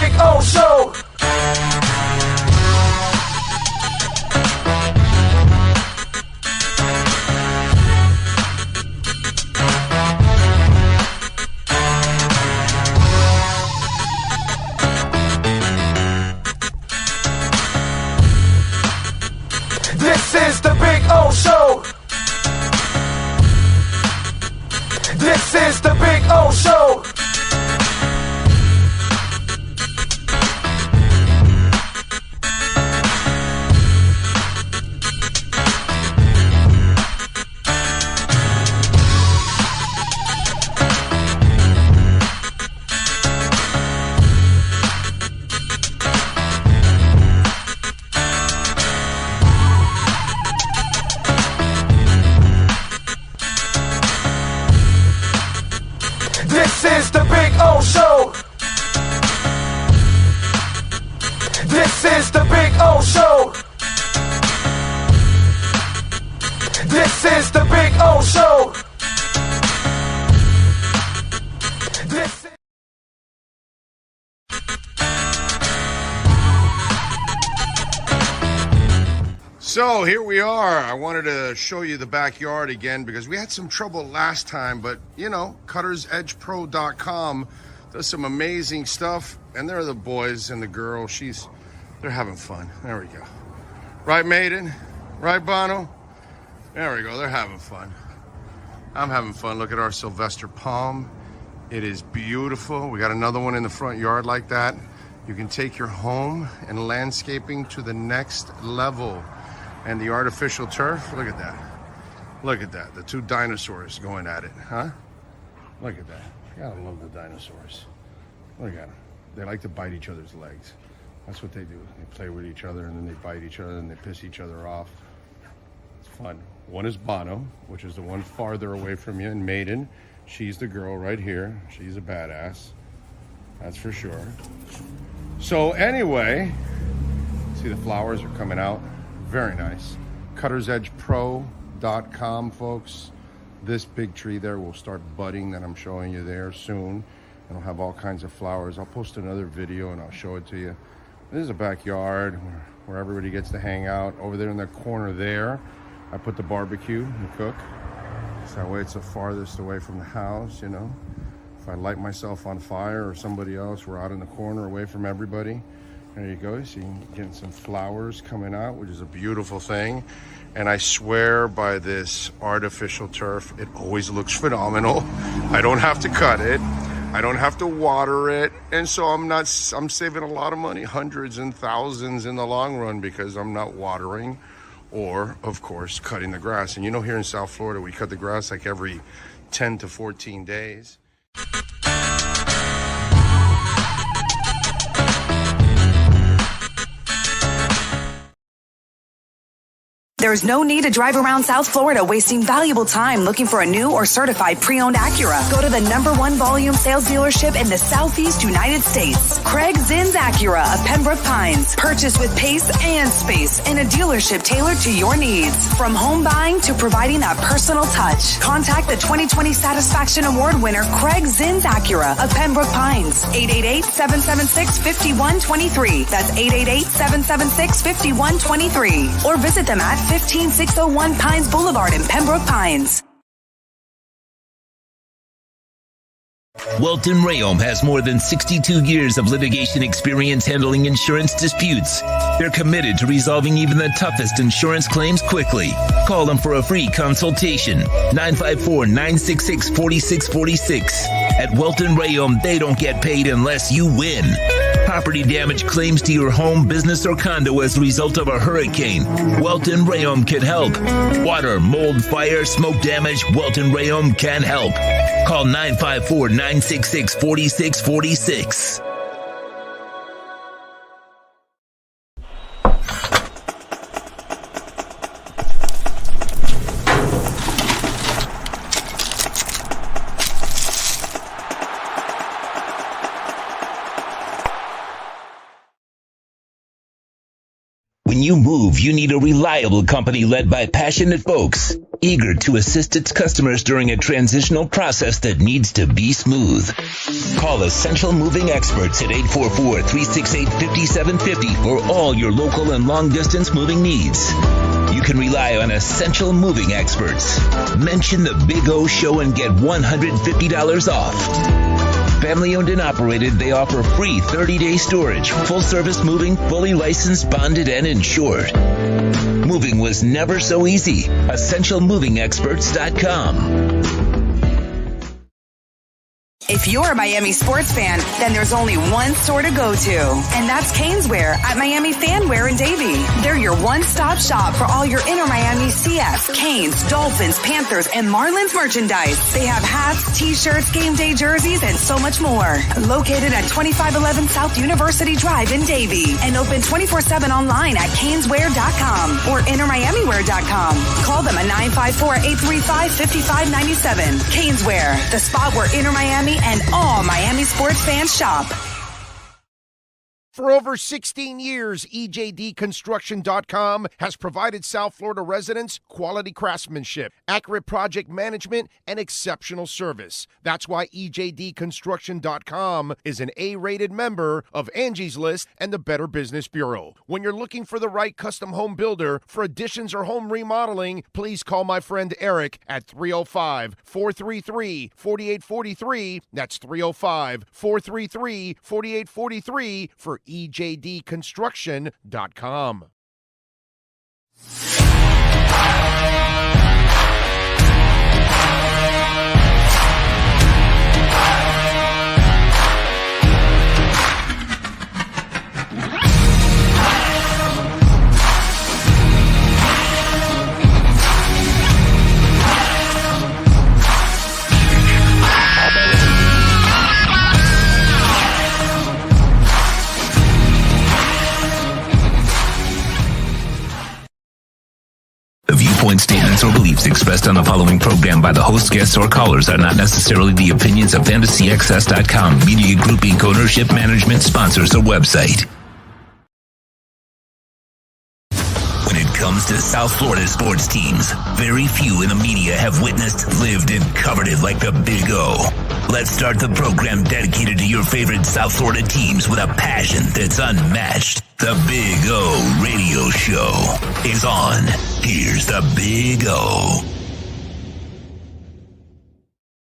big old show. This is the big old show. This is the big old show. This is the big old show. This is the big old show. This is the big old show. This is So here we are. I wanted to show you the backyard again because we had some trouble last time, but you know, cuttersedgepro.com does some amazing stuff, and there are the boys and the girl. They're having fun. There we go. Right, Maiden? Right, Bono? There we go. They're having fun. I'm having fun. Look at our Sylvester palm. It is beautiful. We got another one in the front yard like that. You can take your home and landscaping to the next level. And the artificial turf, look at that. Look at that. The two dinosaurs going at it, huh? Look at that. Gotta love the dinosaurs. Look at them. They like to bite each other's legs. That's what they do. They play with each other and then they bite each other and they piss each other off. It's fun. One is Bono, which is the one farther away from you, and Maiden. She's the girl right here. She's a badass. That's for sure. So anyway, see the flowers are coming out. Very nice. Cuttersedgepro.com, folks. This big tree there will start budding that I'm showing you there soon. It'll have all kinds of flowers. I'll post another video and I'll show it to you. This is a backyard where everybody gets to hang out. Over there in that corner there, I put the barbecue and cook. So that way it's the farthest away from the house, you know. If I light myself on fire or somebody else, we're out in the corner away from everybody. There you go. So you're getting some flowers coming out, which is a beautiful thing. And I swear by this artificial turf, it always looks phenomenal. I don't have to cut it. I don't have to water it. And so I'm saving a lot of money, hundreds and thousands in the long run, because I'm not watering or, of course, cutting the grass. And you know, here in South Florida, we cut the grass like every 10 to 14 days. There's no need to drive around South Florida wasting valuable time looking for a new or certified pre-owned Acura. Go to the #1 volume sales dealership in the Southeast United States. Craig Zinn's Acura of Pembroke Pines. Purchase with pace and space in a dealership tailored to your needs. From home buying to providing that personal touch. Contact the 2020 Satisfaction Award winner Craig Zinn's Acura of Pembroke Pines. 888-776-5123. That's 888-776-5123. Or visit them at 15601 Pines Boulevard in Pembroke Pines. Welton Rayom has more than 62 years of litigation experience handling insurance disputes. They're committed to resolving even the toughest insurance claims quickly. Call them for a free consultation. 954-966-4646. At Welton Rayom, they don't get paid unless you win. Property damage claims to your home, business, or condo as a result of a hurricane. Welton Rayom can help. Water, mold, fire, smoke damage, Welton Rayom can help. Call 954-966-4646. When When you move, you need a reliable company led by passionate folks, eager to assist its customers during a transitional process that needs to be smooth. Call Essential Moving Experts at 844-368-5750 for all your local and long-distance moving needs. You can rely on Essential Moving Experts. Mention the Big O Show and get $150 off. Family owned and operated, they offer free 30-day storage, full-service moving, fully licensed, bonded, and insured. Moving was never so easy. EssentialMovingExperts.com. If you're a Miami sports fan, then there's only one store to go to, and that's Caneswear at Miami Fanwear in Davie. They're your one-stop shop for all your inner Miami CF, Canes, Dolphins, Panthers, and Marlins merchandise. They have hats, t-shirts, game day jerseys, and so much more. Located at 2511 South University Drive in Davie, and open 24/7 online at Caneswear.com or InnerMiamiWear.com. Call them at 954-835-5597. Caneswear, the spot where Inner Miami and all Miami sports fans shop. For over 16 years, EJDconstruction.com has provided South Florida residents quality craftsmanship, accurate project management, and exceptional service. That's why EJDconstruction.com is an A-rated member of Angie's List and the Better Business Bureau. When you're looking for the right custom home builder for additions or home remodeling, please call my friend Eric at 305-433-4843. That's 305-433-4843 for EJDconstruction.com. Viewpoint statements or beliefs expressed on the following program by the host, guests, or callers are not necessarily the opinions of FantasyAccess.com, Media Group Inc., ownership, management, sponsors, or website. When it comes to South Florida sports teams, very few in the media have witnessed, lived, and covered it like the Big O. Let's start the program dedicated to your favorite South Florida teams with a passion that's unmatched. The Big O Radio Show is on. Here's the Big O.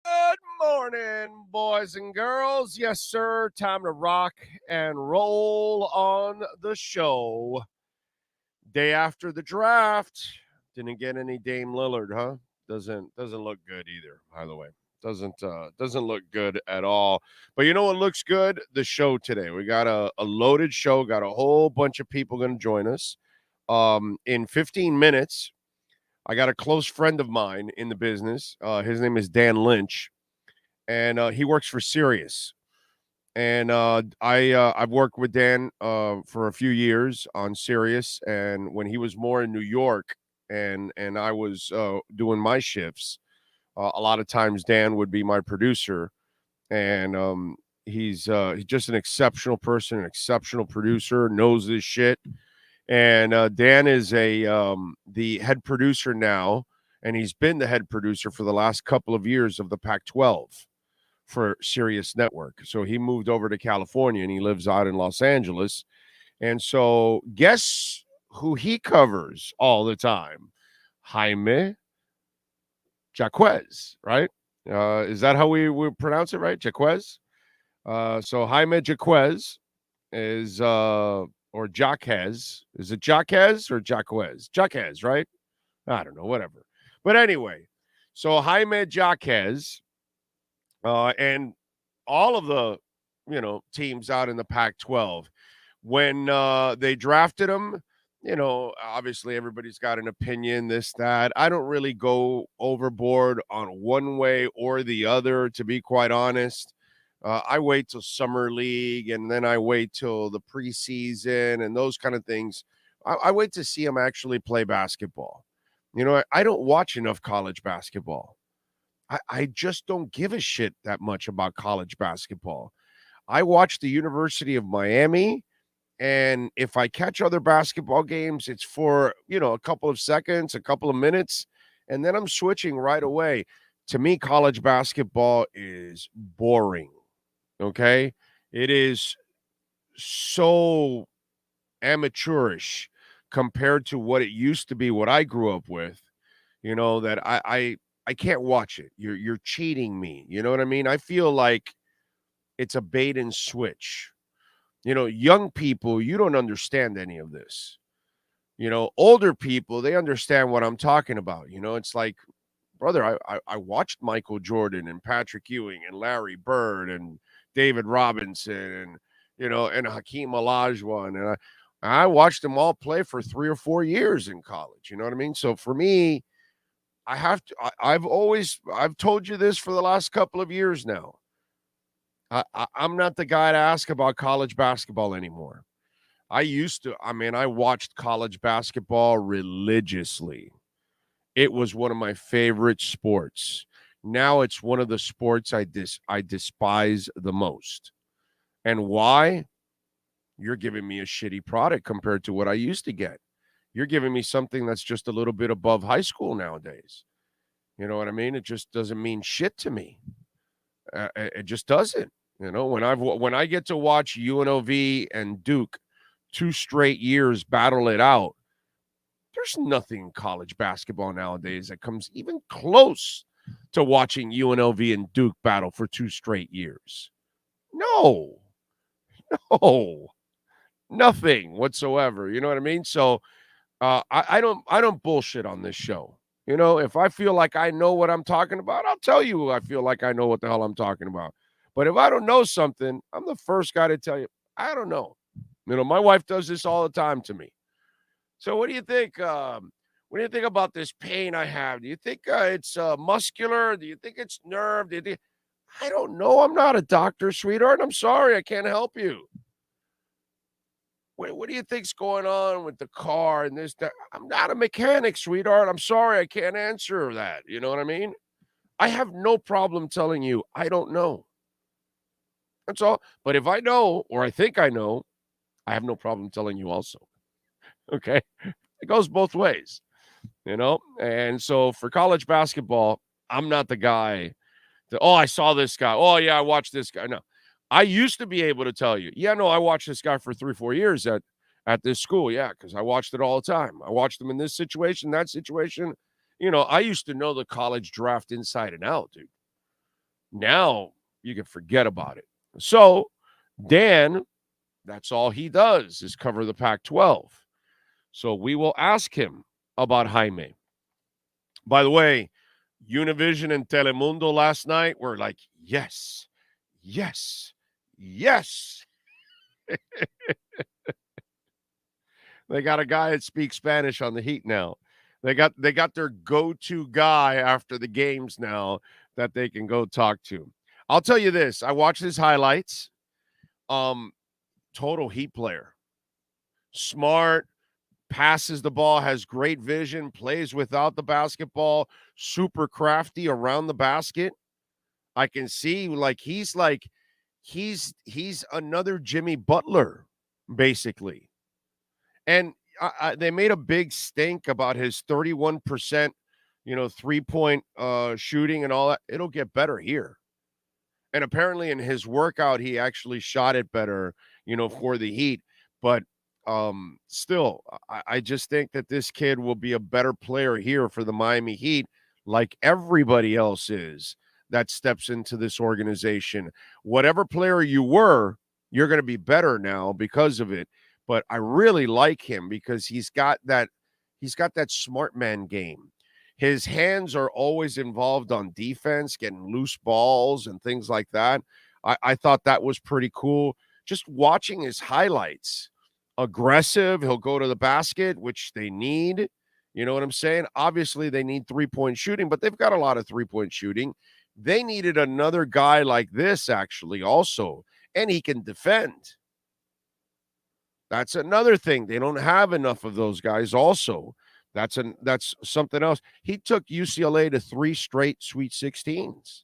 Good morning, boys and girls. Yes, sir. Time to rock and roll on the show. Day after the draft. Didn't get any Dame Lillard, huh? Doesn't look good either, by the way. Doesn't look good at all. But you know what looks good? The show today. We got a loaded show. Got a whole bunch of people going to join us. In 15 minutes, I got a close friend of mine in the business. His name is Dan Lynch, and he works for Sirius. And I've worked with Dan for a few years on Sirius, and when he was more in New York, and I was doing my shifts. A lot of times Dan would be my producer, and he's just an exceptional person, an exceptional producer, knows this shit. And Dan is the head producer now, and he's been the head producer for the last couple of years of the Pac-12 for Sirius Network. So he moved over to California, and he lives out in Los Angeles. And so guess who he covers all the time? Jaime Jaquez, right? Is that how we pronounce it, right? Jaquez? So Jaime Jaquez is, or Jaquez. Is it Jaquez or Jaquez? Jaquez, right? I don't know, whatever. But anyway, so Jaime Jaquez and all of the, teams out in the Pac-12, when they drafted him, obviously everybody's got an opinion, this, that. I don't really go overboard on one way or the other, to be quite honest. I wait till summer league, and then I wait till the preseason and those kind of things. I wait to see him actually play basketball. I don't watch enough college basketball. I just don't give a shit that much about college basketball. I watch the University of Miami And if I catch other basketball games, it's for, a couple of seconds, a couple of minutes, and then I'm switching right away. To me, college basketball is boring. Okay? It is so amateurish compared to what it used to be, what I grew up with, that I can't watch it. You're cheating me. You know what I mean? I feel like it's a bait and switch. Young people, you don't understand any of this. Older people, they understand what I'm talking about. It's like, brother, I watched Michael Jordan and Patrick Ewing and Larry Bird and David Robinson and Hakeem Olajuwon. And I watched them all play for 3 or 4 years in college. You know what I mean? So for me, I've told you this for the last couple of years now. I'm not the guy to ask about college basketball anymore. I watched college basketball religiously. It was one of my favorite sports. Now it's one of the sports I despise the most. And why? You're giving me a shitty product compared to what I used to get. You're giving me something that's just a little bit above high school nowadays. You know what I mean? It just doesn't mean shit to me. It just doesn't. When I get to watch UNLV and Duke 2 straight years battle it out, there's nothing in college basketball nowadays that comes even close to watching UNLV and Duke battle for 2 straight years. No, nothing whatsoever. You know what I mean? So I don't bullshit on this show. If I feel like I know what I'm talking about, I'll tell you I feel like I know what the hell I'm talking about. But if I don't know something, I'm the first guy to tell you, I don't know. My wife does this all the time to me. So what do you think? What do you think about this pain I have? Do you think it's muscular? Do you think it's nerve? I don't know. I'm not a doctor, sweetheart. I'm sorry. I can't help you. What do you think's going on with the car and this, that? I'm not a mechanic, sweetheart. I'm sorry. I can't answer that. You know what I mean? I have no problem telling you I don't know. That's all. But if I know, or I think I know, I have no problem telling you also. Okay? It goes both ways, And so for college basketball, I'm not the guy I saw this guy. Oh, yeah, I watched this guy. No. I used to be able to tell you, I watched this guy for 3-4 years at this school. Yeah, because I watched it all the time. I watched him in this situation, that situation. I used to know the college draft inside and out, dude. Now you can forget about it. So Dan, that's all he does is cover the Pac-12. So we will ask him about Jaime. By the way, Univision and Telemundo last night were like, yes. They got a guy that speaks Spanish on the Heat now. They got their go-to guy after the games now that they can go talk to. I'll tell you this. I watched his highlights. Total Heat player. Smart, passes the ball, has great vision, plays without the basketball, super crafty around the basket. I can see he's another Jimmy Butler, basically. And they made a big stink about his 31%, 3-point shooting and all that. It'll get better here. And apparently in his workout, he actually shot it better, for the Heat. But still, I just think that this kid will be a better player here for the Miami Heat, like everybody else is that steps into this organization. Whatever player you were, you're going to be better now because of it. But I really like him because he's got that smart man game. His hands are always involved on defense, getting loose balls and things like that. I thought that was pretty cool. Just watching his highlights. Aggressive. He'll go to the basket, which they need. You know what I'm saying? Obviously, they need 3-point shooting, but they've got a lot of 3-point shooting. They needed another guy like this, actually, also. And he can defend. That's another thing. They don't have enough of those guys also. That's something else. He took UCLA to 3 straight Sweet 16s.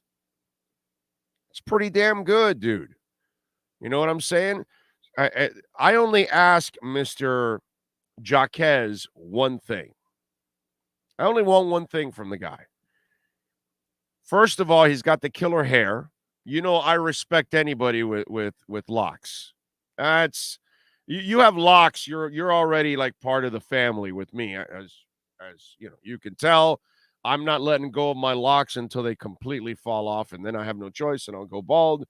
It's pretty damn good, dude. You know what I'm saying? I only ask Mr. Jaquez one thing. I only want one thing from the guy. First of all, he's got the killer hair. You know, I respect anybody with locks. That's you have locks. You're already like part of the family with me. As you know, you can tell. I'm not letting go of my locks until they completely fall off, and then I have no choice, and I'll go bald,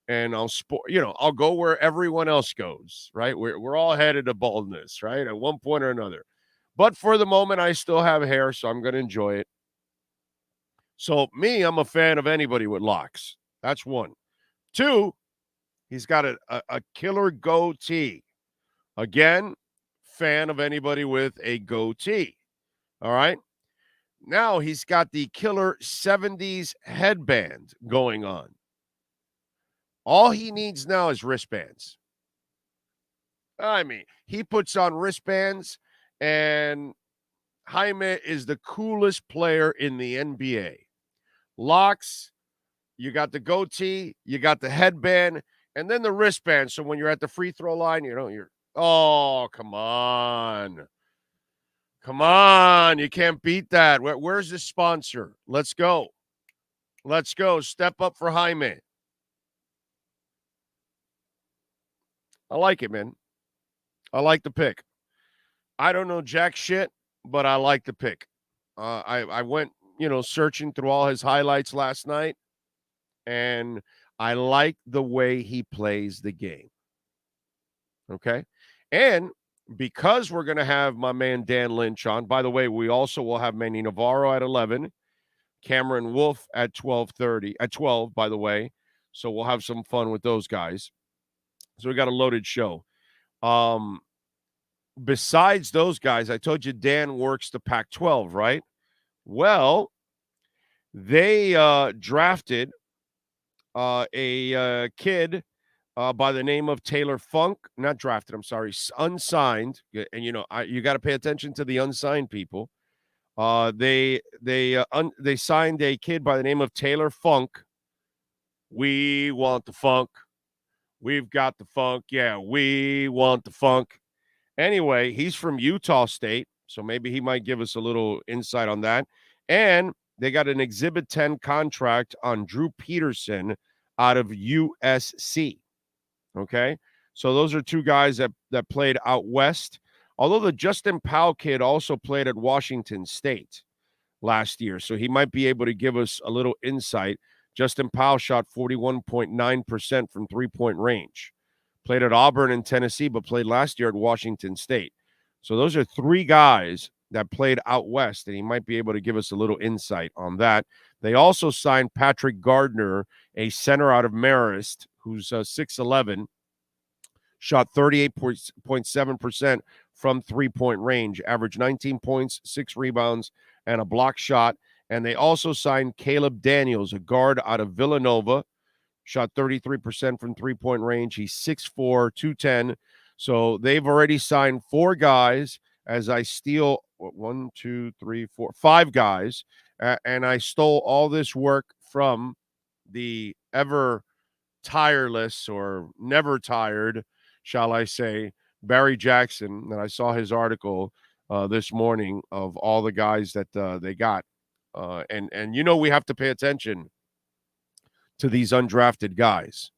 and I'll go where everyone else goes. Right? We're all headed to baldness, right? At one point or another. But for the moment, I still have hair, so I'm going to enjoy it. So me, I'm a fan of anybody with locks. That's one. Two, he's got a killer goatee. Again, fan of anybody with a goatee. All right. Now he's got the killer 70s headband going on. All he needs now is wristbands. I mean, he puts on wristbands, and Jaime is the coolest player in the NBA. Locks, you got the goatee, you got the headband, and then the wristband. So when you're at the free throw line, oh, come on. Come on. You can't beat that. Where's the sponsor? Let's go. Let's go. Step up for Jaime. I like it, man. I like the pick. I don't know jack shit, but I like the pick. I went, searching through all his highlights last night, and I like the way he plays the game. Okay? And because we're going to have my man Dan Lynch on, by the way, we also will have Manny Navarro at 11, Cameron Wolf at 12, by the way. So we'll have some fun with those guys. So we got a loaded show. Besides those guys, I told you Dan works the Pac-12, right? Well, they drafted a kid by the name of Taylor Funk. Not drafted, I'm sorry, unsigned. And, you got to pay attention to the unsigned people. They signed a kid by the name of Taylor Funk. We want the funk. We've got the funk. Yeah, we want the funk. Anyway, he's from Utah State, so maybe he might give us a little insight on that. And they got an Exhibit 10 contract on Drew Peterson out of USC. Okay? So those are two guys that played out west. Although the Justin Powell kid also played at Washington State last year, so he might be able to give us a little insight. Justin Powell shot 41.9% from three-point range. Played at Auburn and Tennessee, but played last year at Washington State. So those are three guys that played out west, and he might be able to give us a little insight on that. They also signed Patrick Gardner, a center out of Marist, who's 6'11", shot 38.7% from three-point range, averaged 19 points, 6 rebounds, and a block shot. And they also signed Caleb Daniels, a guard out of Villanova, shot 33% from three-point range. He's 6'4", 210. So they've already signed 4 guys as I steal 5 guys. And I stole all this work from the ever tireless or never tired, shall I say, Barry Jackson. And I saw his article this morning of all the guys that they got. And we have to pay attention to these undrafted guys,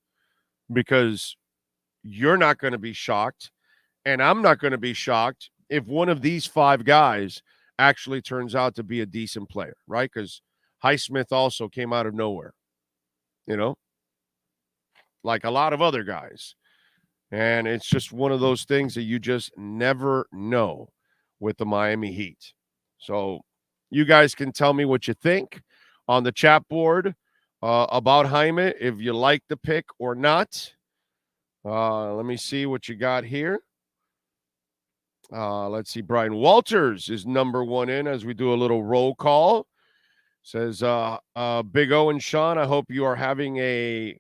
because you're not going to be shocked, and I'm not going to be shocked if one of these 5 guys actually turns out to be a decent player, right? Because Highsmith also came out of nowhere, like a lot of other guys. And it's just one of those things that you just never know with the Miami Heat. So you guys can tell me what you think on the chat board about Jaime, if you like the pick or not. Let me see what you got here. Let's see. Brian Walters is number 1 in as we do a little roll call. Says, Big O and Sean, I hope you are having a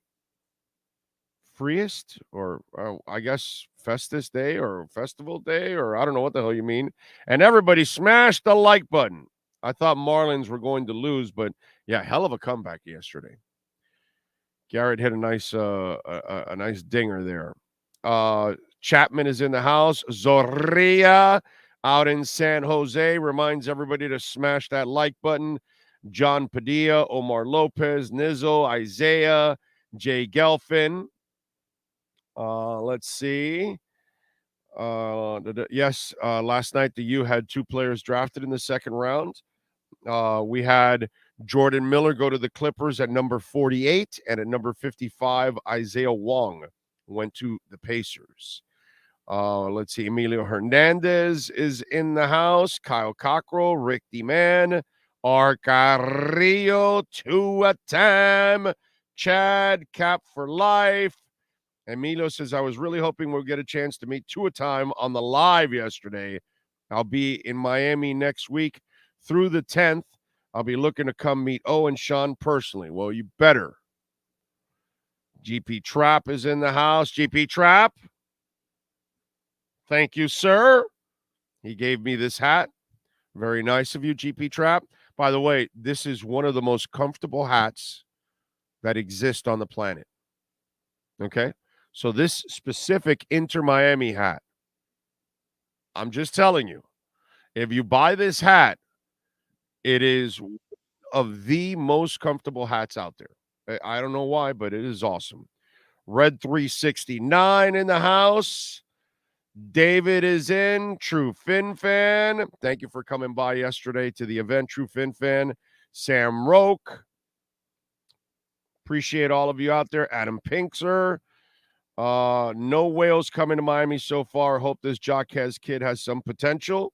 freest or I guess Festus Day or Festival Day, or I don't know what the hell you mean. And everybody smash the like button. I thought Marlins were going to lose, but yeah, hell of a comeback yesterday. Garrett hit a nice dinger there. Chapman is in the house. Zorria out in San Jose reminds everybody to smash that like button. John Padilla, Omar Lopez, Nizzle, Isaiah, Jay Gelfin. Let's see. Yes, last night the U had 2 players drafted in the second round. We had Jordan Miller go to the Clippers at number 48, and at number 55, Isaiah Wong went to the Pacers. Let's see. Emilio Hernandez is in the house. Kyle Cockrell, Rick DeMan, Arcarillo, 2 a time. Chad, Cap for life. Emilio says, I was really hoping we'll get a chance to meet 2 a time on the live yesterday. I'll be in Miami next week through the 10th. I'll be looking to come meet O and Sean personally. Well, you better. GP Trap is in the house. GP Trap. Thank you, sir. He gave me this hat. Very nice of you, GP Trap. By the way, this is one of the most comfortable hats that exist on the planet. Okay? So this specific Inter Miami hat, I'm just telling you, if you buy this hat, it is of the most comfortable hats out there. I don't know why, but it is awesome. Red 369 in the house. David is in. True Fin Fan. Thank you for coming by yesterday to the event, True Fin Fan. Sam Roke. Appreciate all of you out there. Adam Pinkser. No whales coming to Miami so far. Hope this Jaquez kid has some potential.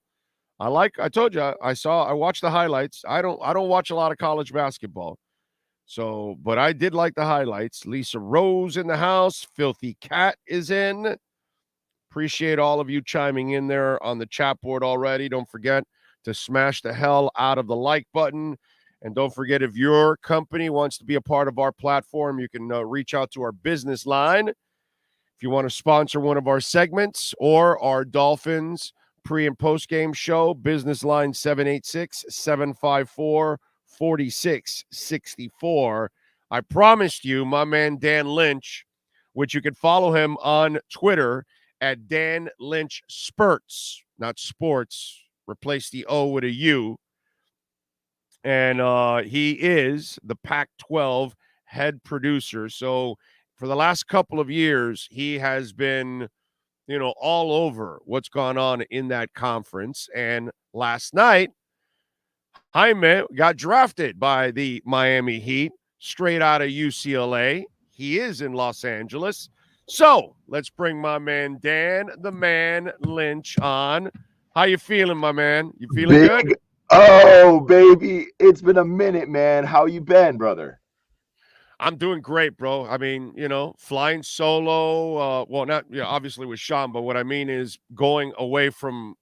I told you, I watched the highlights. I don't watch a lot of college basketball. So, but I did like the highlights. Lisa Rose in the house. Filthy Cat is in. Appreciate all of you chiming in there on the chat board already. Don't forget to smash the hell out of the like button. And don't forget, if your company wants to be a part of our platform, you can reach out to our business line. If you want to sponsor one of our segments or our Dolphins pre- and post-game show, business line 786-754-4664. I promised you, my man Dan Lynch, which you can follow him on Twitter at Dan Lynch Spurts, not sports. Replace the O with a U. And he is the Pac-12 head producer. So for the last couple of years, he has been, all over what's gone on in that conference. And last night, Jaime got drafted by the Miami Heat straight out of UCLA. He is in Los Angeles. So let's bring my man Dan, the man Lynch, on. How you feeling, my man? You feeling good? Oh, baby. It's been a minute, man. How you been, brother? I'm doing great, bro. I mean, flying solo. Not obviously with Sean, but what I mean is going away from,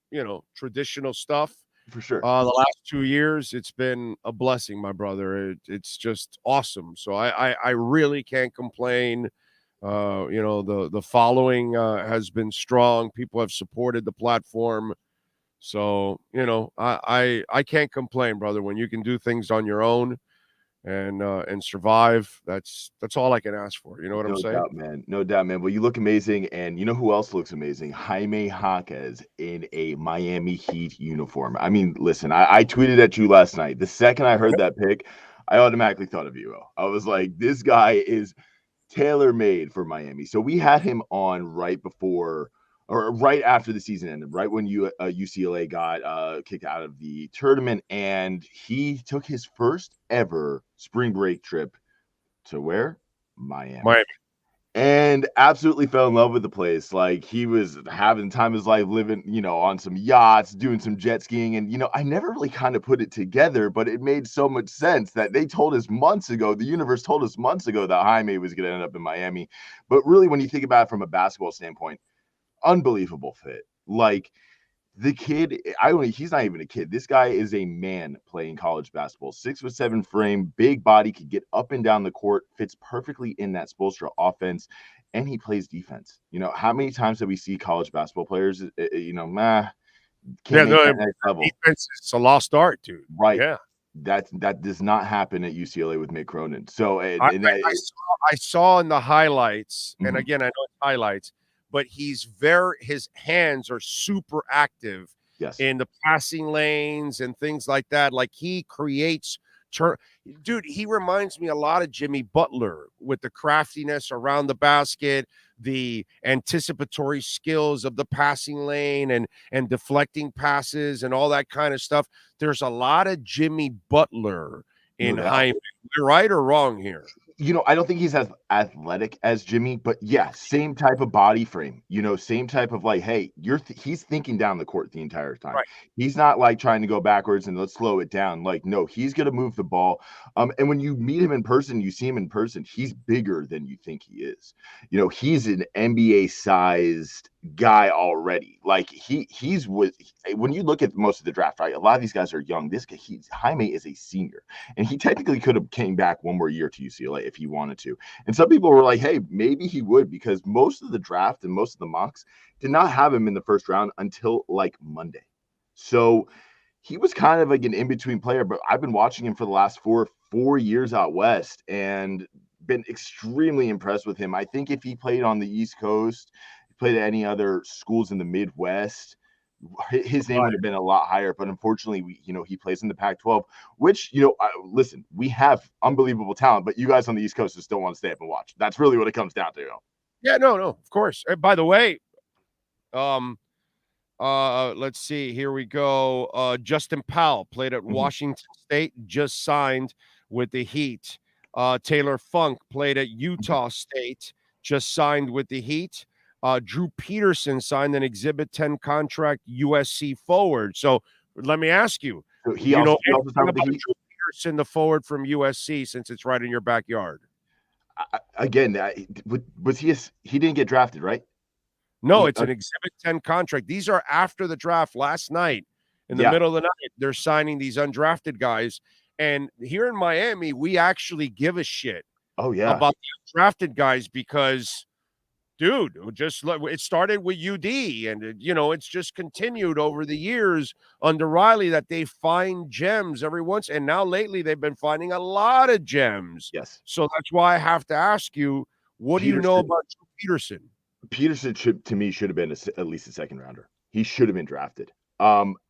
traditional stuff. For sure. The last 2 years, it's been a blessing, my brother. It's just awesome. So I really can't complain. The following has been strong. People have supported the platform. So, I can't complain, brother. When you can do things on your own and survive, that's all I can ask for. You know what I'm saying? No doubt, man. Well, you look amazing. And you know who else looks amazing? Jaime Jaquez in a Miami Heat uniform. I mean, listen, I tweeted at you last night. The second I heard that pick, I automatically thought of you. I was like, this guy is tailor-made for Miami. So we had him on right before or right after the season ended, right when UCLA got kicked out of the tournament, and he took his first ever spring break trip to where? Miami. And absolutely fell in love with the place. Like, he was having the time of his life, living, on some yachts, doing some jet skiing. And, I never really kind of put it together, but it made so much sense that they told us months ago, the universe told us months ago that Jaime was going to end up in Miami. But really, when you think about it from a basketball standpoint, unbelievable fit. Like, the kid, he's not even a kid. This guy is a man playing college basketball. 6'7" frame, big body, could get up and down the court, fits perfectly in that Spoelstra offense, and he plays defense. How many times do we see college basketball players, can't make that next level? Defense is a lost art, dude. Right. Yeah. That does not happen at UCLA with Mick Cronin. So I saw in the highlights, and again, I know it's highlights, but his hands are super active in the passing lanes and things like that. Like he creates dude, he reminds me a lot of Jimmy Butler with the craftiness around the basket, the anticipatory skills of the passing lane and deflecting passes and all that kind of stuff. There's a lot of Jimmy Butler in Jaime. Am I right or wrong here? I don't think he's as athletic as Jimmy, but yeah, same type of body frame, same type of like, hey, he's thinking down the court the entire time. Right. He's not like trying to go backwards and let's slow it down. Like, no, he's going to move the ball. And when you meet him in person, you see him in person, he's bigger than you think he is. He's an NBA sized guy already. Like when you look at most of the draft, right? A lot of these guys are young. Jaime is a senior, and he technically could have came back one more year to UCLA if he wanted to. And some people were like, hey, maybe he would, because most of the draft and most of the mocks did not have him in the first round until like Monday. So he was kind of like an in-between player, but I've been watching him for the last four years out west and been extremely impressed with him. I think if he played on the East Coast, played at any other schools in the Midwest, his name would have been a lot higher. But unfortunately, he plays in the Pac-12, which, listen, we have unbelievable talent, but you guys on the East Coast just don't want to stay up and watch. That's really what it comes down to. Yeah, no, of course. By the way, let's see. Here we go. Justin Powell played at Washington State, just signed with the Heat. Taylor Funk played at Utah State, just signed with the Heat. Drew Peterson signed an Exhibit 10 contract, USC forward. So let me ask you, he also about Drew Peterson, the forward from USC, since it's right in your backyard? Again, was he didn't get drafted, right? No, it's an Exhibit 10 contract. These are after the draft last night. In the middle of the night, they're signing these undrafted guys. And here in Miami, we actually give a shit about the undrafted guys because, dude, it started with UD, and it's just continued over the years under Riley that they find gems every once, and now lately they've been finding a lot of gems. Yes. So that's why I have to ask you, what do you know about Peterson? Peterson should have been at least a second rounder. He should have been drafted.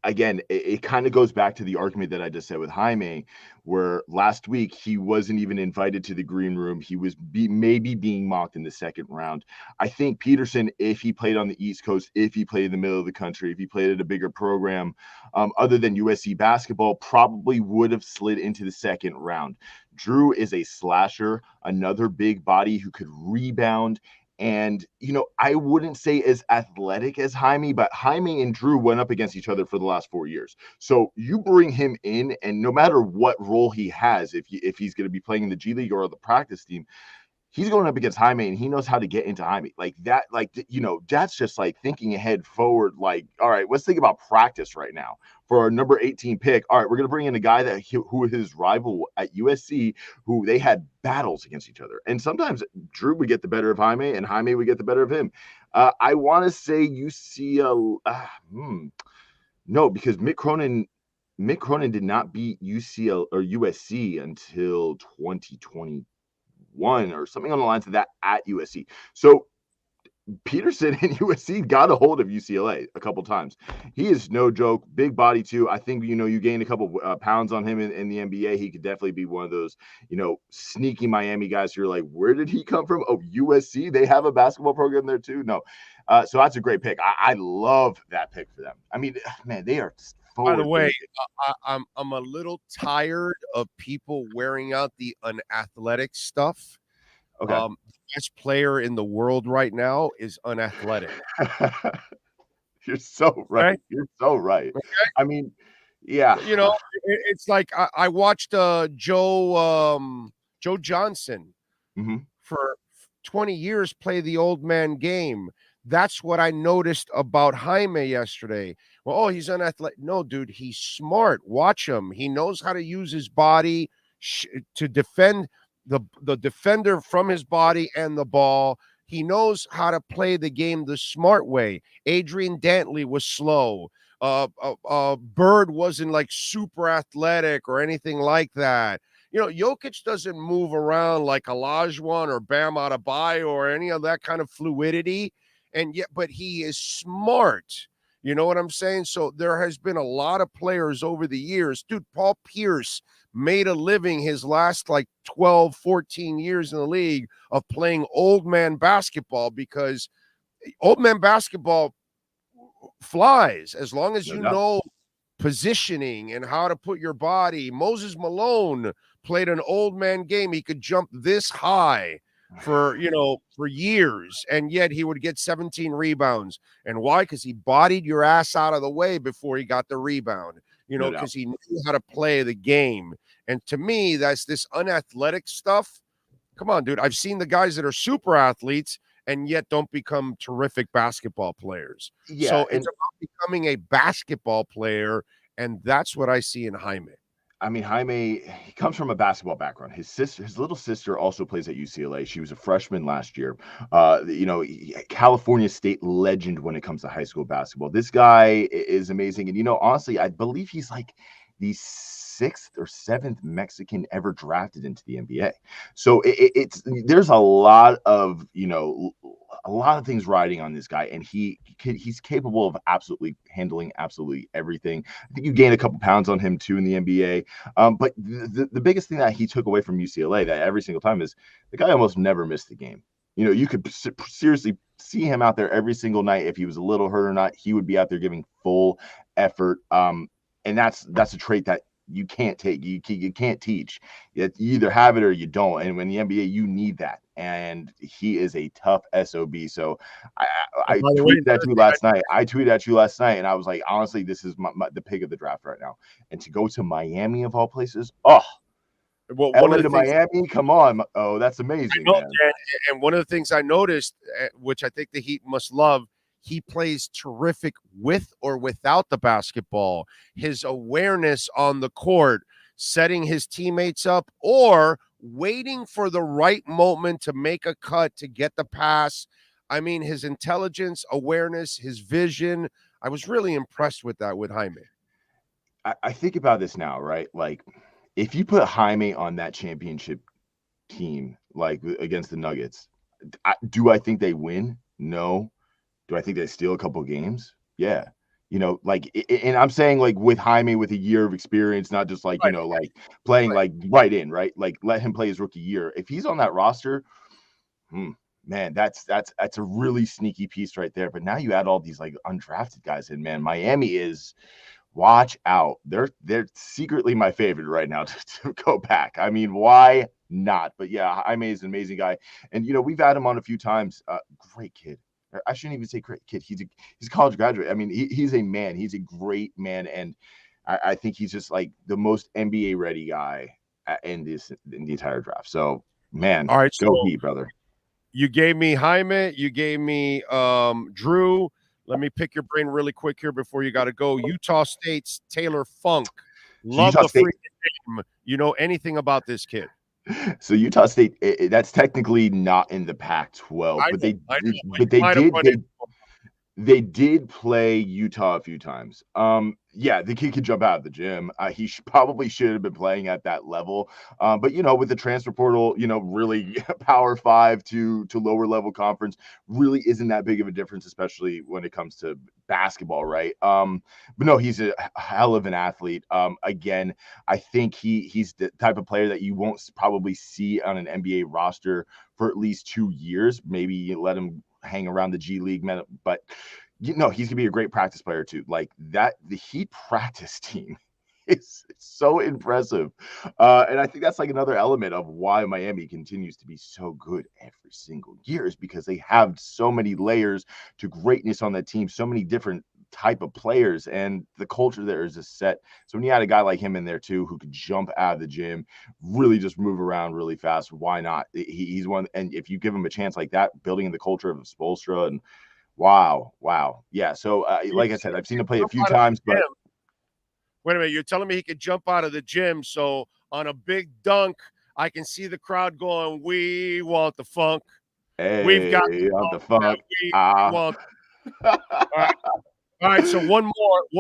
Again, it kind of goes back to the argument that I just said with Jaime, where last week he wasn't even invited to the green room. He was maybe being mocked in the second round. I think Peterson, if he played on the East Coast, if he played in the middle of the country, if he played at a bigger program, other than USC basketball, probably would have slid into the second round. Drew is a slasher, another big body who could rebound. And, I wouldn't say as athletic as Jaime, but Jaime and Drew went up against each other for the last 4 years. So you bring him in, and no matter what role he has, if he's going to be playing in the G League or the practice team, he's going up against Jaime, and he knows how to get into Jaime. Like that, that's just like thinking ahead forward. Like, all right, let's think about practice right now for our number 18 pick. All right, we're going to bring in a guy who is his rival at USC, who they had battles against each other. And sometimes Drew would get the better of Jaime, and Jaime would get the better of him. I want to say UCLA. No, because Mick Cronin did not beat UCLA or USC until 2020. Or something on the lines of that at USC. So Peterson and USC got a hold of UCLA a couple times. He is no joke, big body too. I think you gained a couple pounds on him in the NBA. He could definitely be one of those sneaky Miami guys. You're like, where did he come from? Oh, USC. They have a basketball program there too. No, so that's a great pick. I love that pick for them. I mean, man, they are. By the way, I'm a little tired of people wearing out the unathletic stuff. Okay. The best player in the world right now is unathletic. You're so right. Okay? You're so right. Okay? I mean, yeah. It's like I watched Joe Johnson for 20 years play the old man game. That's what I noticed about Jaime yesterday. Well, he's unathletic. No, dude, he's smart. Watch him. He knows how to use his body to defend the defender from his body and the ball. He knows how to play the game the smart way. Adrian Dantley was slow. Bird wasn't like super athletic or anything like that. Jokic doesn't move around like Olajuwon or Bam Adebayo or any of that kind of fluidity. and yet, but he is smart. You know what I'm saying? So there has been a lot of players over the years. Dude, Paul Pierce made a living his last like 12, 14 years in the league of playing old man basketball, because old man basketball flies as long as you know positioning and how to put your body. Moses Malone played an old man game. He could jump this high for years, and yet he would get 17 rebounds. And why? Because he bodied your ass out of the way before he got the rebound, because he knew how to play the game. And to me, that's this unathletic stuff. Come on, dude. I've seen the guys that are super athletes and yet don't become terrific basketball players. Yeah, so it's about becoming a basketball player, and that's what I see in Jaime. I mean, Jaime, he comes from a basketball background. His little sister also plays at UCLA. She was a freshman last year. California State legend when it comes to high school basketball. This guy is amazing. And, honestly, I believe he's like the 6th or 7th Mexican ever drafted into the NBA. So there's a lot of, a lot of things riding on this guy, and he's capable of absolutely handling absolutely everything. I think you gain a couple pounds on him too in the NBA. But the biggest thing that he took away from UCLA that every single time is the guy almost never missed the game. You could seriously see him out there every single night. If he was a little hurt or not, he would be out there giving full effort. And that's a trait that you can't take. You can't teach. You either have it or you don't. And when the NBA, you need that. And he is a tough SOB. So I tweeted at you last night. And I was like, honestly, this is the pick of the draft right now. And to go to Miami of all places, LA to Miami, come on. Oh, that's amazing. Man. And one of the things I noticed, which I think the Heat must love, he plays terrific with or without the basketball. His awareness on the court, setting his teammates up, or waiting for the right moment to make a cut to get the pass. I mean, his intelligence, awareness, his vision. I was really impressed with that with Jaime. I think about this now, right? Like, if you put Jaime on that championship team, like against the Nuggets, do I think they win? No. Do I think they steal a couple games? Yeah. And I'm saying like with Jaime with a year of experience, not just like, like playing like right in, right? Like let him play his rookie year. If he's on that roster, man, that's a really sneaky piece right there. But now you add all these like undrafted guys in, man. Miami is, watch out. They're secretly my favorite right now to go back. I mean, why not? But yeah, Jaime is an amazing guy. And, we've had him on a few times. Great kid. I shouldn't even say great kid. He's a college graduate. I mean, he's a man. He's a great man. And I think he's just like the most NBA ready guy in the entire draft. So, man, all right, go Heat, brother. You gave me Jaime. You gave me Drew. Let me pick your brain really quick here before you got to go. Utah State's Taylor Funk. Love the free game. You know anything about this kid? So Utah State, that's technically not in the Pac-12, they did play Utah a few times. Yeah, the kid could jump out of the gym. He probably should have been playing at that level. But with the transfer portal, really Power 5 to lower level conference really isn't that big of a difference, especially when it comes to basketball, right? But no, he's a hell of an athlete. Again, I think he's the type of player that you won't probably see on an NBA roster for at least 2 years. Maybe you let him hang around the G League, but he's gonna be a great practice player too. Like that, the Heat practice team is so impressive, and I think that's like another element of why Miami continues to be so good every single year, is because they have so many layers to greatness on that team, so many different type of players, and the culture there is just set. So when you had a guy like him in there too, who could jump out of the gym, really just move around really fast, why not? He's one, and if you give him a chance like that, building in the culture of Spoelstra, and wow, yeah. So like I said, I've seen him play a few times, but wait a minute, you're telling me he could jump out of the gym? So on a big dunk, I can see the crowd going, "We want the funk. Hey, we've got the funk. We want." All right, so one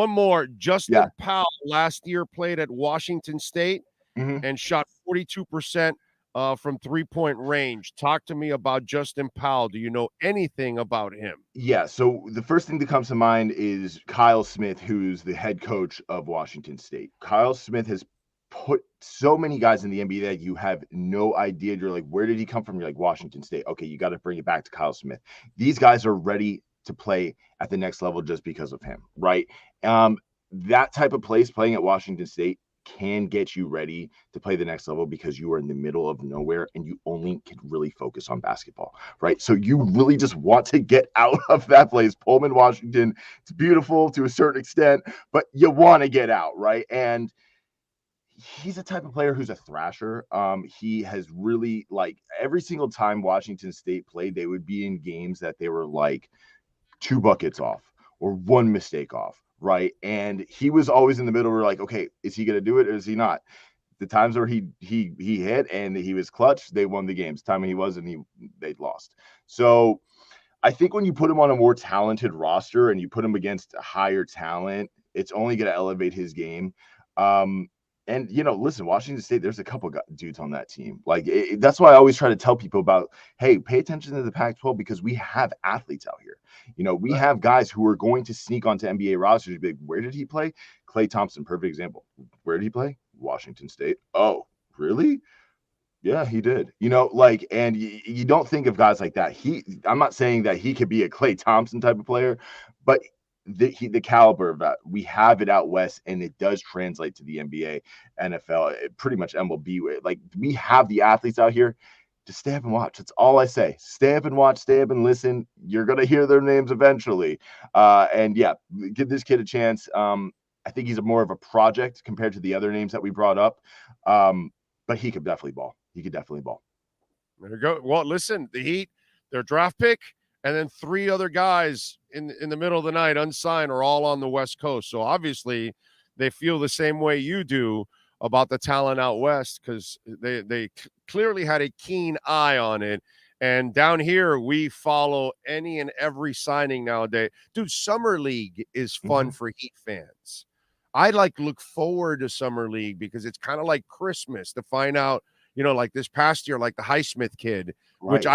more. Justin Powell last year played at Washington State and shot 42% from 3-point range. Talk to me about Justin Powell. Do you know anything about him? Yeah, so the first thing that comes to mind is Kyle Smith, who's the head coach of Washington State. Kyle Smith has put so many guys in the NBA that you have no idea. You're like, where did he come from? You're like, Washington State. Okay, you got to bring it back to Kyle Smith. These guys are ready to play at the next level just because of him, right? That type of place, playing at Washington State, can get you ready to play the next level because you are in the middle of nowhere and you only can really focus on basketball, right? So you really just want to get out of that place. Pullman, Washington, it's beautiful to a certain extent, but you want to get out, right? And he's a type of player who's a thrasher. He has really, like, every single time Washington State played, they would be in games that they were like 2 buckets off or 1 mistake off, right? And he was always in the middle. We're like, okay, is he going to do it or is he not? The times where he hit and he was clutch, they won the games. Time when he wasn't, they'd lost. So I think when you put him on a more talented roster and you put him against a higher talent, it's only going to elevate his game. And, listen, Washington State, there's a couple dudes on that team. Like, that's why I always try to tell people about, hey, pay attention to the Pac-12 because we have athletes out here. We have guys who are going to sneak onto NBA rosters. Be like, where did he play? Klay Thompson, perfect example. Where did he play? Washington State. Oh, really? Yeah, he did. And you don't think of guys like that. I'm not saying that he could be a Klay Thompson type of player, but the caliber of that, we have it out west, and it does translate to the NBA, NFL, pretty much MLB. Like, we have the athletes out here. Just stay up and watch. That's all I say. Stay up and watch. Stay up and listen. You're gonna hear their names eventually. And yeah, give this kid a chance. I think he's more of a project compared to the other names that we brought up. But he could definitely ball. There you go. Well, listen, the Heat, their draft pick, and then 3 other guys in the middle of the night, unsigned, are all on the West Coast. So obviously they feel the same way you do about the talent out west because they clearly had a keen eye on it. And down here, we follow any and every signing nowadays. Dude, Summer League is fun for Heat fans. I look forward to Summer League because it's kind of like Christmas to find out, like this past year, like the Highsmith kid, right. Which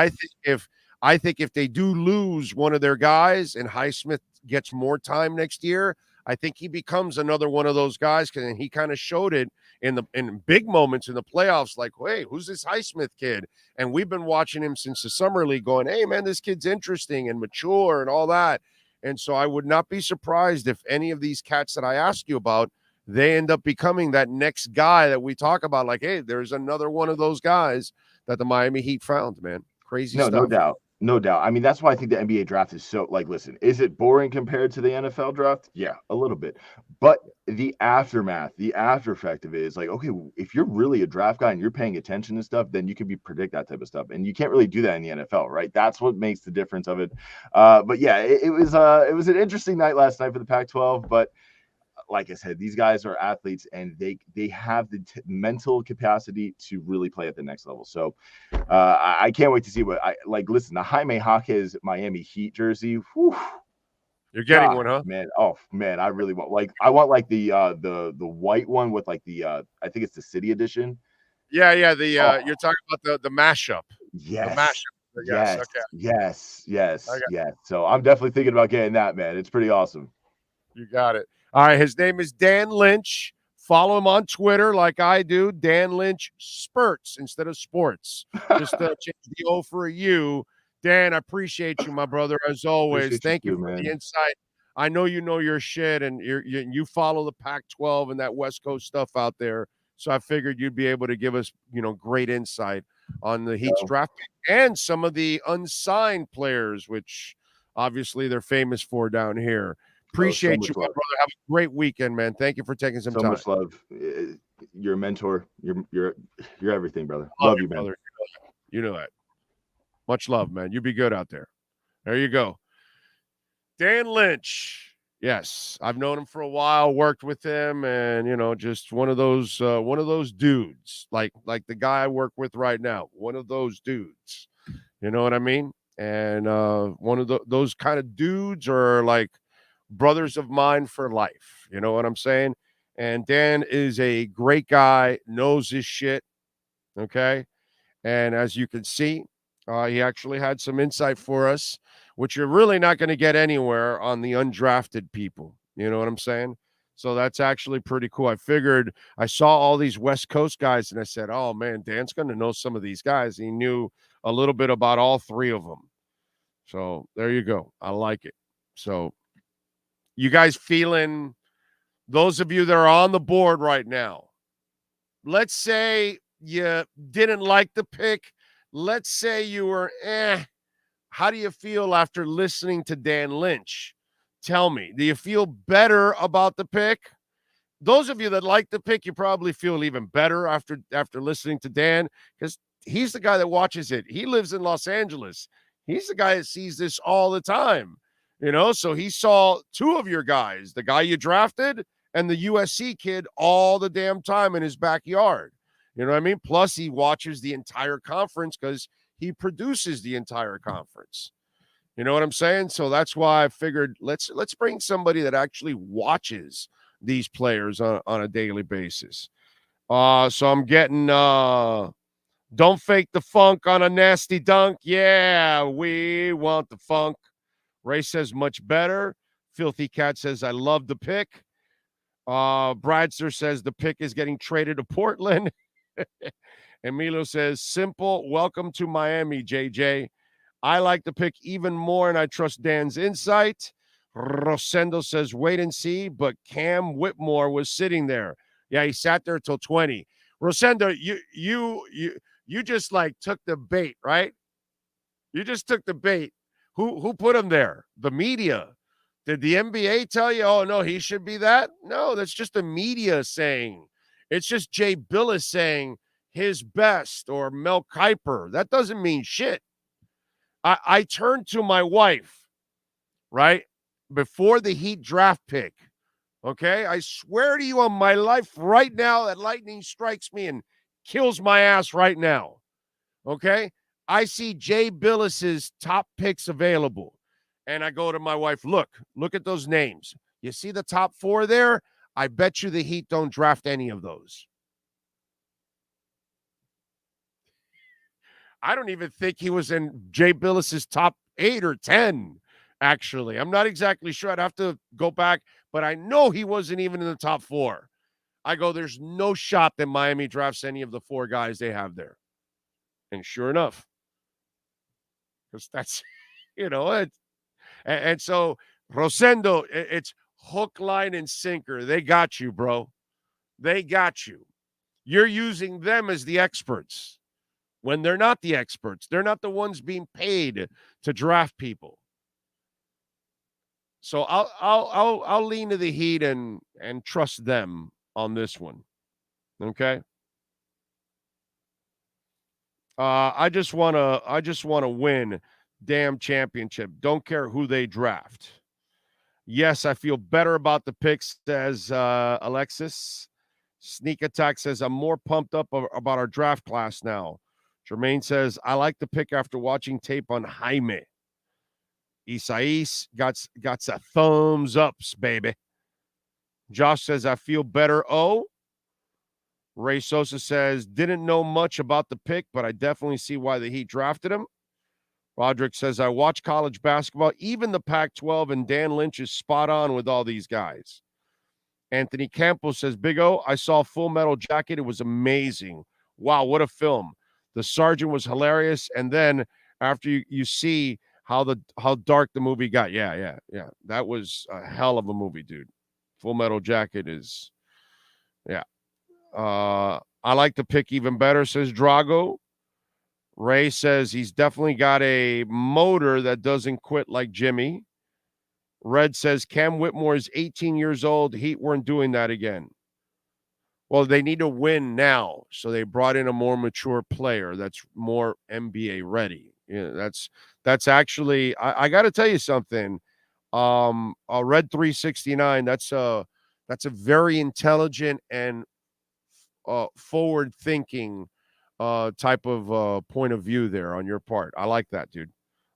I think if they do lose one of their guys and Highsmith gets more time next year, I think he becomes another one of those guys because he kind of showed it in big moments in the playoffs. Like, hey, who's this Highsmith kid? And we've been watching him since the Summer League going, hey, man, this kid's interesting and mature and all that. And so I would not be surprised if any of these cats that I asked you about, they end up becoming that next guy that we talk about. Like, hey, there's another one of those guys that the Miami Heat found, man. Crazy stuff. No doubt. No doubt. I mean, that's why I think the NBA draft is so, like, listen, is it boring compared to the NFL draft? Yeah, a little bit. But the aftermath, the after effect of it is like, okay, if you're really a draft guy and you're paying attention to stuff, then you can predict that type of stuff. And you can't really do that in the NFL, right? That's what makes the difference of it. But yeah, it was an interesting night last night for the Pac-12, but like I said, these guys are athletes and they have the mental capacity to really play at the next level. So I can't wait to see what listen, the Jaime Jaquez Miami Heat jersey. Whew, you're getting one, huh? Man. Oh man, I really want the white one with I think it's the city edition. Yeah. You're talking about the mashup. Yes. The mashup. Yes. So I'm definitely thinking about getting that, man. It's pretty awesome. You got it. All right, his name is Dan Lynch. Follow him on Twitter like I do. Dan Lynch Spurts instead of sports. Just change the O for a U. Dan, I appreciate you, my brother, as always. Thank you for the insight. I know you know your shit, and you follow the Pac-12 and that West Coast stuff out there. So I figured you'd be able to give us, great insight on the Heat's draft pick and some of the unsigned players, which obviously they're famous for down here. Appreciate you, my brother. Have a great weekend, man. Thank you for taking some time. So much love. You're a mentor. You're everything, brother. Love you, man. Brother. You know that. Much love, man. You be good out there. There you go. Dan Lynch. Yes, I've known him for a while. Worked with him, and just one of those dudes, like the guy I work with right now. One of those dudes. You know what I mean? And one of those kind of dudes are like brothers of mine for life. You know what I'm saying? And Dan is a great guy, knows his shit. Okay. And as you can see, he actually had some insight for us, which you're really not going to get anywhere on the undrafted people. You know what I'm saying? So that's actually pretty cool. I figured I saw all these West Coast guys and I said, oh, man, Dan's going to know some of these guys. He knew a little bit about all three of them. So there you go. I like it. So you guys feeling, those of you that are on the board right now, let's say you didn't like the pick. Let's say you were, how do you feel after listening to Dan Lynch? Tell me, do you feel better about the pick? Those of you that like the pick, you probably feel even better after listening to Dan, because he's the guy that watches it. He lives in Los Angeles. He's the guy that sees this all the time, so he saw two of your guys, the guy you drafted and the USC kid, all the damn time in his backyard. You know what I mean? Plus, he watches the entire conference because he produces the entire conference. You know what I'm saying? So that's why I figured let's bring somebody that actually watches these players on a daily basis. So I'm getting don't fake the funk on a nasty dunk. Yeah, we want the funk. Ray says much better. Filthy Cat says I love the pick. Bradster says the pick is getting traded to Portland. Emilio says simple. Welcome to Miami, JJ. I like the pick even more, and I trust Dan's insight. Rosendo says, wait and see, but Cam Whitmore was sitting there. Yeah, he sat there till 20. Rosendo, you just took the bait, right? You just took the bait. Who put him there? The media. Did the NBA tell you, oh, no, he should be that? No, that's just the media saying. It's just Jay Billis saying his best or Mel Kiper. That doesn't mean shit. I turned to my wife, right, before the Heat draft pick, okay? I swear to you on my life right now that lightning strikes me and kills my ass right now, okay? I see Jay Billis's top picks available, and I go to my wife, look at those names. You see the top 4 there? I bet you the Heat don't draft any of those. I don't even think he was in Jay Billis's top 8 or 10, actually. I'm not exactly sure. I'd have to go back, but I know he wasn't even in the top 4. I go, there's no shot that Miami drafts any of the 4 guys they have there. And sure enough, because that's, and so Rosendo, it's hook, line, and sinker. They got you, bro. They got you. You're using them as the experts. When they're not the experts, they're not the ones being paid to draft people. So I'll lean to the Heat and trust them on this one. Okay. I just wanna win damn championship. Don't care who they draft. Yes, I feel better about the picks, says Alexis. Sneak Attack says I'm more pumped up about our draft class now. Jermaine says, I like the pick after watching tape on Jaime. Isais got a thumbs ups, baby. Josh says, I feel better. Oh. Ray Sosa says, didn't know much about the pick, but I definitely see why the Heat drafted him. Roderick says, I watch college basketball, even the Pac-12, and Dan Lynch is spot on with all these guys. Anthony Campos says, Big O, I saw Full Metal Jacket. It was amazing. Wow, what a film. The sergeant was hilarious, and then after you see how dark the movie got, yeah, that was a hell of a movie, dude. Full Metal Jacket is, yeah. I like the pick even better, says Drago. Ray says he's definitely got a motor that doesn't quit like Jimmy. Red says Cam Whitmore is 18 years old. Heat weren't doing that again. Well, they need to win now, so they brought in a more mature player that's more NBA ready. That's actually I got to tell you something. A Red 369. That's a very intelligent and forward thinking type of point of view there on your part. I like that, dude.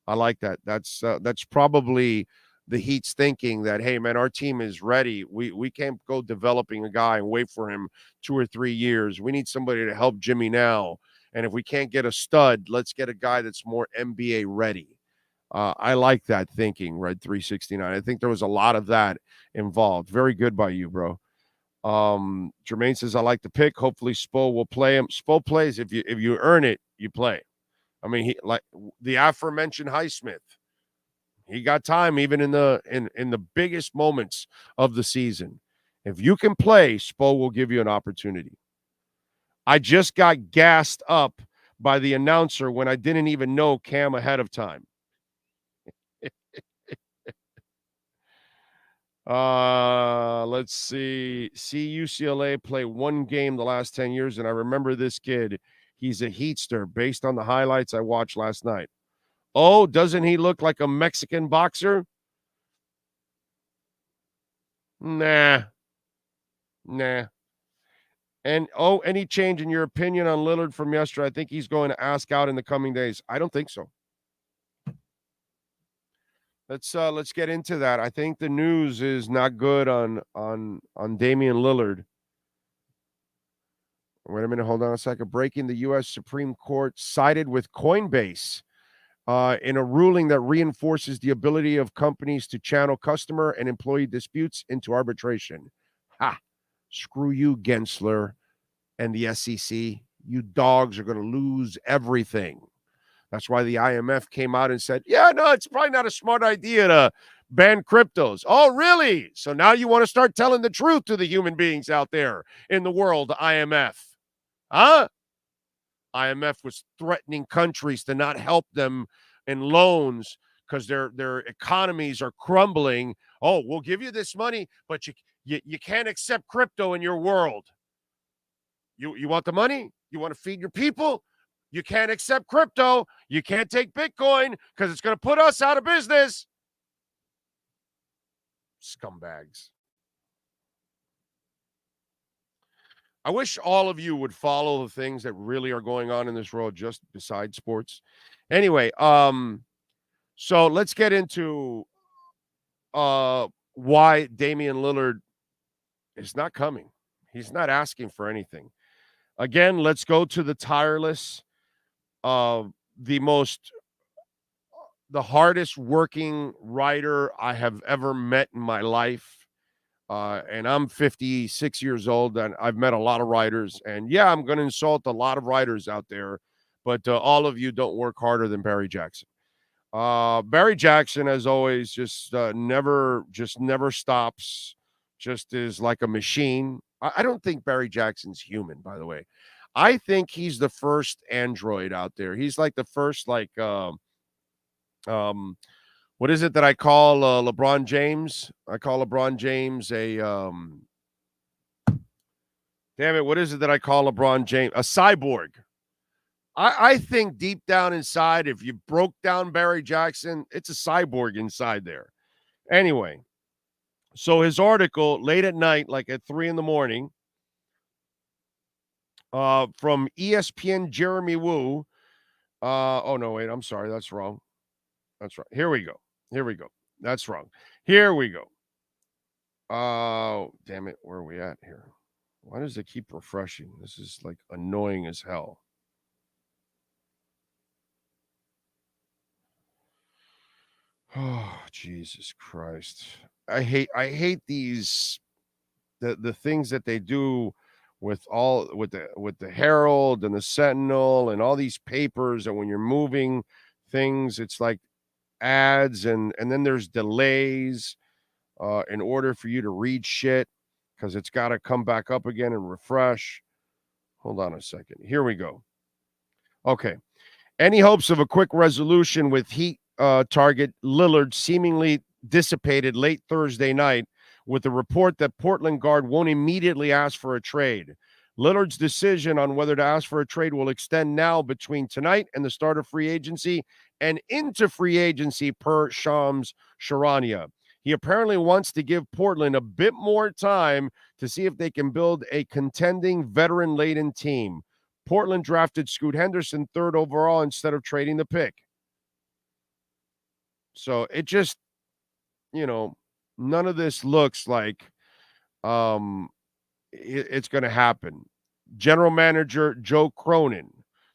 I like that. That's probably the Heat's thinking that, hey, man, our team is ready. We can't go developing a guy and wait for him 2 or 3 years. We need somebody to help Jimmy now And if we can't get a stud, let's get a guy that's more NBA ready. I like that thinking, Red 369. I think there was a lot of that involved. Very good by you, bro. Jermaine says, I like the pick. Hopefully Spo will play him. Spo plays. If you earn it, you play. I mean, he like the aforementioned Highsmith. He got time even in the biggest moments of the season. If you can play, Spo will give you an opportunity. I just got gassed up by the announcer when I didn't even know Cam ahead of time. Let's see. See UCLA play one game the last 10 years, and I remember this kid. He's a Heatster based on the highlights I watched last night. Oh, doesn't he look like a Mexican boxer? Nah. And any change in your opinion on Lillard from yesterday? I think he's going to ask out in the coming days. I don't think so. Let's get into that. I think the news is not good on Damian Lillard. Wait a minute, hold on a second. Breaking: the U.S. Supreme Court sided with Coinbase in a ruling that reinforces the ability of companies to channel customer and employee disputes into arbitration. Ha! Screw you, Gensler and the SEC. You dogs are going to lose everything. That's why the IMF came out and said, yeah, no, it's probably not a smart idea to ban cryptos. Oh, really? So now you want to start telling the truth to the human beings out there in the world, IMF. Huh? IMF was threatening countries to not help them in loans because their economies are crumbling. Oh, we'll give you this money, but you can't accept crypto in your world. You want the money? You want to feed your people? You can't accept crypto. You can't take Bitcoin because it's going to put us out of business. Scumbags. I wish all of you would follow the things that really are going on in this world just besides sports. Anyway, so let's get into why Damian Lillard is not coming. He's not asking for anything. Again, let's go to the tireless, the hardest working writer I have ever met in my life. And I'm 56 years old, and I've met a lot of writers. And yeah, I'm going to insult a lot of writers out there, but all of you don't work harder than Barry Jackson. Barry Jackson, as always, just never stops. Just is like a machine. I don't think Barry Jackson's human, by the way. I think he's the first android out there. He's like the first, like, what is it that I call LeBron James? I call LeBron James a damn it. What is it that I call LeBron James? A cyborg. I think deep down inside, if you broke down Barry Jackson, it's a cyborg inside there. Anyway, so his article late at night, like at 3 a.m, from ESPN Jeremy Woo. Oh no, wait, I'm sorry, that's wrong. That's right. Here we go. That's wrong. Here we go. Oh, damn it. Where are we at here? Why does it keep refreshing? This is like annoying as hell. Oh, Jesus Christ. I hate these the things that they do with the Herald and the Sentinel and all these papers, and when you're moving things, it's like ads and then there's delays in order for you to read shit because it's got to come back up again and refresh. Hold on a second. Here we go. Okay. Any hopes of a quick resolution with Heat target Lillard seemingly dissipated late Thursday night with the report that Portland guard won't immediately ask for a trade. Lillard's decision on whether to ask for a trade will extend now between tonight and the start of free agency and into free agency per Shams Charania. He apparently wants to give Portland a bit more time to see if they can build a contending veteran-laden team. Portland drafted Scoot Henderson 3rd overall instead of trading the pick. So it just, none of this looks like it's going to happen. General manager Joe Cronin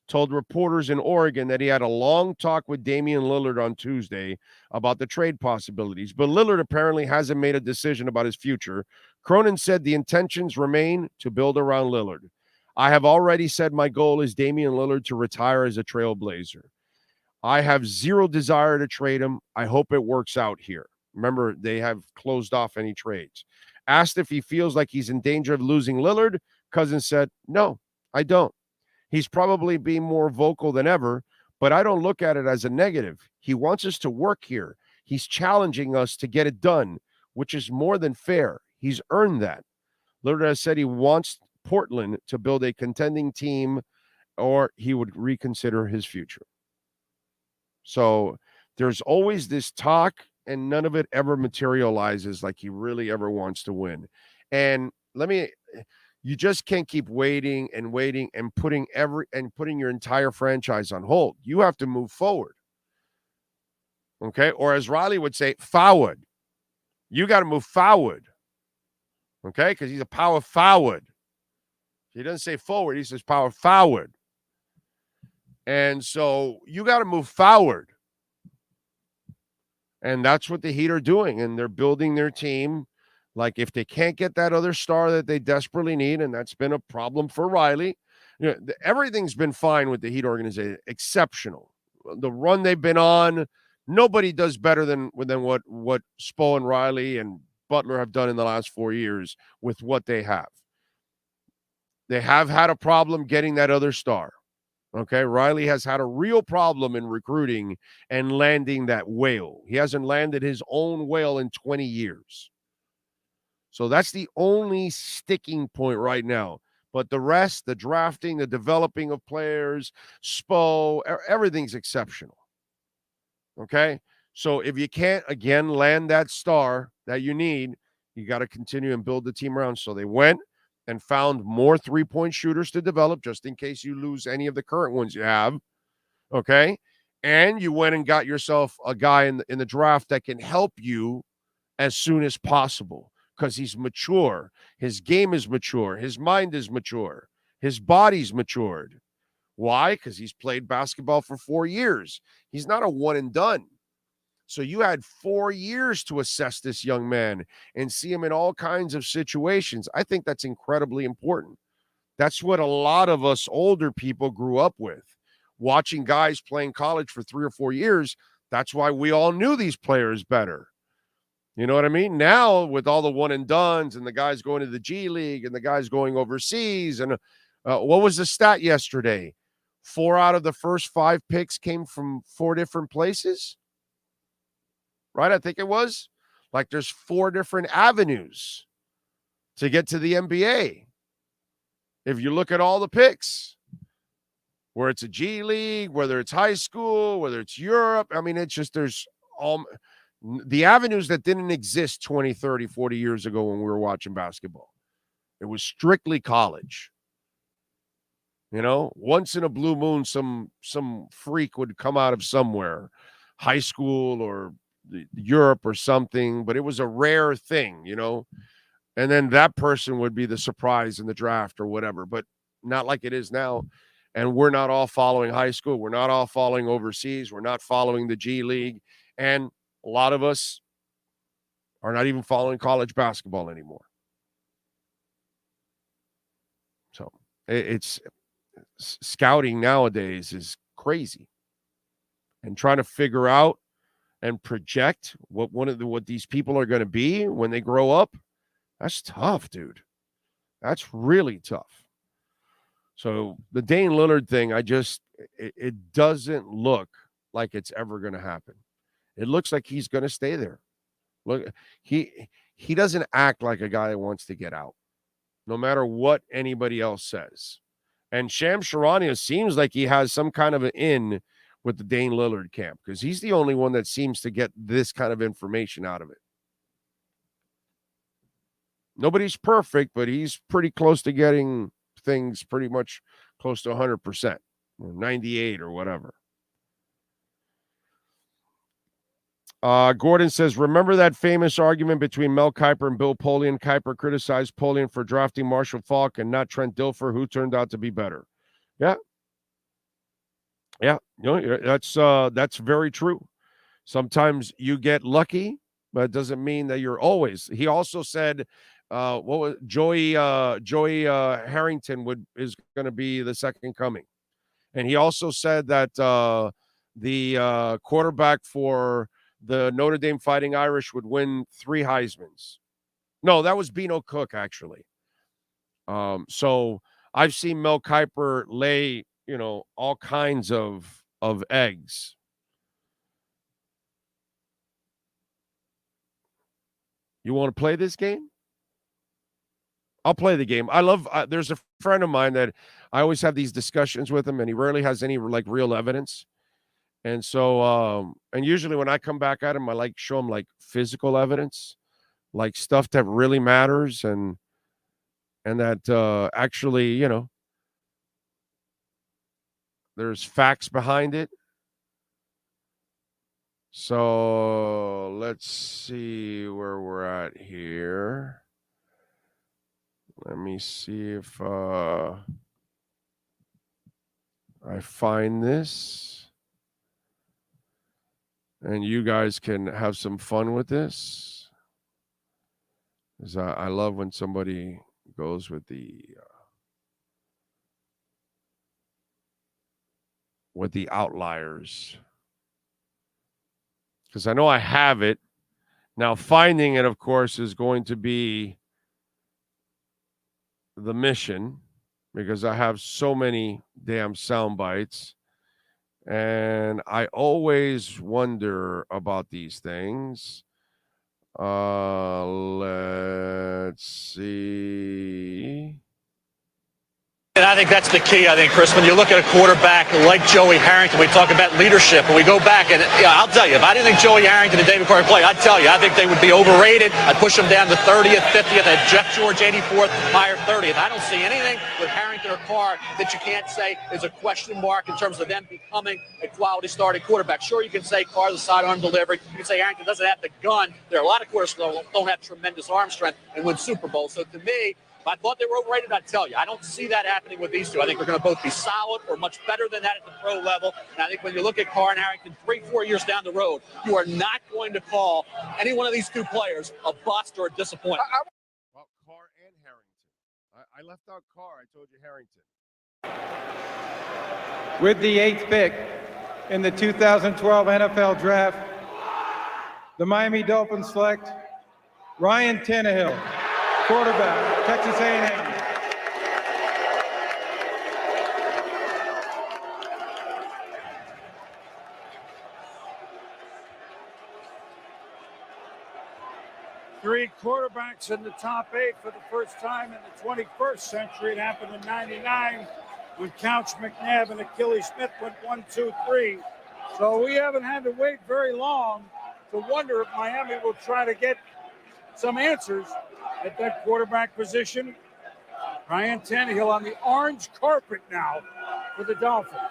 told reporters in Oregon that he had a long talk with Damian Lillard on Tuesday about the trade possibilities, but Lillard apparently hasn't made a decision about his future. Cronin said the intentions remain to build around Lillard. I have already said my goal is Damian Lillard to retire as a Trailblazer. I have zero desire to trade him. I hope it works out here. Remember, they have closed off any trades. Asked if he feels like he's in danger of losing Lillard, Cousins said, no, I don't. He's probably being more vocal than ever, but I don't look at it as a negative. He wants us to work here. He's challenging us to get it done, which is more than fair. He's earned that. Lillard has said he wants Portland to build a contending team, or he would reconsider his future. So there's always this talk, and none of it ever materializes like he really ever wants to win. And you just can't keep waiting and putting your entire franchise on hold. You have to move forward. Okay? Or as Riley would say, forward. You got to move forward. Okay? Because he's a power forward. He doesn't say forward, he says power forward. And so you got to move forward. And that's what the Heat are doing. And they're building their team. Like, if they can't get that other star that they desperately need, and that's been a problem for Riley, everything's been fine with the Heat organization. Exceptional. The run they've been on, nobody does better than what Spo and Riley and Butler have done in the last 4 years with what they have. They have had a problem getting that other star. Okay, Riley has had a real problem in recruiting and landing that whale. He hasn't landed his own whale in 20 years. So that's the only sticking point right now. But the rest, the drafting, the developing of players, Spo, everything's exceptional. Okay? So if you can't, again, land that star that you need, you got to continue and build the team around. So they went and found more three-point shooters to develop just in case you lose any of the current ones you have. Okay? And you went and got yourself a guy in the draft that can help you as soon as possible because he's mature. His game is mature. His mind is mature. His body's matured. Why? Because he's played basketball for 4 years. He's not a one and done. So you had 4 years to assess this young man and see him in all kinds of situations. I think that's incredibly important. That's what a lot of us older people grew up with. Watching guys playing college for 3 or 4 years, that's why we all knew these players better. You know what I mean? Now, with all the one and dones and the guys going to the G League and the guys going overseas, and what was the stat yesterday? 4 out of the first 5 picks came from 4 different places. Right? I think it was. Like, there's 4 different avenues to get to the NBA. If you look at all the picks, where it's a G League, whether it's high school, whether it's Europe, I mean, it's just there's all the avenues that didn't exist 20, 30, 40 years ago when we were watching basketball. It was strictly college. You know, once in a blue moon, some freak would come out of somewhere, high school or Europe or something, but it was a rare thing, you know, and then that person would be the surprise in the draft or whatever, but not like it is now. And we're not all following high school. We're not all following overseas. We're not following the G League. And a lot of us are not even following college basketball anymore. So it's scouting nowadays is crazy, and trying to figure out and project what these people are going to be when they grow up. That's tough, dude. That's really tough. So the Dame Lillard thing, it doesn't look like it's ever going to happen. It looks like he's going to stay there. Look, he doesn't act like a guy that wants to get out, no matter what anybody else says. And Shams Charania seems like he has some kind of an in with the Dame Lillard camp, because he's the only one that seems to get this kind of information out of it. Nobody's perfect, but he's pretty close to getting things pretty much close to 100% or 98 or whatever. Gordon says, remember that famous argument between Mel Kiper and Bill Polian? Kiper criticized Polian for drafting Marshall Faulk and not Trent Dilfer, who turned out to be better. Yeah. Yeah, that's very true. Sometimes you get lucky, but it doesn't mean that you're always. He also said, what was Joey Harrington is going to be the second coming, and he also said that the quarterback for the Notre Dame Fighting Irish would win 3 Heismans. No, that was Beano Cook actually. So I've seen Mel Kiper lay, all kinds of eggs. You want to play this game? I'll play the game. I love. There's a friend of mine that I always have these discussions with him, and he rarely has any like real evidence. And so, and usually when I come back at him, I like show him like physical evidence, like stuff that really matters, and that actually, there's facts behind it. So let's see where we're at here. Let me see if I find this. And you guys can have some fun with this. Because I love when somebody goes with the outliers. Because I know I have it. Now, finding it, of course, is going to be the mission, because I have so many damn sound bites. And I always wonder about these things. Let's see. And I think that's the key, Chris, when you look at a quarterback like Joey Harrington, we talk about leadership, and we go back, and I'll tell you, if I didn't think Joey Harrington and David Carter played, I'd tell you, I think they would be overrated. I'd push them down to 30th, 50th, I'd Jeff George 84th, higher 30th. I don't see anything with Harrington or Carr that you can't say is a question mark in terms of them becoming a quality starting quarterback. Sure, you can say Carr's a sidearm delivery. You can say Harrington doesn't have the gun. There are a lot of quarterbacks that don't have tremendous arm strength and win Super Bowls. So to me, if I thought they were overrated, I'd tell you. I don't see that happening with these two. I think they're going to both be solid or much better than that at the pro level. And I think when you look at Carr and Harrington 3-4 years down the road, you are not going to call any one of these two players a bust or a disappointment. Well, Carr and Harrington. I left out Carr. I told you Harrington. With the 8th pick in the 2012 NFL Draft, the Miami Dolphins select Ryan Tannehill, quarterback, Texas A&M. Three quarterbacks in the top 8 for the first time in the 21st century. It happened in '99 when Couch McNabb and Achilles Smith went 1, 2, 3. So we haven't had to wait very long to wonder if Miami will try to get some answers at that quarterback position. Ryan Tannehill on the orange carpet now for the Dolphins.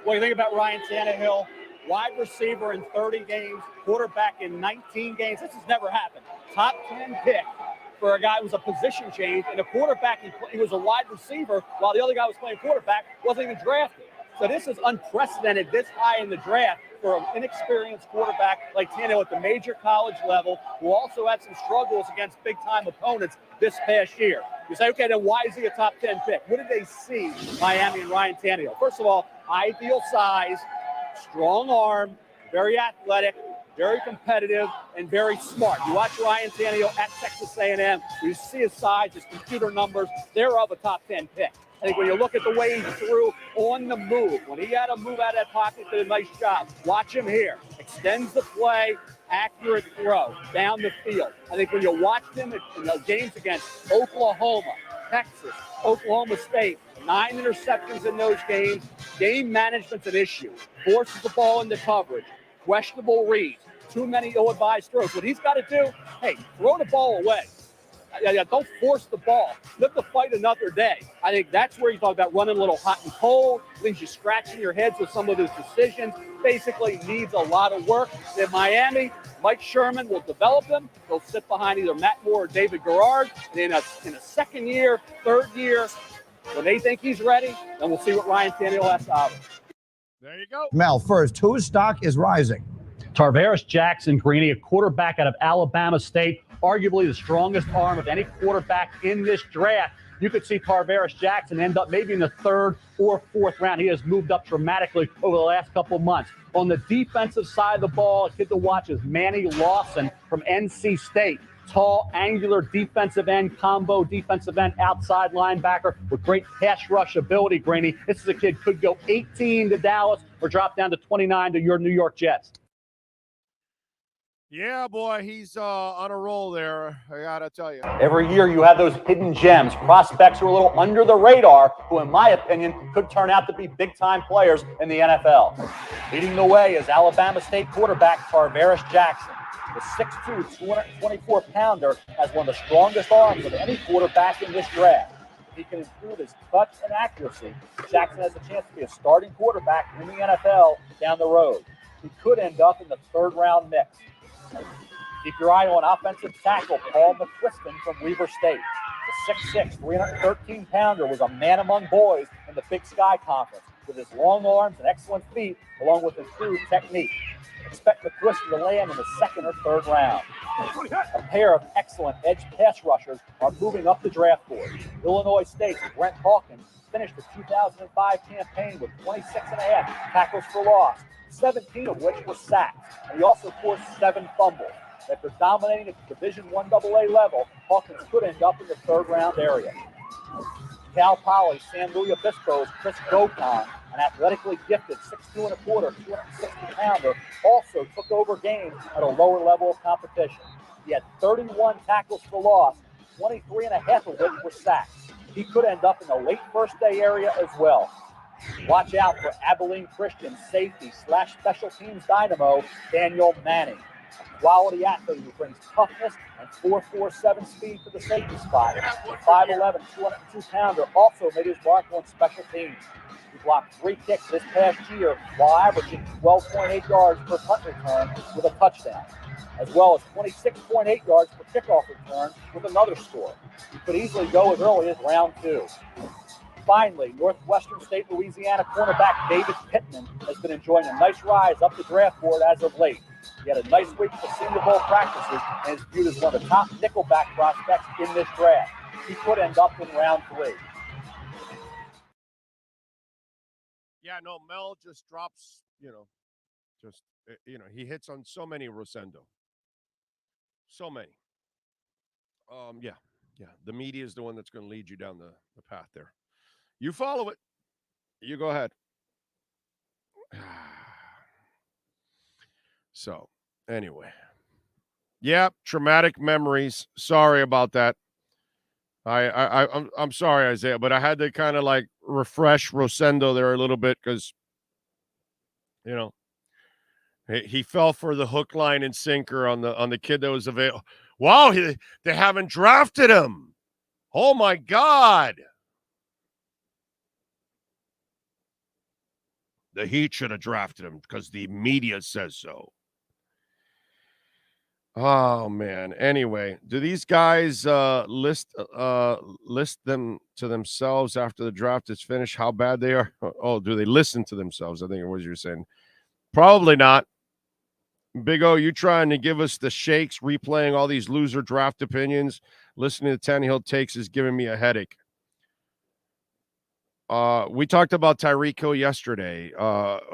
What do you think about Ryan Tannehill? Wide receiver in 30 games, quarterback in 19 games. This has never happened. Top 10 pick for a guy who was a position change, and a quarterback, he was a wide receiver while the other guy was playing quarterback, wasn't even drafted. So this is unprecedented this high in the draft for an inexperienced quarterback like Tannehill at the major college level, who also had some struggles against big-time opponents this past year. You say, okay, then why is he a top 10 pick? What did they see, Miami and Ryan Tannehill? First of all, ideal size, strong arm, very athletic, very competitive, and very smart. You watch Ryan Tannehill at Texas A&M, you see his size, his computer numbers, they're of a top 10 pick. I think when you look at the way he threw on the move, when he had to move out of that pocket, did a nice job. Watch him here. Extends the play, accurate throw down the field. I think when you watch him in the games against Oklahoma, Texas, Oklahoma State, 9 interceptions in those games. Game management's an issue. Forces the ball into coverage. Questionable reads. Too many ill-advised throws. What he's got to do, hey, throw the ball away. Don't force the ball. Let the fight another day. I think that's where you talk about running a little hot and cold, leaves you scratching your heads with some of his decisions. Basically needs a lot of work. In Miami, Mike Sherman will develop him. He'll sit behind either Matt Moore or David Garrard. And in a second year, third year, when they think he's ready, then we'll see what Ryan Tannehill has to offer. There you go. Mel, first, whose stock is rising? Tarvaris Jackson, Greeny, a quarterback out of Alabama State, arguably the strongest arm of any quarterback in this draft. You could see Tarvaris Jackson end up maybe in the 3rd or 4th round. He has moved up dramatically over the last couple of months. On the defensive side of the ball, a kid to watch is Manny Lawson from NC State. Tall, angular defensive end, combo defensive end, outside linebacker with great pass rush ability, Greeny. This is a kid could go 18 to Dallas or drop down to 29 to your New York Jets. Yeah, boy, he's on a roll there, I gotta tell you. Every year you have those hidden gems, prospects who are a little under the radar, who in my opinion could turn out to be big-time players in the NFL. Leading the way is Alabama State quarterback Tarvaris Jackson. The 6'2", 224-pounder has one of the strongest arms of any quarterback in this draft. If he can improve his touch and accuracy, Jackson has a chance to be a starting quarterback in the NFL down the road. He could end up in the 3rd-round mix. Keep your eye on offensive tackle Paul McQuiston from Weber State. The 6'6", 313-pounder was a man among boys in the Big Sky Conference with his long arms and excellent feet, along with improved technique. Expect McQuiston to land in the 2nd or 3rd round. A pair of excellent edge pass rushers are moving up the draft board. Illinois State's Brent Hawkins finished the 2005 campaign with 26.5 tackles for loss, 17 of which were sacks, and he also forced 7 fumbles. After dominating at the Division I AA level, Hawkins could end up in the 3rd-round area. Cal Poly San Luis Obispo's Chris Gokon, an athletically gifted 6'2 1/4", 260-pounder, also took over games at a lower level of competition. He had 31 tackles for loss, 23.5 of which were sacks. He could end up in the late first-day area as well. Watch out for Abilene Christian safety / special teams dynamo Daniel Manning, a quality athlete who brings toughness and 4.47 speed to the safety spot. The 5'11", 202-pounder also made his mark on special teams. He blocked 3 kicks this past year while averaging 12.8 yards per punt return with a touchdown, as well as 26.8 yards per kickoff return with another score. He could easily go as early as round 2. Finally, Northwestern State Louisiana cornerback David Pittman has been enjoying a nice rise up the draft board as of late. He had a nice week for Senior Bowl practices and is viewed as one of the top nickelback prospects in this draft. He could end up in round 3. Yeah, no, Mel just drops, he hits on so many Rosendo. So many. Yeah. The media is the one that's going to lead you down the path there. You follow it. You go ahead. So, anyway. Yeah, traumatic memories. Sorry about that. I'm sorry, Isaiah, but I had to kind of like refresh Rosendo there a little bit because, he fell for the hook, line, and sinker on the kid that was available. Wow, they haven't drafted him. Oh my God. The Heat should have drafted him because the media says so. Oh man. Anyway, do these guys list them to themselves after the draft is finished how bad they are? Oh, do they listen to themselves? I think it was you're saying. Probably not. Big O, you trying to give us the shakes, replaying all these loser draft opinions, listening to Tannehill takes is giving me a headache. We talked about Tyreek Hill yesterday.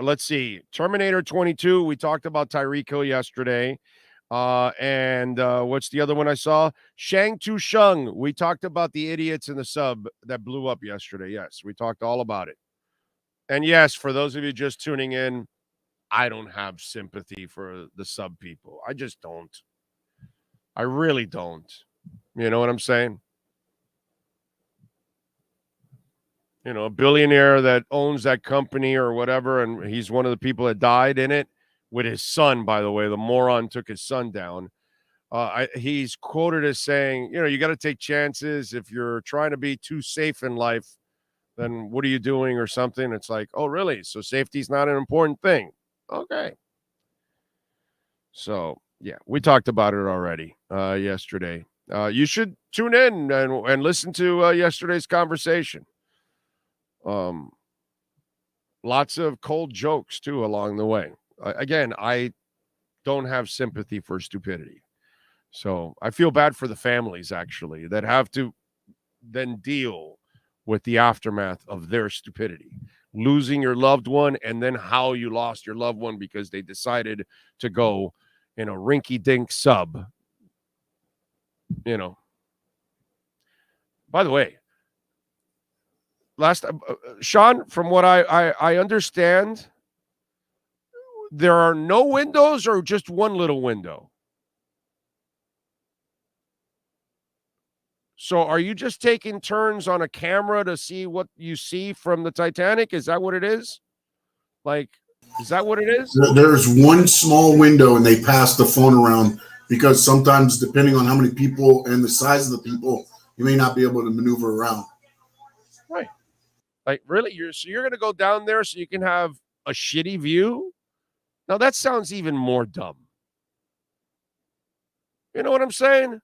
Let's see. Terminator 22, we talked about Tyreek Hill yesterday. And what's the other one I saw? Shang Tu Shung. We talked about the idiots in the sub that blew up yesterday. Yes, we talked all about it. And yes, for those of you just tuning in, I don't have sympathy for the sub people. I just don't. I really don't. You know what I'm saying? A billionaire that owns that company or whatever, and he's one of the people that died in it with his son, by the way. The moron took his son down. He's quoted as saying, you got to take chances. If you're trying to be too safe in life, then what are you doing or something? It's like, oh, really? So safety's not an important thing. Okay. So, yeah, we talked about it already yesterday. You should tune in and listen to yesterday's conversation. Lots of cold jokes, too, along the way. Again, I don't have sympathy for stupidity. So I feel bad for the families, actually, that have to then deal with the aftermath of their stupidity. Losing your loved one, and then how you lost your loved one because they decided to go in a rinky-dink sub. You know. By the way, last Sean, from what I understand, there are no windows or just one little window. So are you just taking turns on a camera to see what you see from the Titanic? Is that what it is? Like, is that what it is? There's one small window and they pass the phone around because sometimes, depending on how many people and the size of the people, you may not be able to maneuver around. Right. Like, really? You're going to go down there so you can have a shitty view? Now, that sounds even more dumb. You know what I'm saying?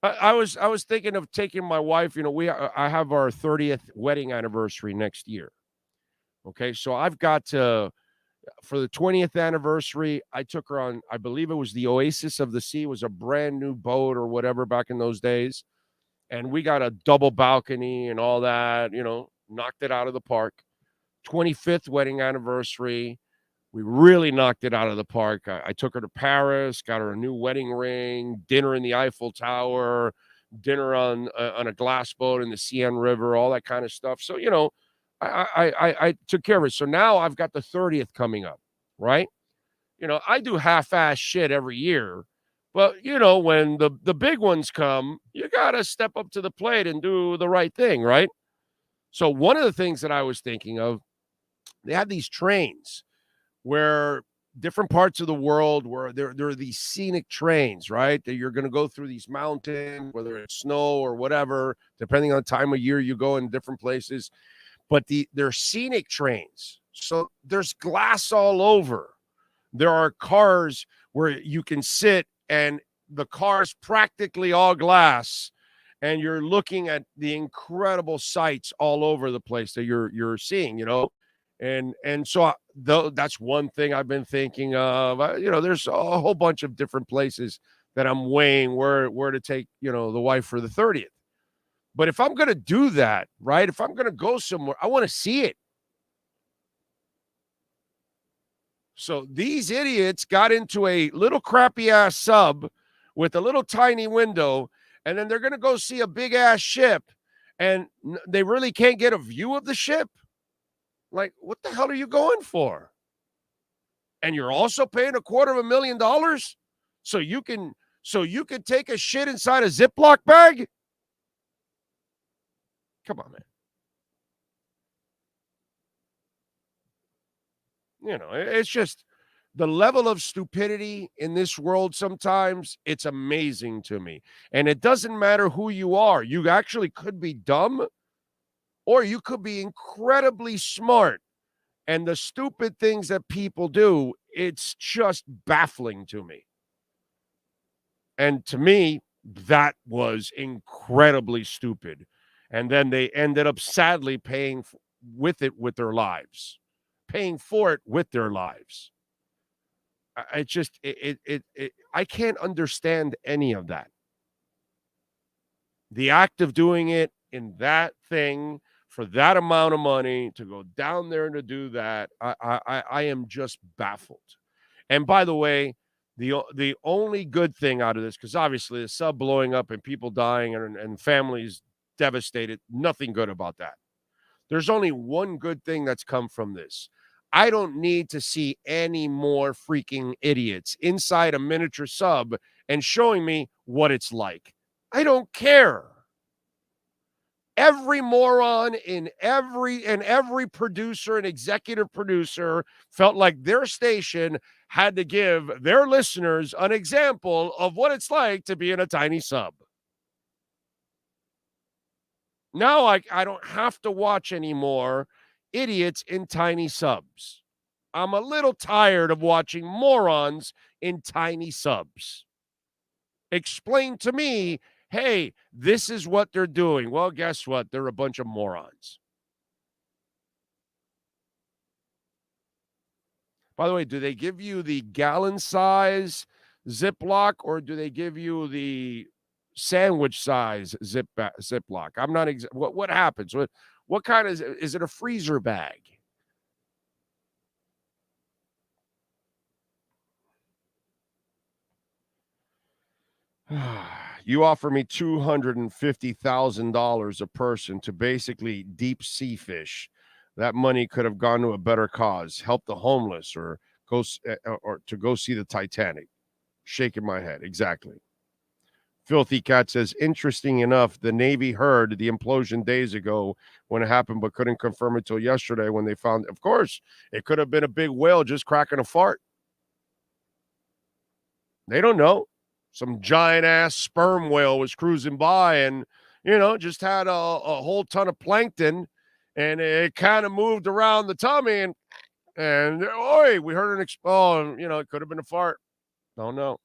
I was thinking of taking my wife. You know, I have our 30th wedding anniversary next year. Okay, so I've got to, for the 20th anniversary, I took her on, I believe it was the Oasis of the Sea. It was a brand new boat or whatever back in those days. And we got a double balcony and all that, you know, knocked it out of the park. 25th wedding anniversary. We really knocked it out of the park. I took her to Paris, got her a new wedding ring, dinner in the Eiffel Tower, dinner on a glass boat in the Seine River, all that kind of stuff. So, you know, I took care of it. So now I've got the 30th coming up, right? You know, I do half-ass shit every year. But, you know, when the big ones come, you got to step up to the plate and do the right thing, right? So one of the things that I was thinking of, they had these trains where different parts of the world where there are these scenic trains, right? That you're going to go through these mountains, whether it's snow or whatever, depending on the time of year you go in different places. But they're scenic trains. So there's glass all over. There are cars where you can sit and the car's practically all glass and you're looking at the incredible sights all over the place that you're seeing, you know? And so that's one thing I've been thinking of. You know, there's a whole bunch of different places that I'm weighing where to take, you know, the wife for the 30th. But if I'm going to do that, right, if I'm going to go somewhere, I want to see it. So these idiots got into a little crappy ass sub with a little tiny window, and then they're going to go see a big ass ship, and they really can't get a view of the ship. Like, what the hell are you going for? And you're also paying $250,000 so you can take a shit inside a Ziploc bag? Come on, man. You know, it's just the level of stupidity in this world sometimes, it's amazing to me. And it doesn't matter who you are. You actually could be dumb or you could be incredibly smart. And the stupid things that people do, it's just baffling to me. And to me, that was incredibly stupid. And then they ended up sadly paying for it with their lives. I can't understand any of that. The act of doing it in that thing for that amount of money to go down there and to do that, I am just baffled. And by the way, the only good thing out of this, because obviously the sub blowing up and people dying and families devastated, nothing good about that. There's only one good thing that's come from this. I don't need to see any more freaking idiots inside a miniature sub and showing me what it's like. I don't care. Every moron in every producer and executive producer felt like their station had to give their listeners an example of what it's like to be in a tiny sub. Now I don't have to watch anymore idiots in tiny subs. I'm a little tired of watching morons in tiny subs. Explain to me, hey, this is what they're doing. Well, guess what? They're a bunch of morons. By the way, do they give you the gallon size Ziploc or do they give you the sandwich size Ziploc? I'm not what happens? What kind is it a freezer bag? You offer me $250,000 a person to basically deep sea fish. That money could have gone to a better cause, help the homeless, or to go see the Titanic. Shaking my head. Exactly. Filthy Cat says, interesting enough, the Navy heard the implosion days ago when it happened, but couldn't confirm it until yesterday when they found, of course, it could have been a big whale just cracking a fart. They don't know. Some giant ass sperm whale was cruising by and, just had a whole ton of plankton and it kind of moved around the tummy and we heard an explosion. It could have been a fart. Don't know.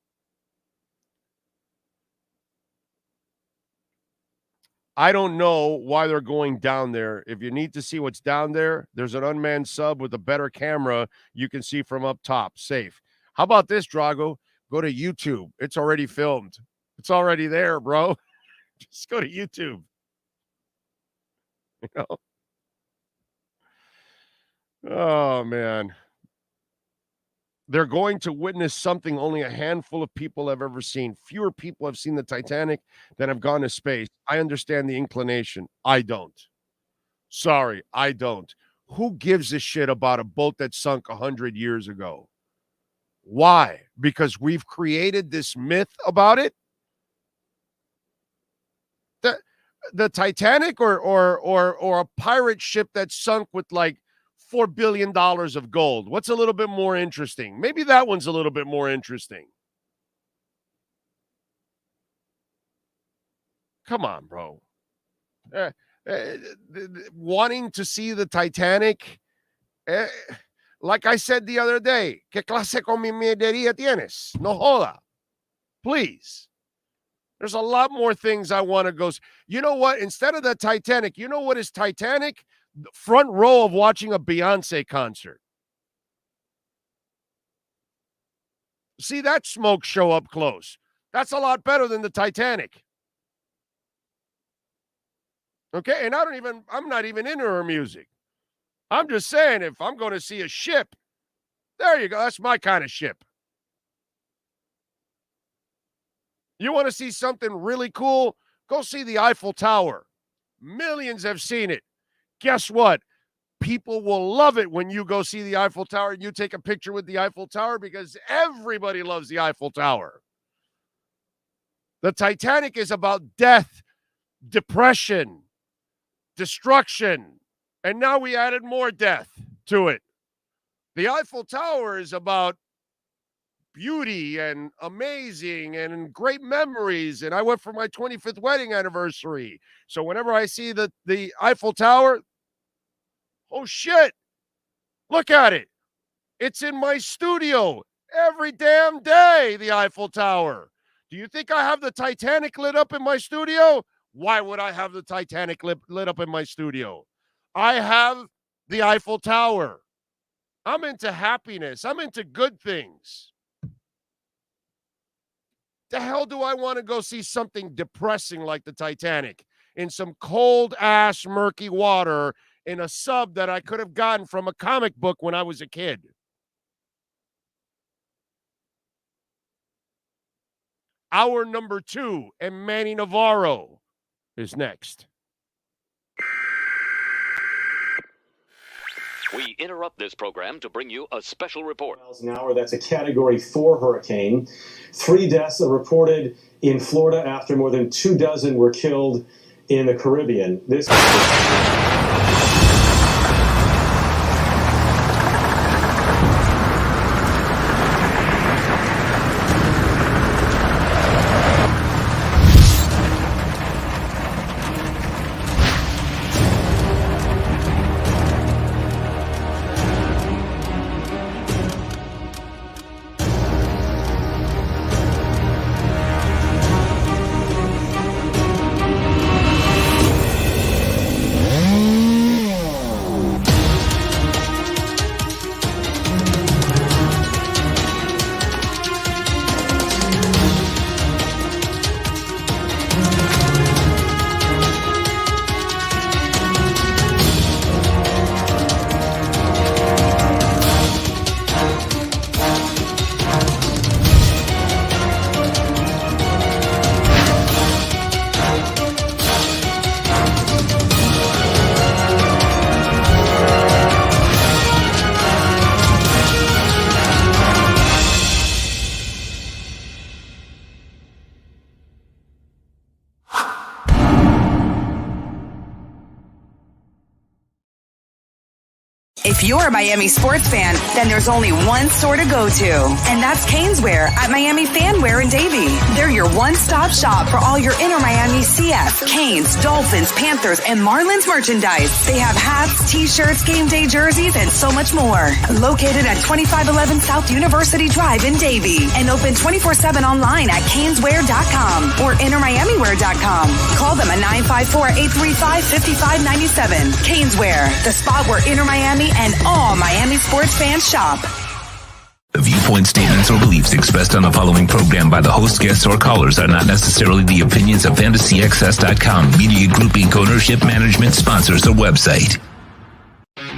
I don't know why they're going down there. If you need to see what's down there, there's an unmanned sub with a better camera you can see from up top. Safe. How about this, Drago? Go to YouTube. It's already filmed. It's already there, bro. Just go to YouTube. Oh, man. They're going to witness something only a handful of people have ever seen. Fewer people have seen the Titanic than have gone to space. I understand the inclination. I don't. Sorry, I don't. Who gives a shit about a boat that sunk 100 years ago? Why? Because we've created this myth about it? The Titanic or a pirate ship that sunk with like $4 billion of gold. What's a little bit more interesting? Maybe that one's a little bit more interesting. Come on, bro. Wanting to see the Titanic, like I said the other day, ¿qué clase con mi mierdería tienes? No joda. Please. There's a lot more things I want to go. You know what? Instead of the Titanic, you know what is Titanic? Front row of watching a Beyonce concert. See that smoke show up close. That's a lot better than the Titanic. Okay, and I'm not even into her music. I'm just saying, if I'm going to see a ship, there you go. That's my kind of ship. You want to see something really cool? Go see the Eiffel Tower. Millions have seen it. Guess what? People will love it when you go see the Eiffel Tower and you take a picture with the Eiffel Tower because everybody loves the Eiffel Tower. The Titanic is about death, depression, destruction, and now we added more death to it. The Eiffel Tower is about beauty and amazing and great memories. And I went for my 25th wedding anniversary. So whenever I see the Eiffel Tower, oh shit, look at it. It's in my studio every damn day, the Eiffel Tower. Do you think I have the Titanic lit up in my studio? Why would I have the Titanic lit up in my studio? I have the Eiffel Tower. I'm into happiness. I'm into good things. The hell do I want to go see something depressing like the Titanic in some cold-ass, murky water in a sub that I could have gotten from a comic book when I was a kid? Hour number 2, and Manny Navarro is next. We interrupt this program to bring you a special report. Miles an hour, that's a Category 4 hurricane. 3 deaths are reported in Florida after more than 24 were killed in the Caribbean. This If you're a Miami sports fan, then there's only one store to go to, and that's Caneswear at Miami Fanwear in Davie. They're your one-stop shop for all your Inter Miami CF, Canes, Dolphins, Panthers, and Marlins merchandise. They have hats, t-shirts, game day jerseys, and so much more. Located at 2511 South University Drive in Davie, and open 24/7 online at caneswear.com or intermiamiwear.com. Call them at 954-835-5597. Caneswear, the spot where Inter Miami and all Miami sports fans shop. The viewpoint, statements, or beliefs expressed on the following program by the host, guests, or callers are not necessarily the opinions of FantasyXS.com, Media Group Inc. ownership, management, sponsors, or website.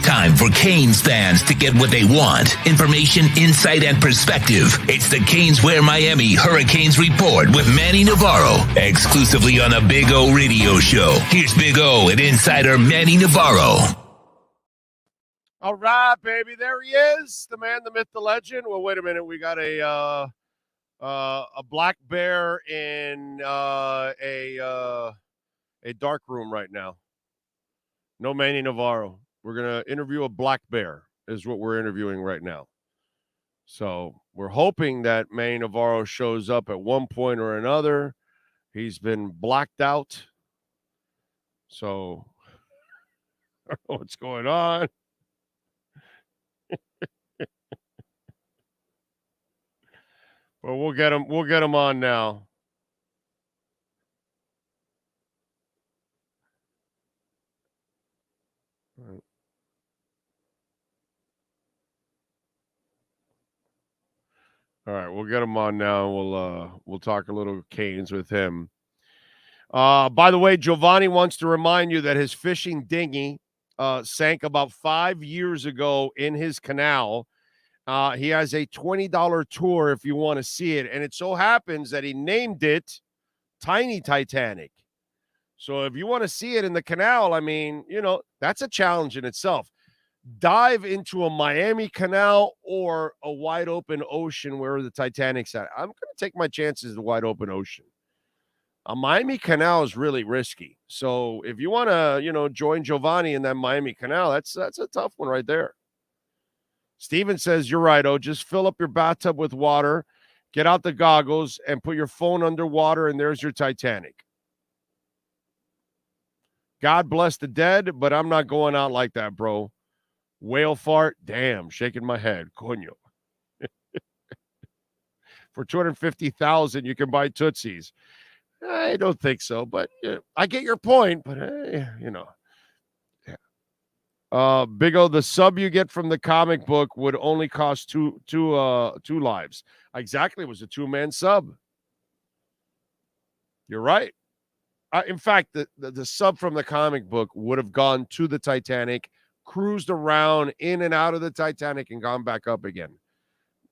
Time for Canes fans to get what they want. Information, insight, and perspective. It's the Caneswear Miami Hurricanes Report with Manny Navarro, exclusively on the Big O Radio Show. Here's Big O and insider Manny Navarro. All right, baby, there he is, the man, the myth, the legend. Well, wait a minute, we got a black bear in a dark room right now. No Manny Navarro. We're gonna interview a black bear, is what we're interviewing right now. So we're hoping that Manny Navarro shows up at one point or another. He's been blacked out, so I don't know what's going on. But we'll get him on now. All right, we'll get him on now. We'll talk a little Canes with him. By the way, Giovanni wants to remind you that his fishing dinghy sank about 5 years ago in his canal. He has a $20 tour if you want to see it. And it so happens that he named it Tiny Titanic. So if you want to see it in the canal, I mean, that's a challenge in itself. Dive into a Miami canal or a wide open ocean where the Titanic's at. I'm going to take my chances in the wide open ocean. A Miami canal is really risky. So if you want to, join Giovanni in that Miami canal, that's a tough one right there. Steven says, you're right, just fill up your bathtub with water, get out the goggles, and put your phone underwater, and there's your Titanic. God bless the dead, but I'm not going out like that, bro. Whale fart, damn, shaking my head. Coño. For $250,000, you can buy Tootsies. I don't think so, but I get your point, but Big O, the sub you get from the comic book would only cost two lives. Exactly, it was a 2-man sub. You're right. In fact, the sub from the comic book would have gone to the Titanic, cruised around in and out of the Titanic, and gone back up again.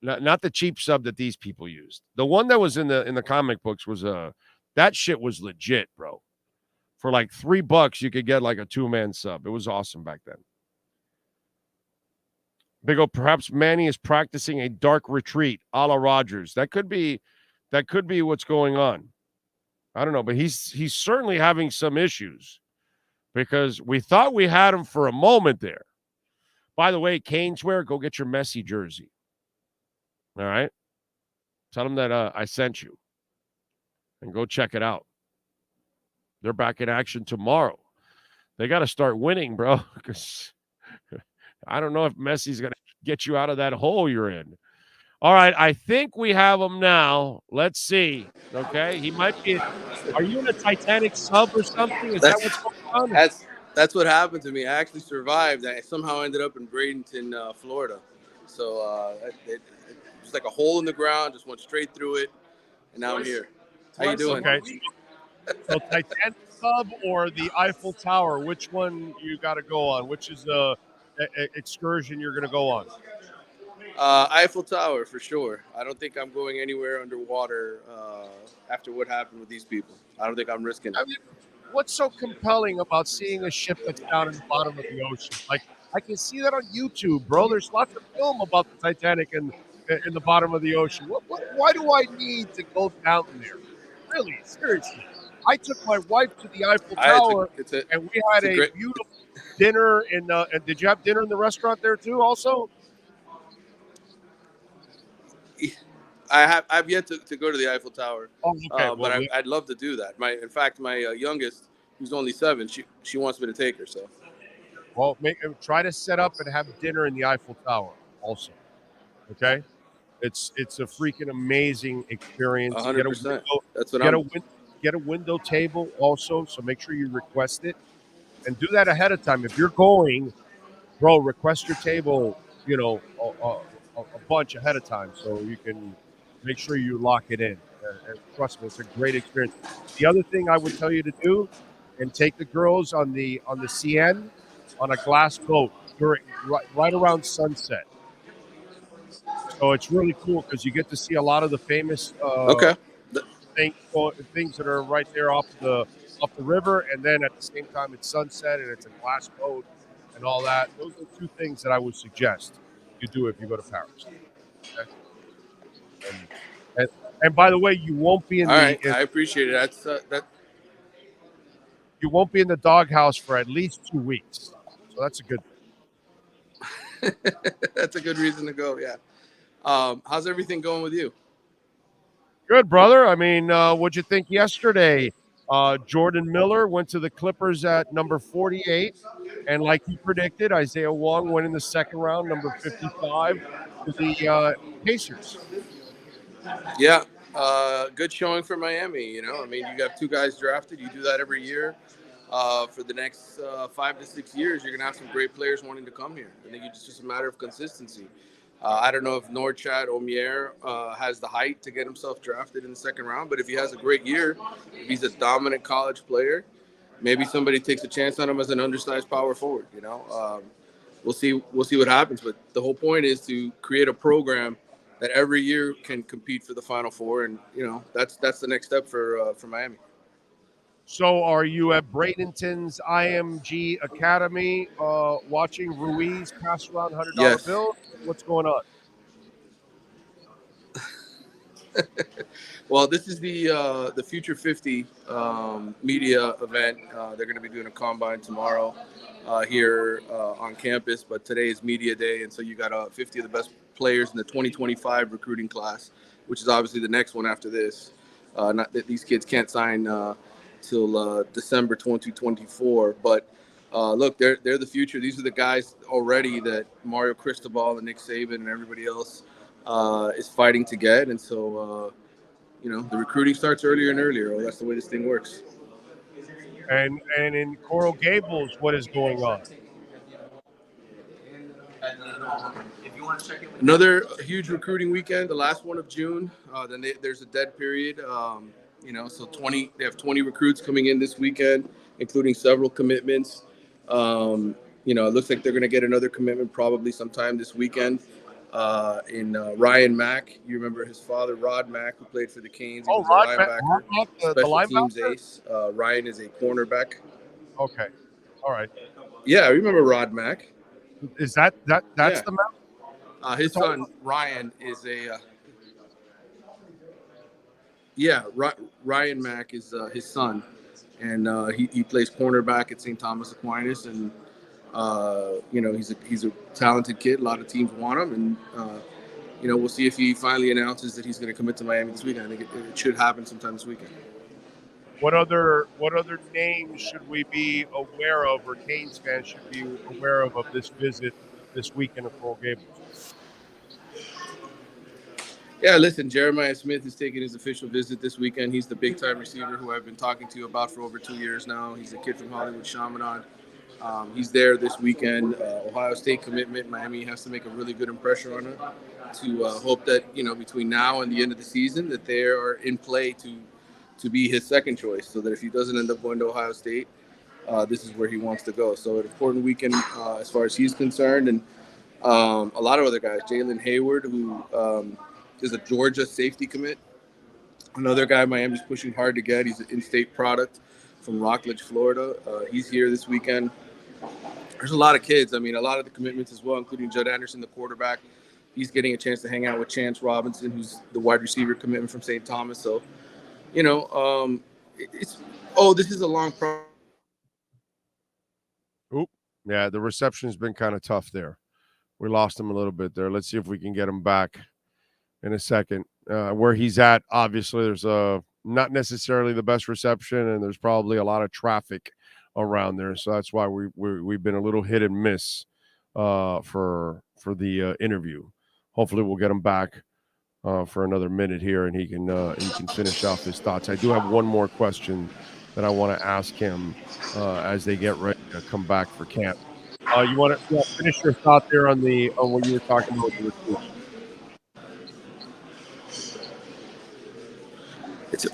Not the cheap sub that these people used. The one that was in the comic books was that shit was legit, bro. For like $3, you could get like a 2-man sub. It was awesome back then. Big O, perhaps Manny is practicing a dark retreat a la Rodgers. That could be what's going on. I don't know, but he's certainly having some issues because we thought we had him for a moment there. By the way, Caneswear, go get your Messi jersey. All right? Tell him that I sent you. And go check it out. They're back in action tomorrow. They got to start winning, bro, because I don't know if Messi's going to get you out of that hole you're in. All right, I think we have him now. Let's see. Okay, he might be. Are you in a Titanic sub or something? Is that what's going on? That's what happened to me. I actually survived. I somehow ended up in Bradenton, Florida. So it was like a hole in the ground. Just went straight through it, and now I'm here. How you doing? Okay. So Titanic sub or the Eiffel Tower? Which one you got to go on? Which is the excursion you're going to go on? Eiffel Tower for sure. I don't think I'm going anywhere underwater after what happened with these people. I don't think I'm risking it. I mean, what's so compelling about seeing a ship that's down in the bottom of the ocean? Like, I can see that on YouTube, bro. There's lots of film about the Titanic in the bottom of the ocean. Why do I need to go down there? Really, seriously. I took my wife to the Eiffel Tower, and we had a beautiful dinner. And did you have dinner in the restaurant there too? Also, I've yet to go to the Eiffel Tower. Oh, okay. But I'd love to do that. In fact, my youngest, who's only 7, she wants me to take her. So, well, try to set up and have dinner in the Eiffel Tower also. Okay, it's a freaking amazing experience. 100%. That's what get a window table also. So make sure you request it, and do that ahead of time. If you're going, bro, request your table. You know, a bunch ahead of time so you can make sure you lock it in. And trust me, it's a great experience. The other thing I would tell you to do, and take the girls on the CN on a glass boat right around sunset. So it's really cool because you get to see a lot of the famous things that are right there off the river, and then at the same time it's sunset and it's a glass boat and all that. Those are 2 things that I would suggest you do if you go to Paris. Okay? And by the way, you won't be in I appreciate it. You won't be in the doghouse for at least 2 weeks. So that's a good thing. That's a good reason to go, yeah. How's everything going with you? Good, brother. I mean, what'd you think yesterday? Jordan Miller went to the Clippers at number 48. And like he predicted, Isaiah Wong went in the second round, number 55, to the Pacers. Yeah, good showing for Miami. You know, I mean, you got 2 guys drafted. You do that every year. For the next 5 to 6 years, you're going to have some great players wanting to come here. I think it's just a matter of consistency. I don't know if Norchad Omier has the height to get himself drafted in the second round, but if he has a great year, if he's a dominant college player, maybe somebody takes a chance on him as an undersized power forward. You know, we'll see what happens. But the whole point is to create a program that every year can compete for the Final Four, and you know that's the next step for Miami. So are you at Bradenton's IMG Academy watching Ruiz pass around $100 bills? What's going on? Well, this is the Future 50 media event. They're going to be doing a combine tomorrow here on campus, but today is media day, and so you got 50 of the best players in the 2025 recruiting class, which is obviously the next one after this. Not that these kids can't sign till December 2024, but look, they're the future. These are the guys already that Mario Cristobal and Nick Saban and everybody else is fighting to get, and so you know, the recruiting starts earlier and earlier. Well, that's the way this thing works. And in Coral Gables, what is going on? Another huge recruiting weekend, the last one of June. Then there's a dead period. You know, so they have 20 recruits coming in this weekend, including several commitments. You know, it looks like they're going to get another commitment probably sometime this weekend. In Ryan Mack, you remember his father, Rod Mack, who played for the Canes. He was a linebacker, special teams ace. Ryan is a cornerback. Okay, all right. Yeah, I remember Rod Mack. Is that's the Mack? His son Ryan is a. Ryan Mack is his son, and he plays cornerback at St. Thomas Aquinas, and you know, he's a talented kid. A lot of teams want him, and you know, we'll see if he finally announces that he's going to commit to Miami this weekend. I think it should happen sometime this weekend. What other names should we be aware of, or Canes fans should be aware of this visit this weekend of Coral Gables? Yeah, listen, Jeremiah Smith is taking his official visit this weekend. He's the big-time receiver who I've been talking to you about for over 2 years now. He's a kid from Hollywood Chaminade. He's there this weekend. Ohio State commitment. Miami has to make a really good impression on him to hope that, you know, between now and the end of the season that they are in play to be his second choice, so that if he doesn't end up going to Ohio State, this is where he wants to go. So an important weekend as far as he's concerned. And a lot of other guys. Jalen Hayward, who is a Georgia safety commit. Another guy Miami's pushing hard to get. He's an in-state product from Rockledge, Florida. He's here this weekend. There's a lot of kids. I mean, a lot of the commitments as well, including Judd Anderson, the quarterback. He's getting a chance to hang out with Chance Robinson, who's the wide receiver commitment from St. Thomas. So, you know, This is a long process. Oop. Yeah, the reception's been kind of tough there. We lost him a little bit there. Let's see if we can get him back in a second. Where he's at, obviously, there's not necessarily the best reception, and there's probably a lot of traffic around there. So that's why we've been a little hit and miss for the interview. Hopefully, we'll get him back for another minute here, and he can finish off his thoughts. I do have one more question that I want to ask him as they get ready to come back for camp. You want to finish your thought there on what you were talking about with the recruit?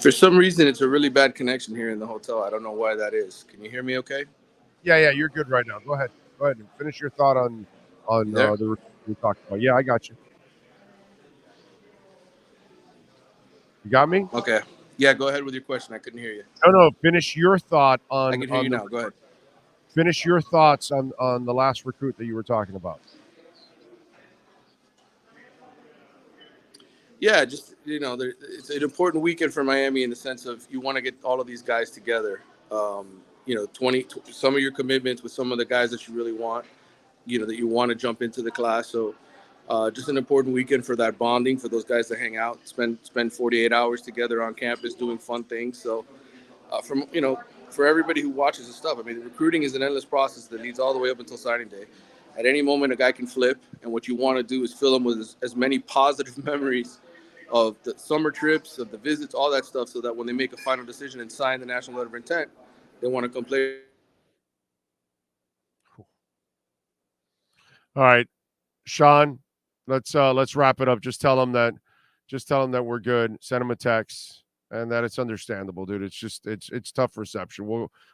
For some reason, it's a really bad connection here in the hotel. I don't know why that is. Can you hear me okay? Yeah, you're good right now. Go ahead and finish your thought on the recruit we talked about. Yeah, I got you. You got me? Okay. Yeah, go ahead with your question. I couldn't hear you. No. Finish your thought on. I can hear you now. Go ahead. Finish your thoughts on the last recruit that you were talking about. Yeah, just, it's an important weekend for Miami in the sense of you want to get all of these guys together. 20 some of your commitments with some of the guys that you really want, that you want to jump into the class. So just an important weekend for that bonding, for those guys to hang out, spend 48 hours together on campus doing fun things. So for everybody who watches this stuff, I mean, recruiting is an endless process that leads all the way up until signing day. At any moment, a guy can flip, and what you want to do is fill him with as many positive memories of the summer trips, of the visits, all that stuff, so that when they make a final decision and sign the national letter of intent, they want to come play. All right, Sean, let's wrap it up. Just tell them that we're good. Send them a text, and that it's understandable, dude. It's just it's tough reception.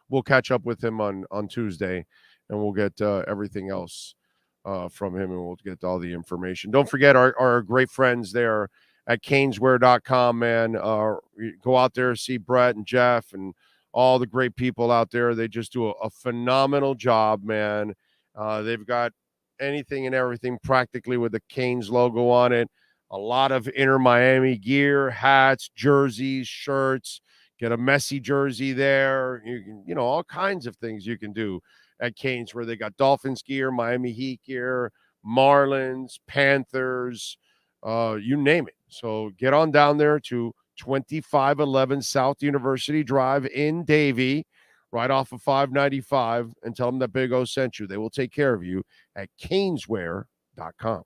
We'll catch up with him on Tuesday, and we'll get everything else from him, and we'll get all the information. Don't forget our great friends there at caneswear.com, man. Go out there, see Brett and Jeff and all the great people out there. They just do a phenomenal job, man. They've got anything and everything practically with the Canes logo on it. A lot of Inter Miami gear, hats, jerseys, shirts. Get a Messi jersey there. You can, all kinds of things you can do at Canes, where they got Dolphins gear, Miami Heat gear, Marlins, Panthers, you name it. So get on down there to 2511 South University Drive in Davie, right off of 595, and tell them that Big O sent you. They will take care of you at caneswear.com.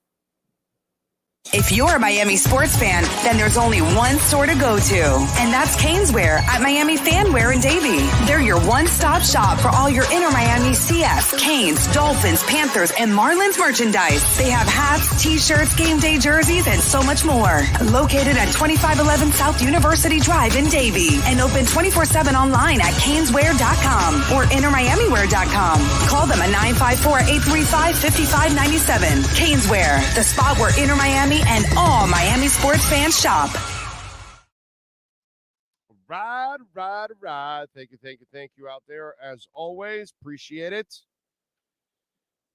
If you're a Miami sports fan, then there's only one store to go to, and that's Caneswear at Miami Fanwear in Davie. They're your one-stop shop for all your Inter Miami CF, Canes, Dolphins, Panthers, and Marlins merchandise. They have hats, t-shirts, game day jerseys, and so much more. Located at 2511 South University Drive in Davie, and open 24/7 online at caneswear.com or intermiamiwear.com. Call them at 954-835-5597. Caneswear, the spot where Inter Miami and all Miami sports fans shop. Right. Thank you out there. As always, appreciate it.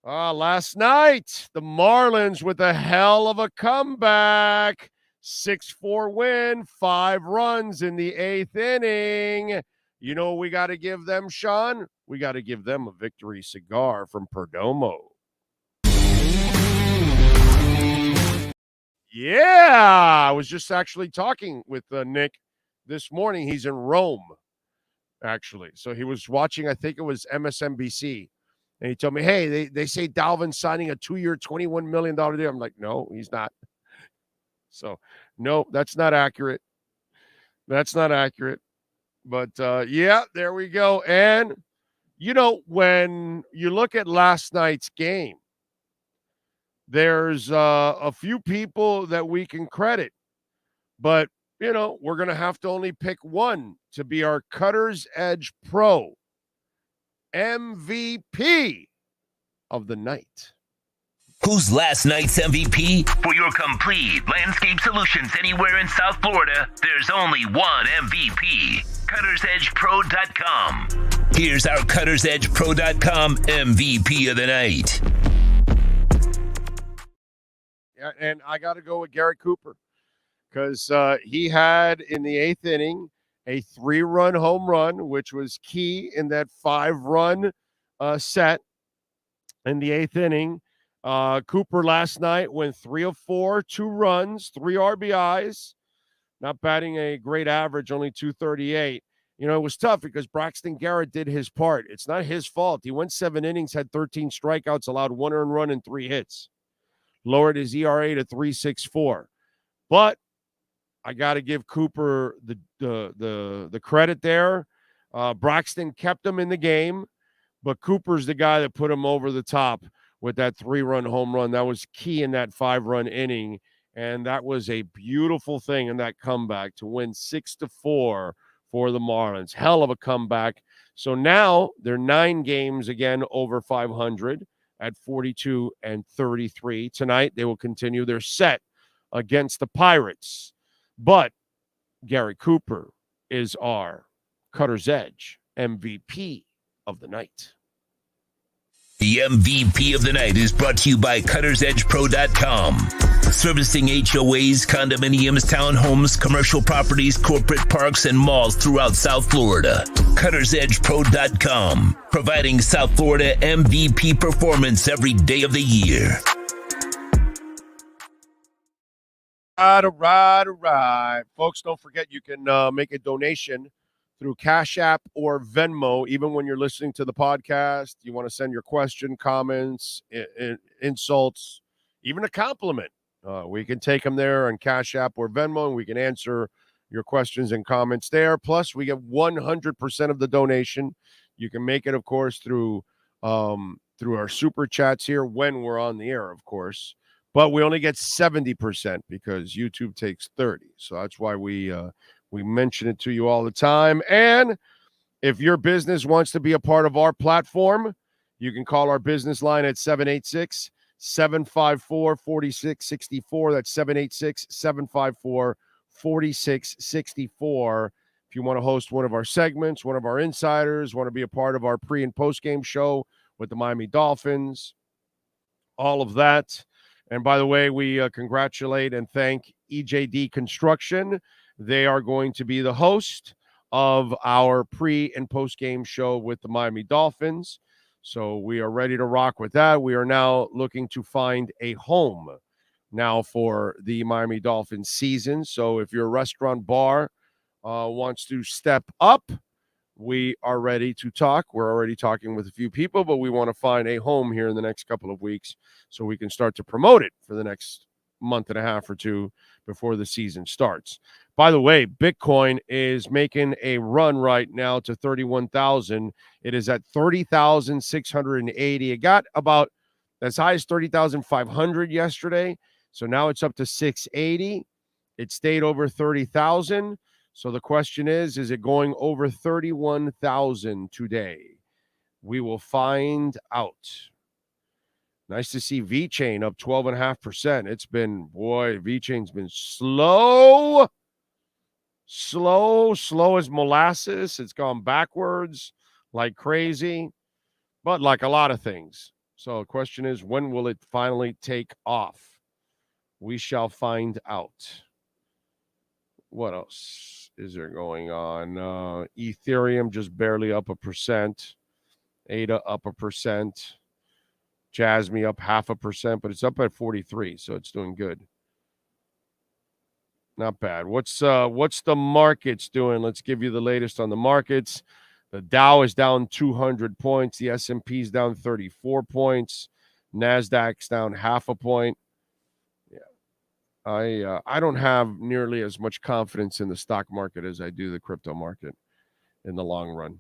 Last night, the Marlins with a hell of a comeback. 6-4 win, 5 runs in the 8th inning. You know what we got to give them, Sean? We got to give them a victory cigar from Perdomo. Yeah, I was just actually talking with Nick this morning. He's in Rome, actually. So he was watching, I think it was MSNBC. And he told me, hey, they say Dalvin's signing a 2-year, $21 million deal. I'm like, no, he's not. So, no, that's not accurate. But, yeah, there we go. And, when you look at last night's game, there's a few people that we can credit, but, we're going to have to only pick one to be our Cutter's Edge Pro MVP of the night. Who's last night's MVP? For your complete landscape solutions anywhere in South Florida, there's only one MVP. CuttersEdgePro.com. Here's our CuttersEdgePro.com MVP of the night. And I got to go with Garrett Cooper because he had in the 8th inning a 3-run home run, which was key in that 5-run set in the 8th inning. Cooper last night went 3 of 4, 2 runs, 3 RBIs, not batting a great average, only 238. You know, it was tough because Braxton Garrett did his part. It's not his fault. He went 7 innings, had 13 strikeouts, allowed 1 earned run and 3 hits. Lowered his ERA to 3.64. But I got to give Cooper the credit there. Braxton kept him in the game, but Cooper's the guy that put him over the top with that 3-run home run. That was key in that 5-run inning, and that was a beautiful thing in that comeback to win 6-4 for the Marlins. Hell of a comeback. So now they're 9 games again over 500 at 42-33. Tonight they will continue their set against the Pirates. But Gary Cooper is our Cutter's Edge MVP of the night. The MVP of the night is brought to you by CuttersEdgePro.com. Servicing HOAs, condominiums, townhomes, commercial properties, corporate parks, and malls throughout South Florida. CuttersEdgePro.com. Providing South Florida MVP performance every day of the year. All right. Folks, don't forget you can make a donation through Cash App or Venmo, even when you're listening to the podcast. You want to send your question, comments, insults, even a compliment. We can take them there on Cash App or Venmo, and we can answer your questions and comments there. Plus, we get 100% of the donation. You can make it, of course, through our super chats here when we're on the air, of course. But we only get 70% because YouTube takes 30%. So that's why we mention it to you all the time. And if your business wants to be a part of our platform, you can call our business line at 786-754-4664. That's 786-754-4664. If you want to host one of our segments, one of our insiders, want to be a part of our pre- and post-game show with the Miami Dolphins, all of that. And by the way, we congratulate and thank EJD Construction. They are going to be the host of our pre- and post-game show with the Miami Dolphins. So we are ready to rock with that. We are now looking to find a home now for the Miami Dolphins season. So if your restaurant bar wants to step up, we are ready to talk. We're already talking with a few people, but we want to find a home here in the next couple of weeks so we can start to promote it for the next month and a half or two before the season starts. By the way, Bitcoin is making a run right now to 31,000. It is at 30,680. It got about as high as 30,500 yesterday. So now it's up to 680. It stayed over 30,000. So the question is it going over 31,000 today? We will find out. Nice to see VeChain up 12.5%. It's been, VeChain's been slow as molasses. It's gone backwards like crazy, but like a lot of things. So the question is, when will it finally take off? We shall find out. What else is there going on? Ethereum just barely up 1%. ADA up 1%. Jasmine up 0.5%, but it's up at 43, so it's doing good. Not bad. What's the markets doing? Let's give you the latest on the markets. The Dow is down 200 points. The S&P is down 34 points. NASDAQ's down 0.5 point. Yeah, I don't have nearly as much confidence in the stock market as I do the crypto market in the long run.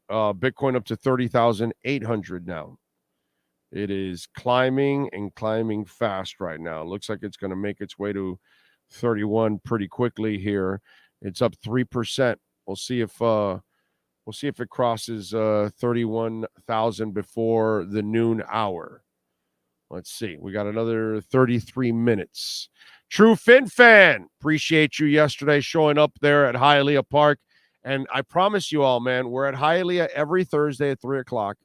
Bitcoin up to 30,800 now. It is climbing and climbing fast right now. It looks like it's going to make its way to 31 pretty quickly here. It's up 3%. We'll see if it crosses 31,000 before the noon hour. Let's see. We got another 33 minutes. True Fin Fan, appreciate you yesterday showing up there at Hialeah Park. And I promise you all, man, we're at Hialeah every Thursday at 3 o'clock.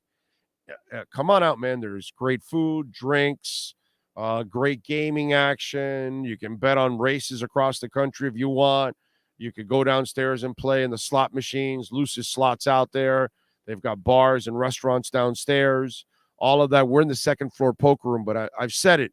Come on out, man. There's great food, drinks, great gaming action. You can bet on races across the country if you want. You could go downstairs and play in the slot machines, loosest slots out there. They've got bars and restaurants downstairs, all of that. We're in the second floor poker room, but I've said it.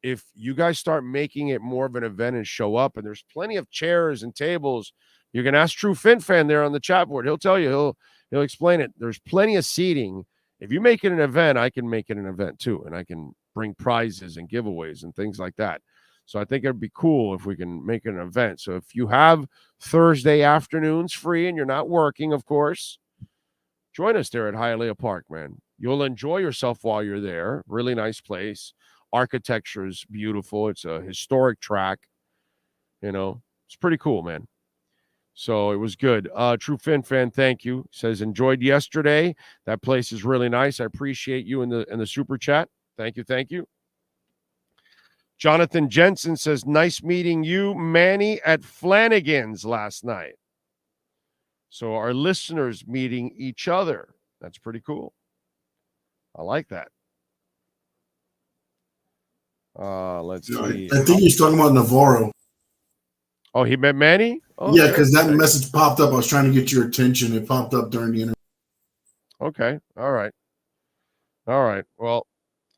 If you guys start making it more of an event and show up, and there's plenty of chairs and tables, you can ask True Fin Fan there on the chat board. He'll tell you, he'll explain it. There's plenty of seating. If you make it an event, I can make it an event too, and I can bring prizes and giveaways and things like that. So I think it'd be cool if we can make it an event. So if you have Thursday afternoons free and you're not working, of course, join us there at Hialeah Park, man. You'll enjoy yourself while you're there. Really nice place. Architecture is beautiful. It's a historic track. It's pretty cool, man. So it was good. True Fin Fan, thank you. Says enjoyed yesterday. That place is really nice. I appreciate you in the super chat. Thank you. Jonathan Jensen says nice meeting you, Manny, at Flanagan's last night. So our listeners meeting each other. That's pretty cool. I like that. Let's see. I think he's talking about Navarro. Oh, he met Manny? Oh, yeah, because that message popped up. I was trying to get your attention. It popped up during the interview. Okay. All right. Well,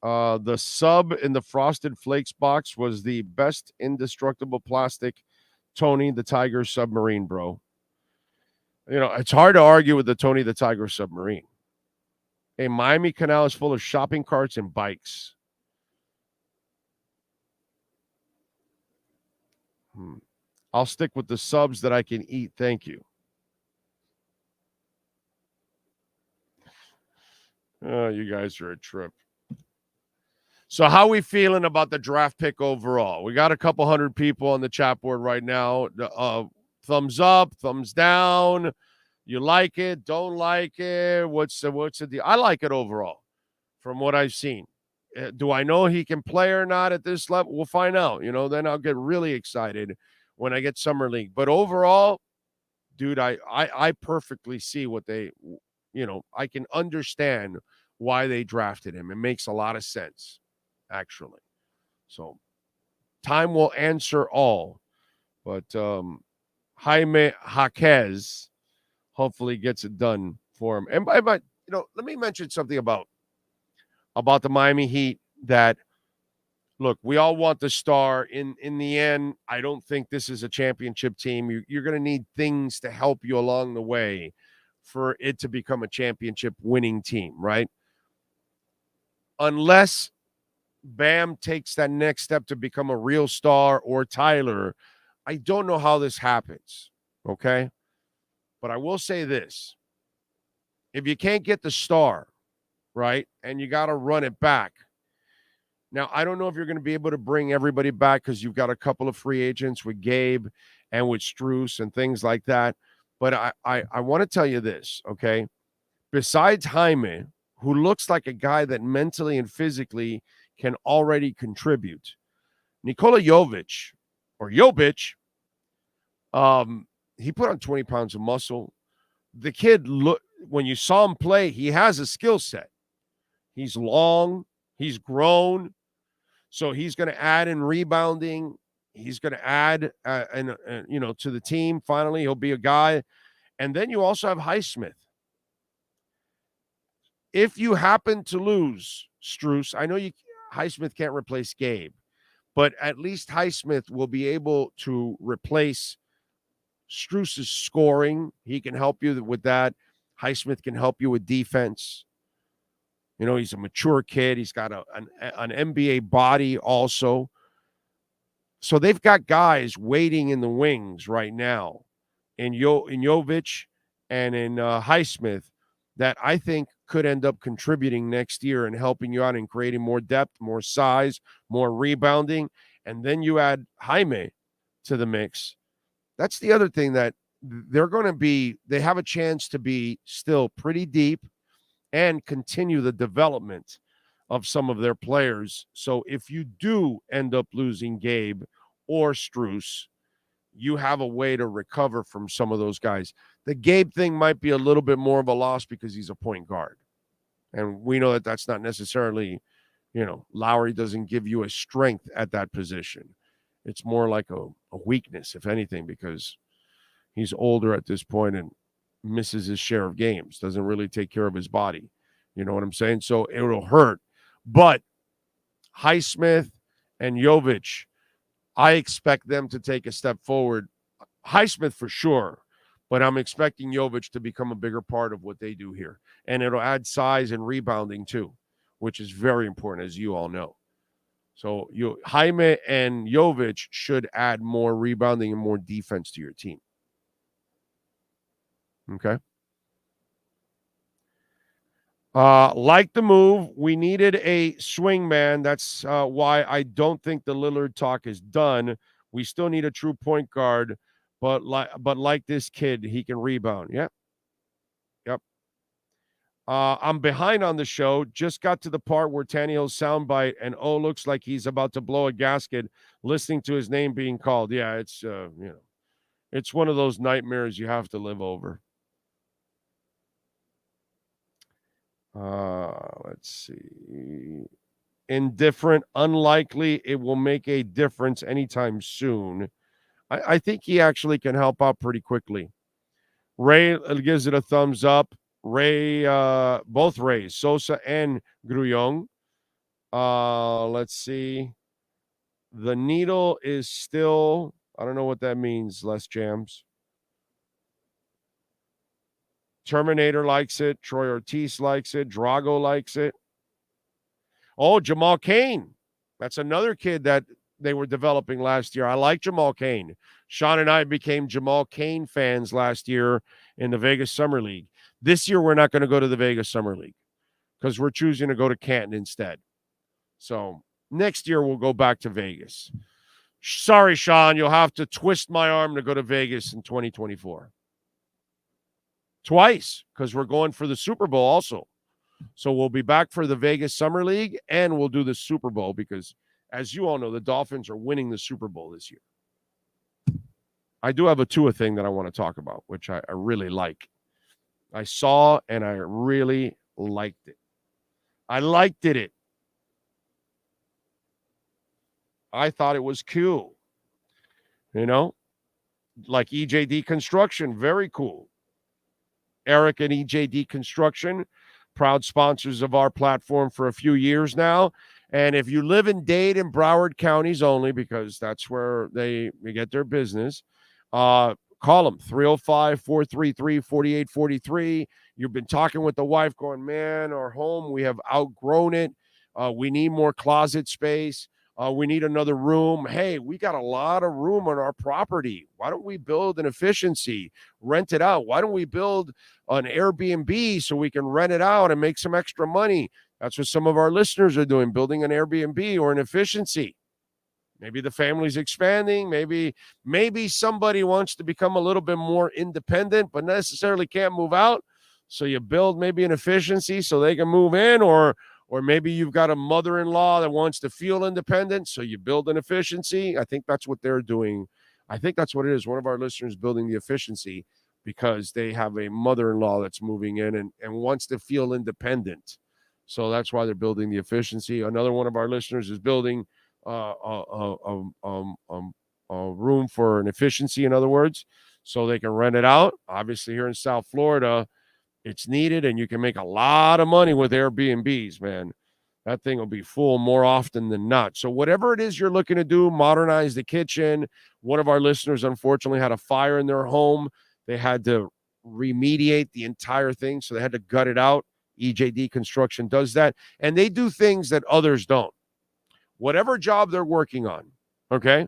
the sub in the Frosted Flakes box was the best indestructible plastic Tony the Tiger submarine, bro. It's hard to argue with the Tony the Tiger submarine. A Miami Canal is full of shopping carts and bikes. I'll stick with the subs that I can eat. Thank you. Oh, you guys are a trip. So how we feeling about the draft pick overall? We got a couple hundred people on the chat board right now. Thumbs up, thumbs down. You like it, don't like it? What's the deal? I like it overall from what I've seen. Do I know he can play or not at this level? We'll find out. Then I'll get really excited when I get Summer League. But overall, dude, I perfectly see what they, I can understand why they drafted him. It makes a lot of sense, actually. So time will answer all. But Jaime Jaquez hopefully gets it done for him. And let me mention something about the Miami Heat that, look, we all want the star. In the end, I don't think this is a championship team. You're going to need things to help you along the way for it to become a championship winning team, right? Unless Bam takes that next step to become a real star, or Tyler, I don't know how this happens, okay? But I will say this. If you can't get the star, right, and you got to run it back. Now, I don't know if you're going to be able to bring everybody back because you've got a couple of free agents with Gabe and with Strus and things like that. But I want to tell you this, okay? Besides Jaime, who looks like a guy that mentally and physically can already contribute, Nikola Jovic, he put on 20 pounds of muscle. The kid, when you saw him play, he has a skill set. He's long. He's grown. So he's going to add in rebounding. He's going to add, to the team. Finally, he'll be a guy. And then you also have Highsmith. If you happen to lose Strus, I know Highsmith can't replace Gabe, but at least Highsmith will be able to replace Strus's scoring. He can help you with that. Highsmith can help you with defense. He's a mature kid. He's got an NBA body also. So they've got guys waiting in the wings right now in Jovic and in Highsmith that I think could end up contributing next year and helping you out and creating more depth, more size, more rebounding. And then you add Jaime to the mix. That's the other thing, that they have a chance to be still pretty deep and continue the development of some of their players. So if you do end up losing Gabe or Strus, you have a way to recover from some of those guys. The Gabe thing might be a little bit more of a loss because he's a point guard. And we know that that's not necessarily, Lowry doesn't give you a strength at that position. It's more like a weakness, if anything, because He's older at this point and misses his share of games, doesn't really take care of his body. You know what I'm saying? So it'll hurt. But Highsmith and Jovic, I expect them to take a step forward. Highsmith for sure, but I'm expecting Jovic to become a bigger part of what they do here. And it'll add size and rebounding too, which is very important, as you all know. So Jaime and Jovic should add more rebounding and more defense to your team. Okay. Like the move, we needed a swing man. That's why I don't think the Lillard talk is done. We still need a true point guard, but like this kid, he can rebound. Yep. I'm behind on the show. Just got to the part where Tannehill's soundbite and looks like he's about to blow a gasket listening to his name being called. Yeah, it's it's one of those nightmares you have to live over. Let's see. Indifferent, unlikely it will make a difference anytime soon. I think he actually can help out pretty quickly. Ray gives it a thumbs up. Ray, both Rays, Sosa and Grullon. Let's see. The needle is still, I don't know what that means, Les Jams. Terminator likes it. Troy Ortiz likes it. Drago likes it. Oh, Jamal Cain. That's another kid that they were developing last year. I like Jamal Cain. Sean and I became Jamal Cain fans last year in the Vegas Summer League. This year, we're not going to go to the Vegas Summer League because we're choosing to go to Canton instead. So next year, we'll go back to Vegas. Sorry, Sean, you'll have to twist my arm to go to Vegas in 2024. Twice, because we're going for the Super Bowl also. So we'll be back for the Vegas Summer League, and we'll do the Super Bowl because, as you all know, the Dolphins are winning the Super Bowl this year. I do have a Tua thing that I want to talk about, which I really like. I saw, and I really liked it. I liked it. I thought it was cool. You know, like EJD Construction, very cool. Eric and EJD Construction, proud sponsors of our platform for a few years now. And if you live in Dade and Broward counties only, because that's where they get their business, call them, 305-433-4843. You've been talking with the wife going, man, our home, we have outgrown it. We need more closet space. We need another room. Hey, we got a lot of room on our property. Why don't we build an efficiency, rent it out? Why don't we build an Airbnb so we can rent it out and make some extra money? That's what some of our listeners are doing, building an Airbnb or an efficiency. Maybe the family's expanding. Maybe somebody wants to become a little bit more independent, but necessarily can't move out. So you build maybe an efficiency so they can move in, or maybe you've got a mother-in-law that wants to feel independent, so you build an efficiency. I think that's what they're doing. I think that's what it is. One of our listeners building the efficiency because they have a mother-in-law that's moving in and wants to feel independent. So that's why they're building the efficiency. Another one of our listeners is building a room for an efficiency, in other words, so they can rent it out. Obviously, here in South Florida, it's needed, and you can make a lot of money with Airbnbs, man. That thing will be full more often than not. So whatever it is you're looking to do, modernize the kitchen. One of our listeners, unfortunately, had a fire in their home. They had to remediate the entire thing, so they had to gut it out. EJD Construction does that, and they do things that others don't. Whatever job they're working on, okay,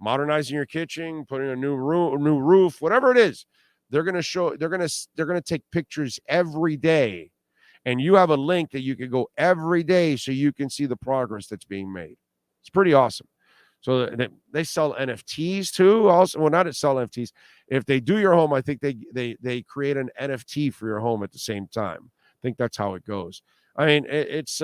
modernizing your kitchen, putting a new roof, whatever it is, they're going to take pictures every day, and you have a link that you can go every day so you can see the progress that's being made. It's pretty awesome. So they sell NFTs too. Also, well, not sell NFTs. If they do your home, I think they create an NFT for your home at the same time. I think that's how it goes. I mean, it's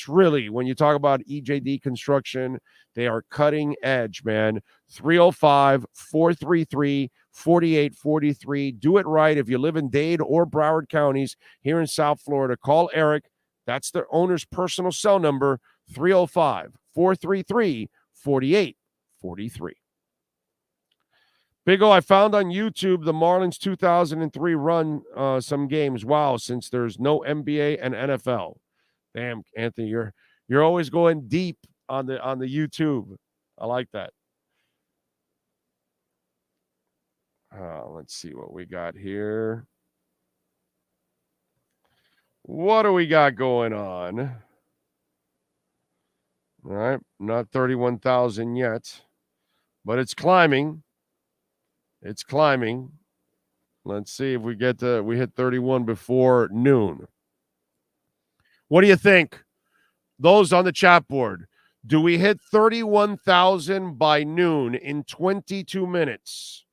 really, when you talk about EJD Construction, they are cutting edge, man. 305-433-4843. Do it right. If you live in Dade or Broward counties here in South Florida, call Eric. That's the owner's personal cell number, 305-433-4843. Big O, I found on YouTube the Marlins 2003 run some games. Wow, since there's no NBA and NFL. Damn, Anthony, you're always going deep on the YouTube. I like that. Let's see what we got here. What do we got going on? All right, not 31,000 yet, but it's climbing. It's climbing. Let's see if we hit 31 before noon. What do you think? Those on the chat board. Do we hit 31,000 by noon in 22 minutes?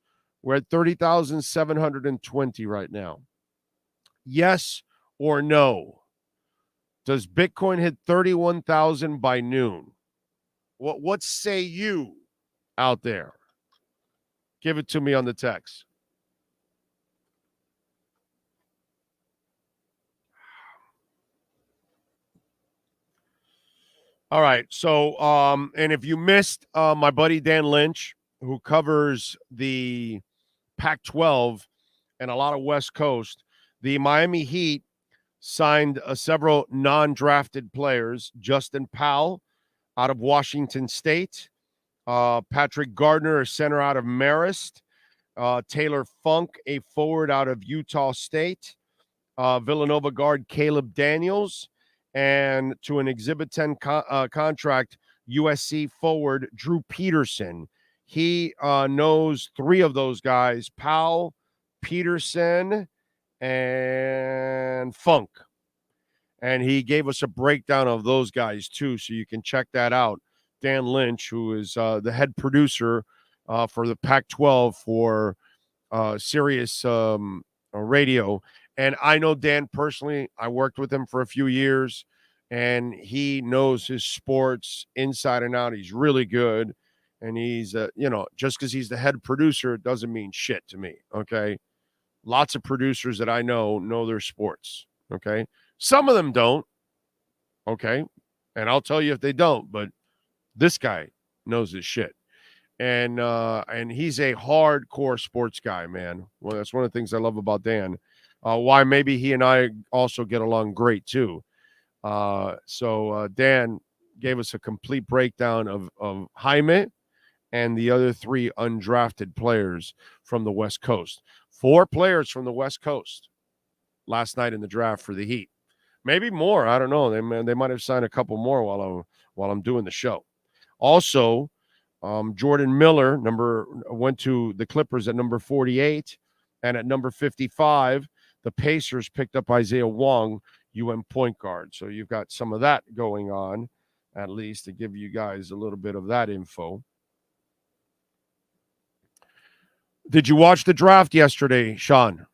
We're at 30,720 right now. Yes or no? Does Bitcoin hit 31,000 by noon? What say you out there? Give it to me on the text. All right. So, and if you missed my buddy Dan Lynch, who covers the Pac-12 and a lot of West Coast, the Miami Heat signed several non-drafted players. Justin Powell out of Washington State. Patrick Gardner, a center out of Marist. Taylor Funk, a forward out of Utah State. Villanova guard Caleb Daniels. And to an Exhibit 10 contract, USC forward Drew Peterson. He knows three of those guys, Powell, Peterson, and Funk. And he gave us a breakdown of those guys, too, so you can check that out. Dan Lynch, who is the head producer for the Pac-12 for Sirius Radio. And I know Dan personally. I worked with him for a few years, and he knows his sports inside and out. He's really good. And he's, just because he's the head producer, it doesn't mean shit to me, okay? Lots of producers that I know their sports, okay? Some of them don't, okay? And I'll tell you if they don't, but this guy knows his shit. And he's a hardcore sports guy, man. Well, that's one of the things I love about Dan. Why maybe he and I also get along great, too. So Dan gave us a complete breakdown of Jaime and the other three undrafted players from the West Coast. 4 players from the West Coast last night in the draft for the Heat. Maybe more. I don't know. They might have signed a couple more while I'm doing the show. Also, Jordan Miller went to the Clippers at number 48, and at number 55, the Pacers picked up Isaiah Wong, UM point guard. So you've got some of that going on, at least, to give you guys a little bit of that info. Did you watch the draft yesterday, Sean?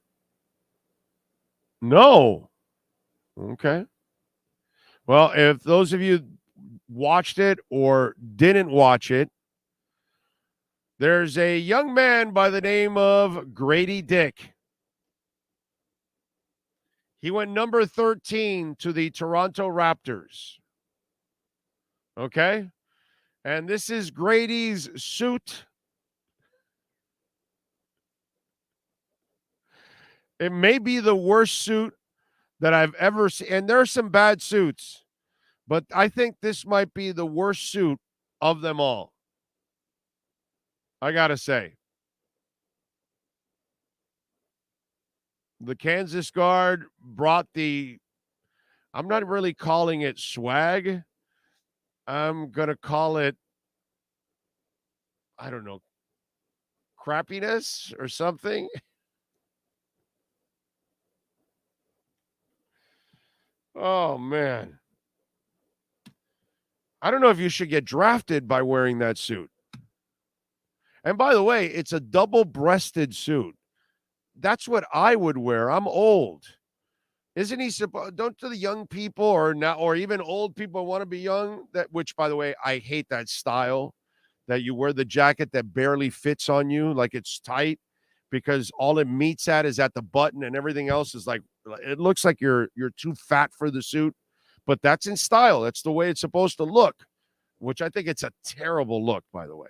No. Okay. Well, if those of you watched it or didn't watch it, there's a young man by the name of Grady Dick. He went number 13 to the Toronto Raptors. Okay? And this is Grady's suit. It may be the worst suit that I've ever seen. And there are some bad suits, but I think this might be the worst suit of them all. I got to say. The Kansas guard brought I'm not really calling it swag. I'm going to call it, I don't know, crappiness or something. Oh, man. I don't know if you should get drafted by wearing that suit. And by the way, it's a double-breasted suit. That's what I would wear. I'm old. Isn't he supposed? Don't the young people or even old people want to be young? Which, by the way, I hate that style that you wear the jacket that barely fits on you, like it's tight, because all it meets at is at the button, and everything else is like it looks like you're too fat for the suit. But that's in style. That's the way it's supposed to look, which I think it's a terrible look, by the way.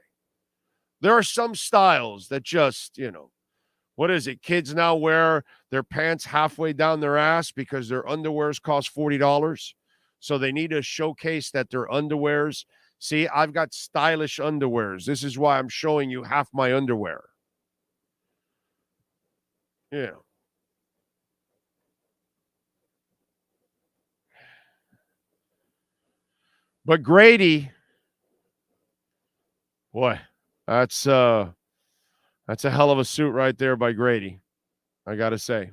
There are some styles that just, what is it? Kids now wear their pants halfway down their ass because their underwears cost $40. So they need to showcase that their underwears. See, I've got stylish underwears. This is why I'm showing you half my underwear. Yeah. But Grady, boy, that's a hell of a suit right there by Grady, I got to say.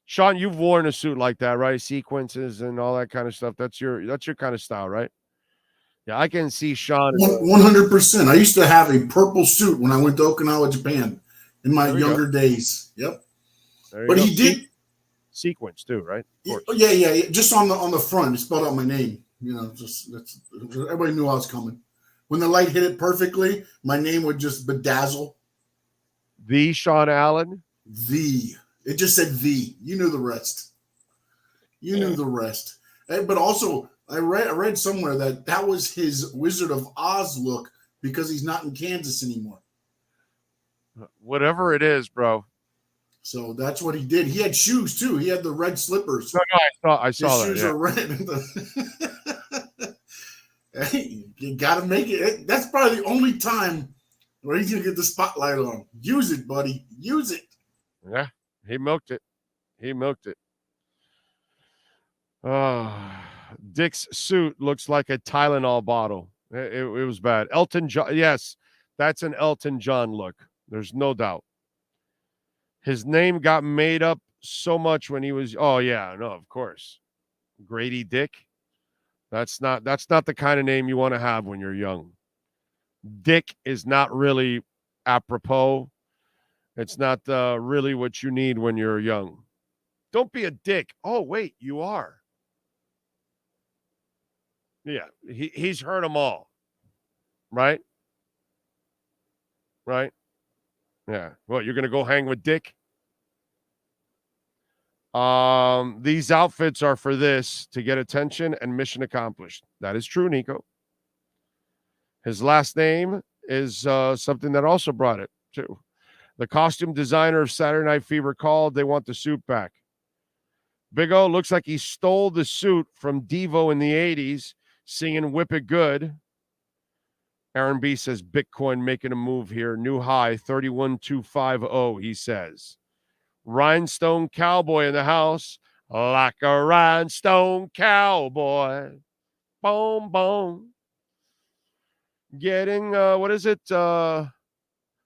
Sean, you've worn a suit like that, right? Sequences and all that kind of stuff. That's your kind of style, right? Yeah, I can see Sean. 100%. I used to have a purple suit when I went to Okinawa, Japan in my younger days. Yep. But he did sequence too, right? Yeah. Just on the front, it spelled out my name. That's everybody knew I was coming. When the light hit it perfectly, my name would just bedazzle. The Sean Allen. It just said the. You knew the rest. But also, I read somewhere that was his Wizard of Oz look because he's not in Kansas anymore. Whatever it is, bro. So that's what he did. He had shoes too. He had the red slippers. No, I saw his shoes are red. Hey, you gotta make it. That's probably the only time where he's gonna get the spotlight on. Use it, buddy. Use it. Yeah, he milked it. Dick's suit looks like a Tylenol bottle. It was bad. Elton John. Yes, that's an Elton John look. There's no doubt. His name got made up so much when he was. Oh yeah, no, of course. Grady Dick. That's not the kind of name you want to have when you're young. Dick is not really apropos. It's not really what you need when you're young. Don't be a dick. Oh, wait, you are. Yeah, he's heard them all. Right? Right? Yeah. Well, you're going to go hang with Dick? These outfits are for this, to get attention and mission accomplished. That is true, Nico. His last name is something that also brought it, too. The costume designer of Saturday Night Fever called. They want the suit back. Big O looks like he stole the suit from Devo in the 80s, singing Whip It Good. Aaron B says Bitcoin making a move here. New high, 31,250, he says. Rhinestone Cowboy in the house. Like a rhinestone cowboy. Boom, boom. Getting, what is it?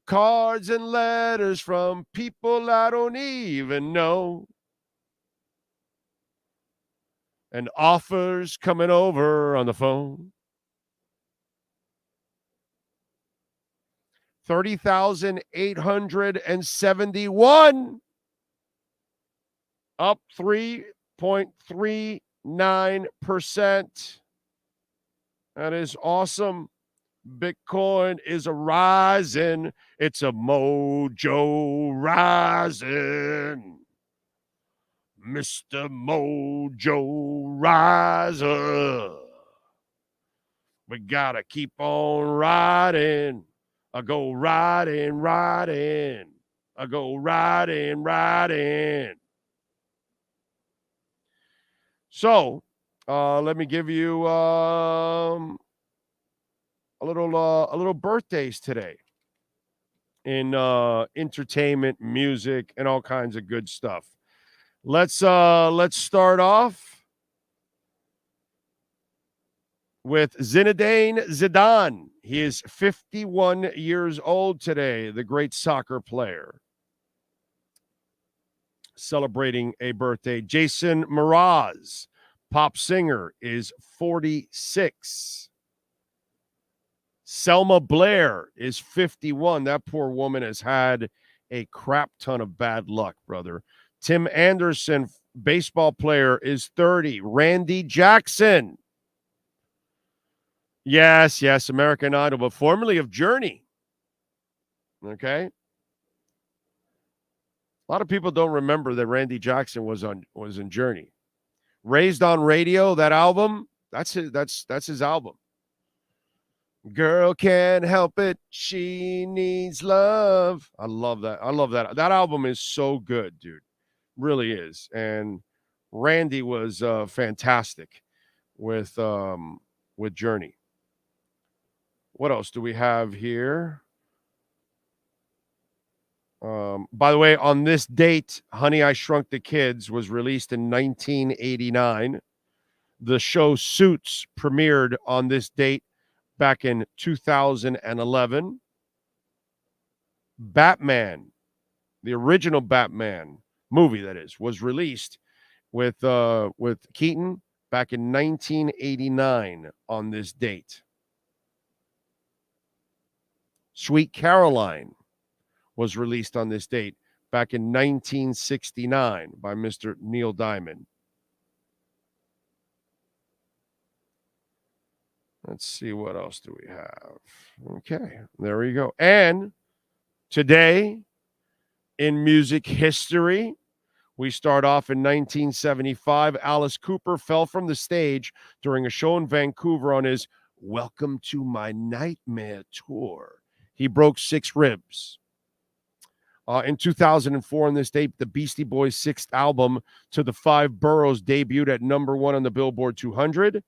Cards and letters from people I don't even know. And offers coming over on the phone. 30,871. Up 3.39%. That is awesome. Bitcoin is a rising. It's a mojo rising. Mr. Mojo Riser. We gotta keep on riding. I go riding. I go riding. So, let me give you a little birthdays today in entertainment, music, and all kinds of good stuff. Let's start off with Zinedine Zidane. He is 51 years old today, the great soccer player. Celebrating a birthday. Jason Mraz, pop singer, is 46. Selma Blair is 51. That poor woman has had a crap ton of bad luck, brother. Tim Anderson, baseball player, is 30. Randy Jackson. Yes, American Idol, but formerly of Journey. Okay. A lot of people don't remember that Randy Jackson was in Journey. Raised on Radio, that album, that's his album. Girl can't help it. She needs love. I love that. I love that. That album is so good, dude. Really is. And Randy was fantastic with Journey. What else do we have here? By the way, on this date, Honey, I Shrunk the Kids was released in 1989. The show Suits premiered on this date back in 2011. Batman, the original Batman movie, that is, was released with Keaton back in 1989 on this date. Sweet Caroline was released on this date back in 1969 by Mr. Neil Diamond. Let's see, what else do we have? Okay, there we go. And today in music history, we start off in 1975. Alice Cooper fell from the stage during a show in Vancouver on his Welcome to My Nightmare tour. He broke 6 ribs. In 2004, on this date, the Beastie Boys' 6th album, To the Five Boroughs, debuted at number 1 on the Billboard 200.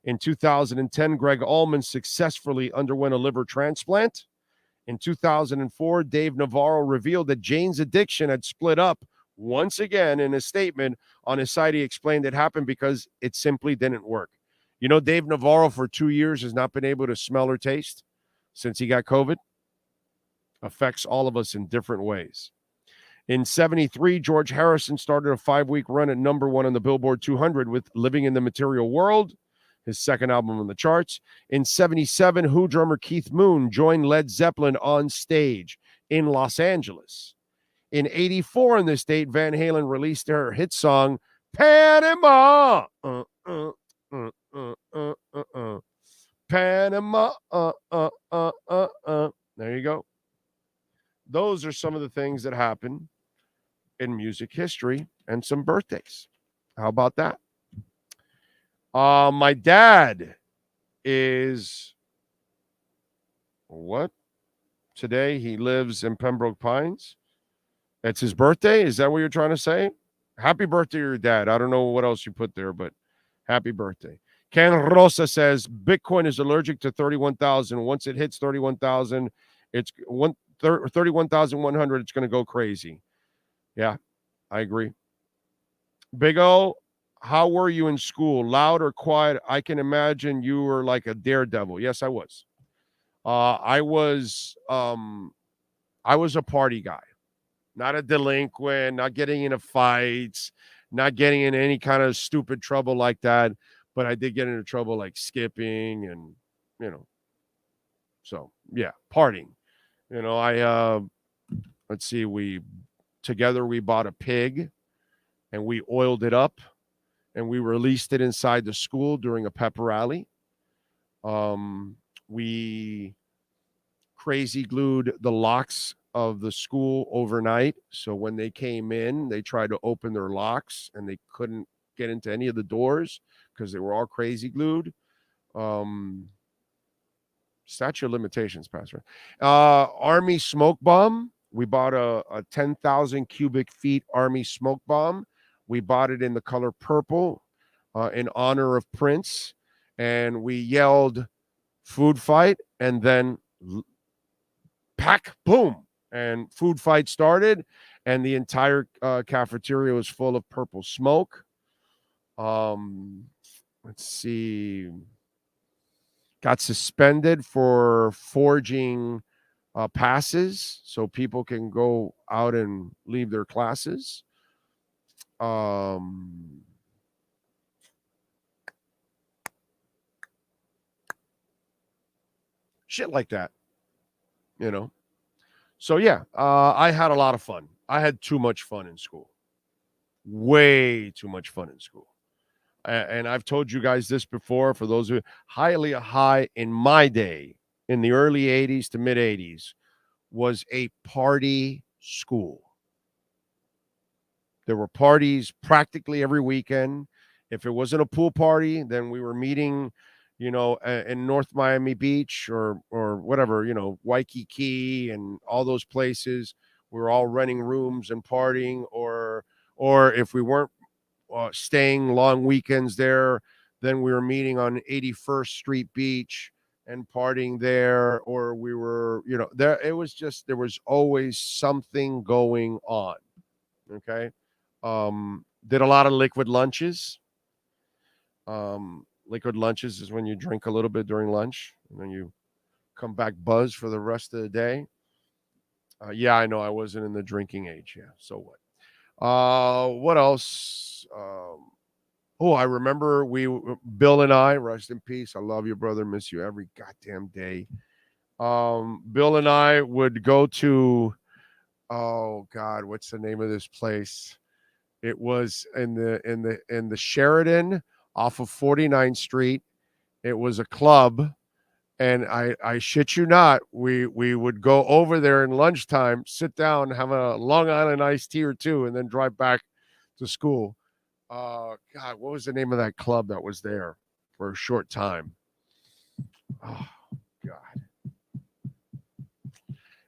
In 2010, Greg Allman successfully underwent a liver transplant. In 2004, Dave Navarro revealed that Jane's Addiction had split up once again. In a statement on his site, he explained it happened because it simply didn't work. You know, Dave Navarro for 2 years has not been able to smell or taste since he got COVID. Affects all of us in different ways. In 73, George Harrison started a 5-week run at number 1 on the Billboard 200 with Living in the Material World, his 2nd album on the charts. In 77, Who drummer Keith Moon joined Led Zeppelin on stage in Los Angeles. In 84, on this date, Van Halen released their hit song, Panama. Panama. There you go. Those are some of the things that happen in music history and some birthdays. How about that? My dad is what? Today he lives in Pembroke Pines. It's his birthday. Is that what you're trying to say? Happy birthday to your dad. I don't know what else you put there, but happy birthday. Ken Rosa says Bitcoin is allergic to 31,000. Once it hits 31,000, it's 31,100. It's going to go crazy. Yeah, I agree. Big O, how were you in school? Loud or quiet? I can imagine you were like a daredevil. Yes, I was. I was a party guy, not a delinquent, not getting into fights, not getting in any kind of stupid trouble like that. But I did get into trouble like skipping and, so yeah, partying. Let's see, we bought a pig and we oiled it up and we released it inside the school during a pep rally. We crazy glued the locks of the school overnight. So when they came in, they tried to open their locks and they couldn't get into any of the doors because they were all crazy glued. Statute of limitations, Pastor. Army smoke bomb. We bought a 10,000 cubic feet Army smoke bomb. We bought it in the color purple in honor of Prince. And we yelled food fight and then pack, boom. And food fight started. And the entire cafeteria was full of purple smoke. Let's see. Got suspended for forging passes so people can go out and leave their classes. Shit like that, So, yeah, I had a lot of fun. I had too much fun in school. Way too much fun in school. And I've told you guys this before, for those who highly high in my day, in the early 80s to mid 80s, was a party school. There were parties practically every weekend. If it wasn't a pool party, then we were meeting in North Miami Beach or whatever, Waikiki and all those places. We were all renting rooms and partying, or if we weren't staying long weekends there, then we were meeting on 81st Street Beach and partying there, or we were, there. It was just, there was always something going on. Okay. Did a lot of liquid lunches. Liquid lunches is when you drink a little bit during lunch and then you come back buzzed for the rest of the day. Yeah, I know I wasn't in the drinking age. Yeah. So what? What else? I remember Bill and I, rest in peace. I love you, brother. Miss you every goddamn day. Bill and I would go to, oh God, what's the name of this place? It was in the Sheridan off of 49th Street. It was a club, and I shit you not, we would go over there in lunchtime, sit down, have a Long Island iced tea or two, and then drive back to school. God, what was the name of that club that was there for a short time? Oh God.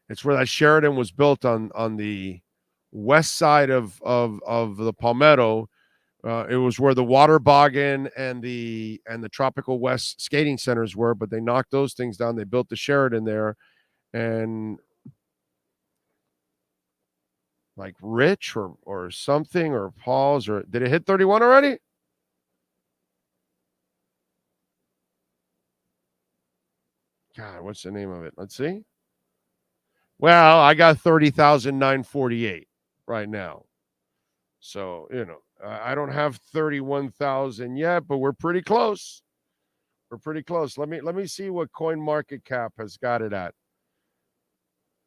It's where that Sheridan was built on the west side of the Palmetto. It was where the Water Boggin and the Tropical West skating centers were, but they knocked those things down. They built the Sheridan there, and like Rich or something, or Paul's, or did it hit 31 already? God, what's the name of it? Let's see. Well, I got 30,948 right now. So, I don't have 31,000 yet, but we're pretty close. We're pretty close. Let me see what CoinMarketCap has got it at.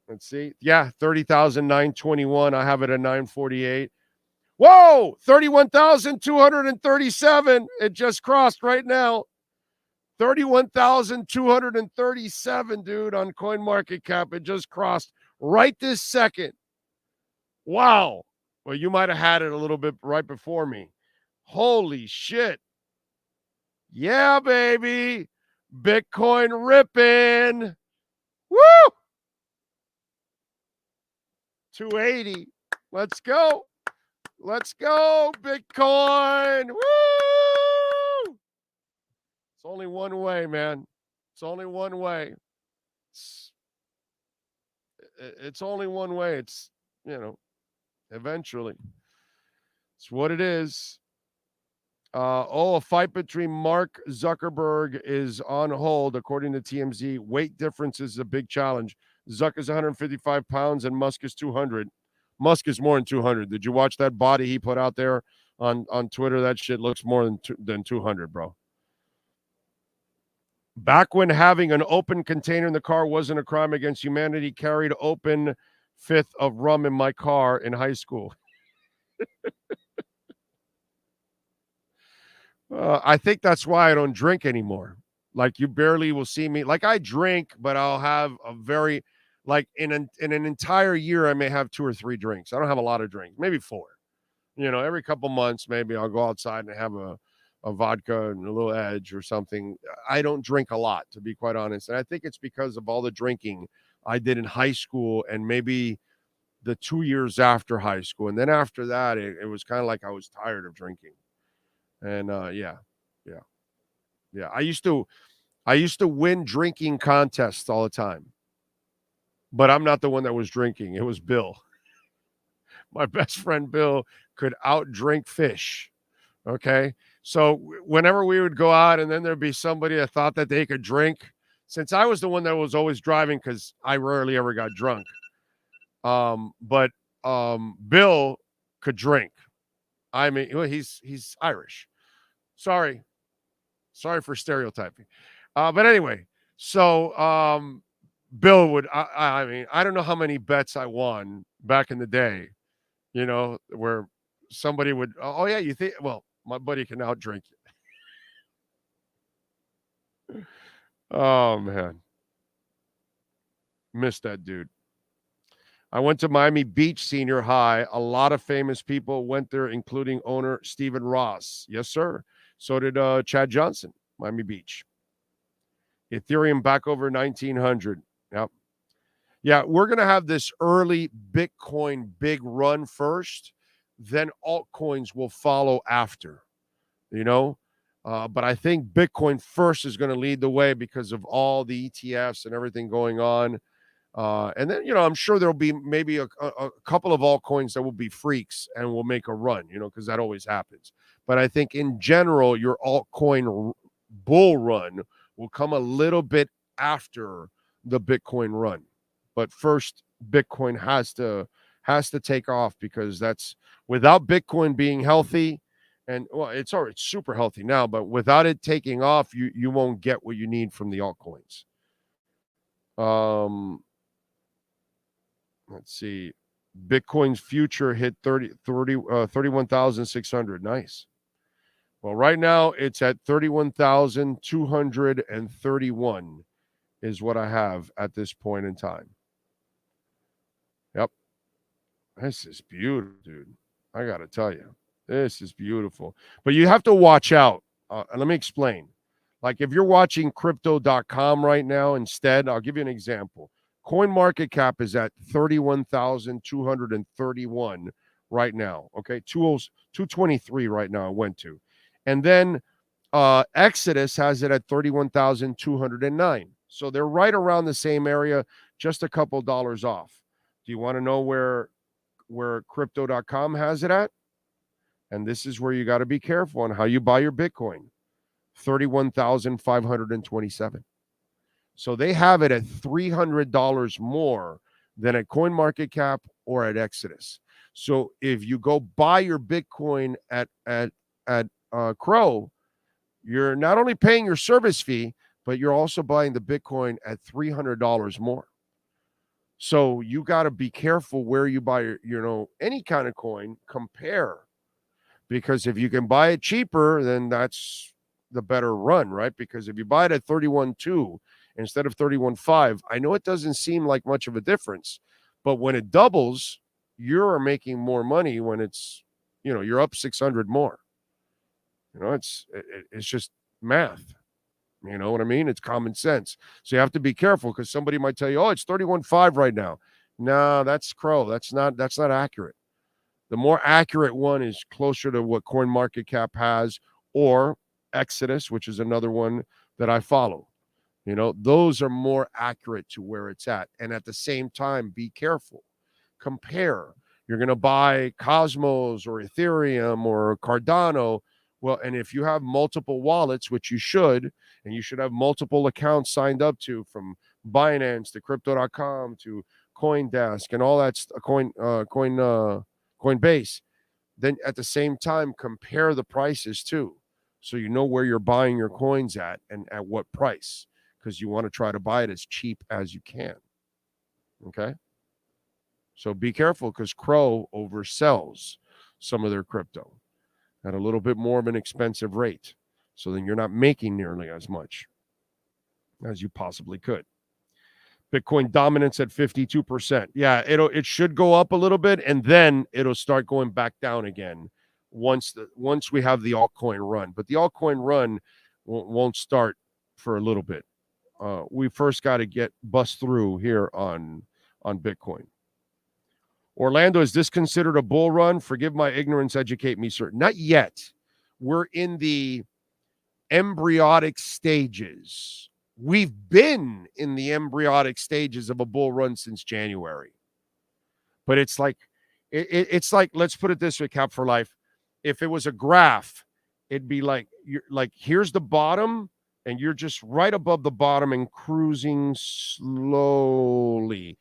Let's see. Yeah, 30,921. I have it at 948. Whoa, 31,237. It just crossed right now. 31,237, dude, on CoinMarketCap. It just crossed right this second. Wow. Well, you might have had it a little bit right before me. Holy shit. Yeah, baby. Bitcoin ripping. Woo! 280. Let's go. Let's go, Bitcoin. Woo! It's only one way, man. It's only one way. It's only one way. It's, eventually. It's what it is. A fight between Mark Zuckerberg is on hold, according to TMZ. Weight difference is a big challenge. Zuck is 155 pounds and Musk is 200. Musk is more than 200. Did you watch that body he put out there on Twitter? That shit looks more than 200, bro. Back when having an open container in the car wasn't a crime against humanity, carried open fifth of rum in my car in high school. I think that's why I don't drink anymore. Like, you barely will see me. Like, I drink, but I'll have a very, like, in an entire year, I may have 2 or 3 drinks. I don't have a lot of drinks, maybe 4. Every couple months, maybe I'll go outside and have a vodka and a little edge or something. I don't drink a lot, to be quite honest. And I think it's because of all the drinking I did in high school and maybe the 2 years after high school. And then after that, it was kind of like I was tired of drinking. And yeah. I used to win drinking contests all the time. But I'm not the one that was drinking. It was Bill. My best friend Bill could outdrink fish. Okay? So whenever we would go out and then there'd be somebody that thought that they could drink, since I was the one that was always driving because I rarely ever got drunk. But Bill could drink. I mean, he's Irish. Sorry for stereotyping. But anyway, so Bill would, I mean, I don't know how many bets I won back in the day, where somebody would, oh yeah, you think, well, my buddy can outdrink you. Oh, man. Missed that dude. I went to Miami Beach Senior High. A lot of famous people went there, including owner Stephen Ross. Yes, sir. So did Chad Johnson, Miami Beach. Ethereum back over 1,900. Yep. Yeah, we're going to have this early Bitcoin big run first, then altcoins will follow after, But I think Bitcoin first is going to lead the way because of all the ETFs and everything going on. And then, I'm sure there'll be maybe a couple of altcoins that will be freaks and will make a run, because that always happens. But I think in general, your altcoin bull run will come a little bit after the Bitcoin run. But first, Bitcoin has to take off, because that's without Bitcoin being healthy, and it's super healthy now, but without it taking off, you won't get what you need from the altcoins. Let's see. Bitcoin's future hit 31,600. Nice. Well, right now it's at 31,231 is what I have at this point in time. Yep. This is beautiful, dude. I got to tell you, this is beautiful. But you have to watch out. Let me explain. Like if you're watching crypto.com right now instead, I'll give you an example. CoinMarketCap is at 31,231 right now. Okay, 223 right now. I went to, and then Exodus has it at 31,209. So they're right around the same area, just a couple dollars off. Do you want to know where Crypto.com has it at? And this is where you got to be careful on how you buy your Bitcoin. 31,527. So they have it at $300 more than at CoinMarketCap or at Exodus. So if you go buy your Bitcoin at Crow, you're not only paying your service fee, but you're also buying the Bitcoin at $300 more. So you got to be careful where you buy your, any kind of coin. Compare, because if you can buy it cheaper, then that's the better run, right? Because if you buy it at 31.2 instead of 31.5, I know it doesn't seem like much of a difference, but when it doubles, you're making more money when it's, you're up 600 more. It's just math. You know what I mean? It's common sense. So you have to be careful, because somebody might tell you, oh, it's 31.5 right now. No, that's Crow. That's not accurate. The more accurate one is closer to what CoinMarketCap has, or Exodus, which is another one that I follow. Those are more accurate to where it's at. And at the same time, be careful. Compare. You're going to buy Cosmos or Ethereum or Cardano. Well, and if you have multiple wallets, which you should, and you should have multiple accounts signed up to, from Binance to Crypto.com to CoinDesk and all that Coinbase, then at the same time, compare the prices too, so you know where you're buying your coins at and at what price, because you want to try to buy it as cheap as you can. Okay? So be careful, because Crow oversells some of their crypto at a little bit more of an expensive rate. So then you're not making nearly as much as you possibly could. Bitcoin dominance at 52%. Yeah, it should go up a little bit, and then it'll start going back down again once we have the altcoin run. But the altcoin run won't start for a little bit. We first got to bust through here on Bitcoin. Orlando, is this considered a bull run? Forgive my ignorance, educate me, sir. Not yet. We're in the embryonic stages. We've been in the embryonic stages of a bull run since January. But it's like, let's put it this way, Cap for Life. If it was a graph, it'd be like, here's the bottom, and you're just right above the bottom and cruising slowly.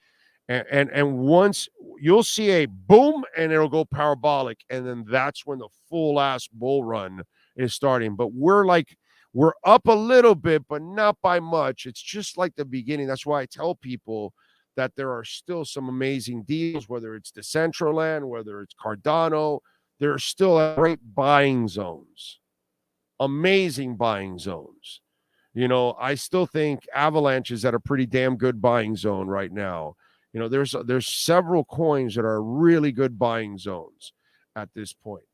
And once you'll see a boom, and it'll go parabolic, and then that's when the full ass bull run is starting. But we're up a little bit, but not by much. It's just like the beginning. That's why I tell people that there are still some amazing deals, whether it's Decentraland, whether it's Cardano. There are still great buying zones, amazing buying zones. I still think Avalanche is at a pretty damn good buying zone right now. There's several coins that are really good buying zones at this point.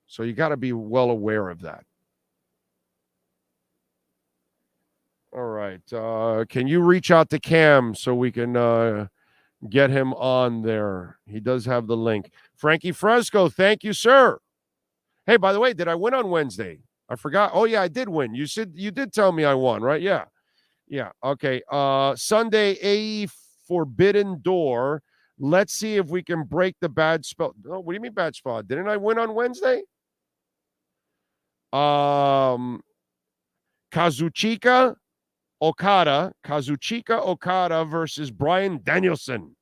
So you got to be well aware of that. All right. Can you reach out to Cam so we can get him on there? He does have the link. Frankie Fresco, thank you, sir. Hey, by the way, did I win on Wednesday? I forgot. Oh, yeah, I did win. You said you did tell me I won, right? Yeah. Yeah. Okay. Sunday, AE Forbidden Door. Let's see if we can break the bad spell. Oh, what do you mean bad spell? Didn't I win on Wednesday? Kazuchika Okada versus Bryan Danielson.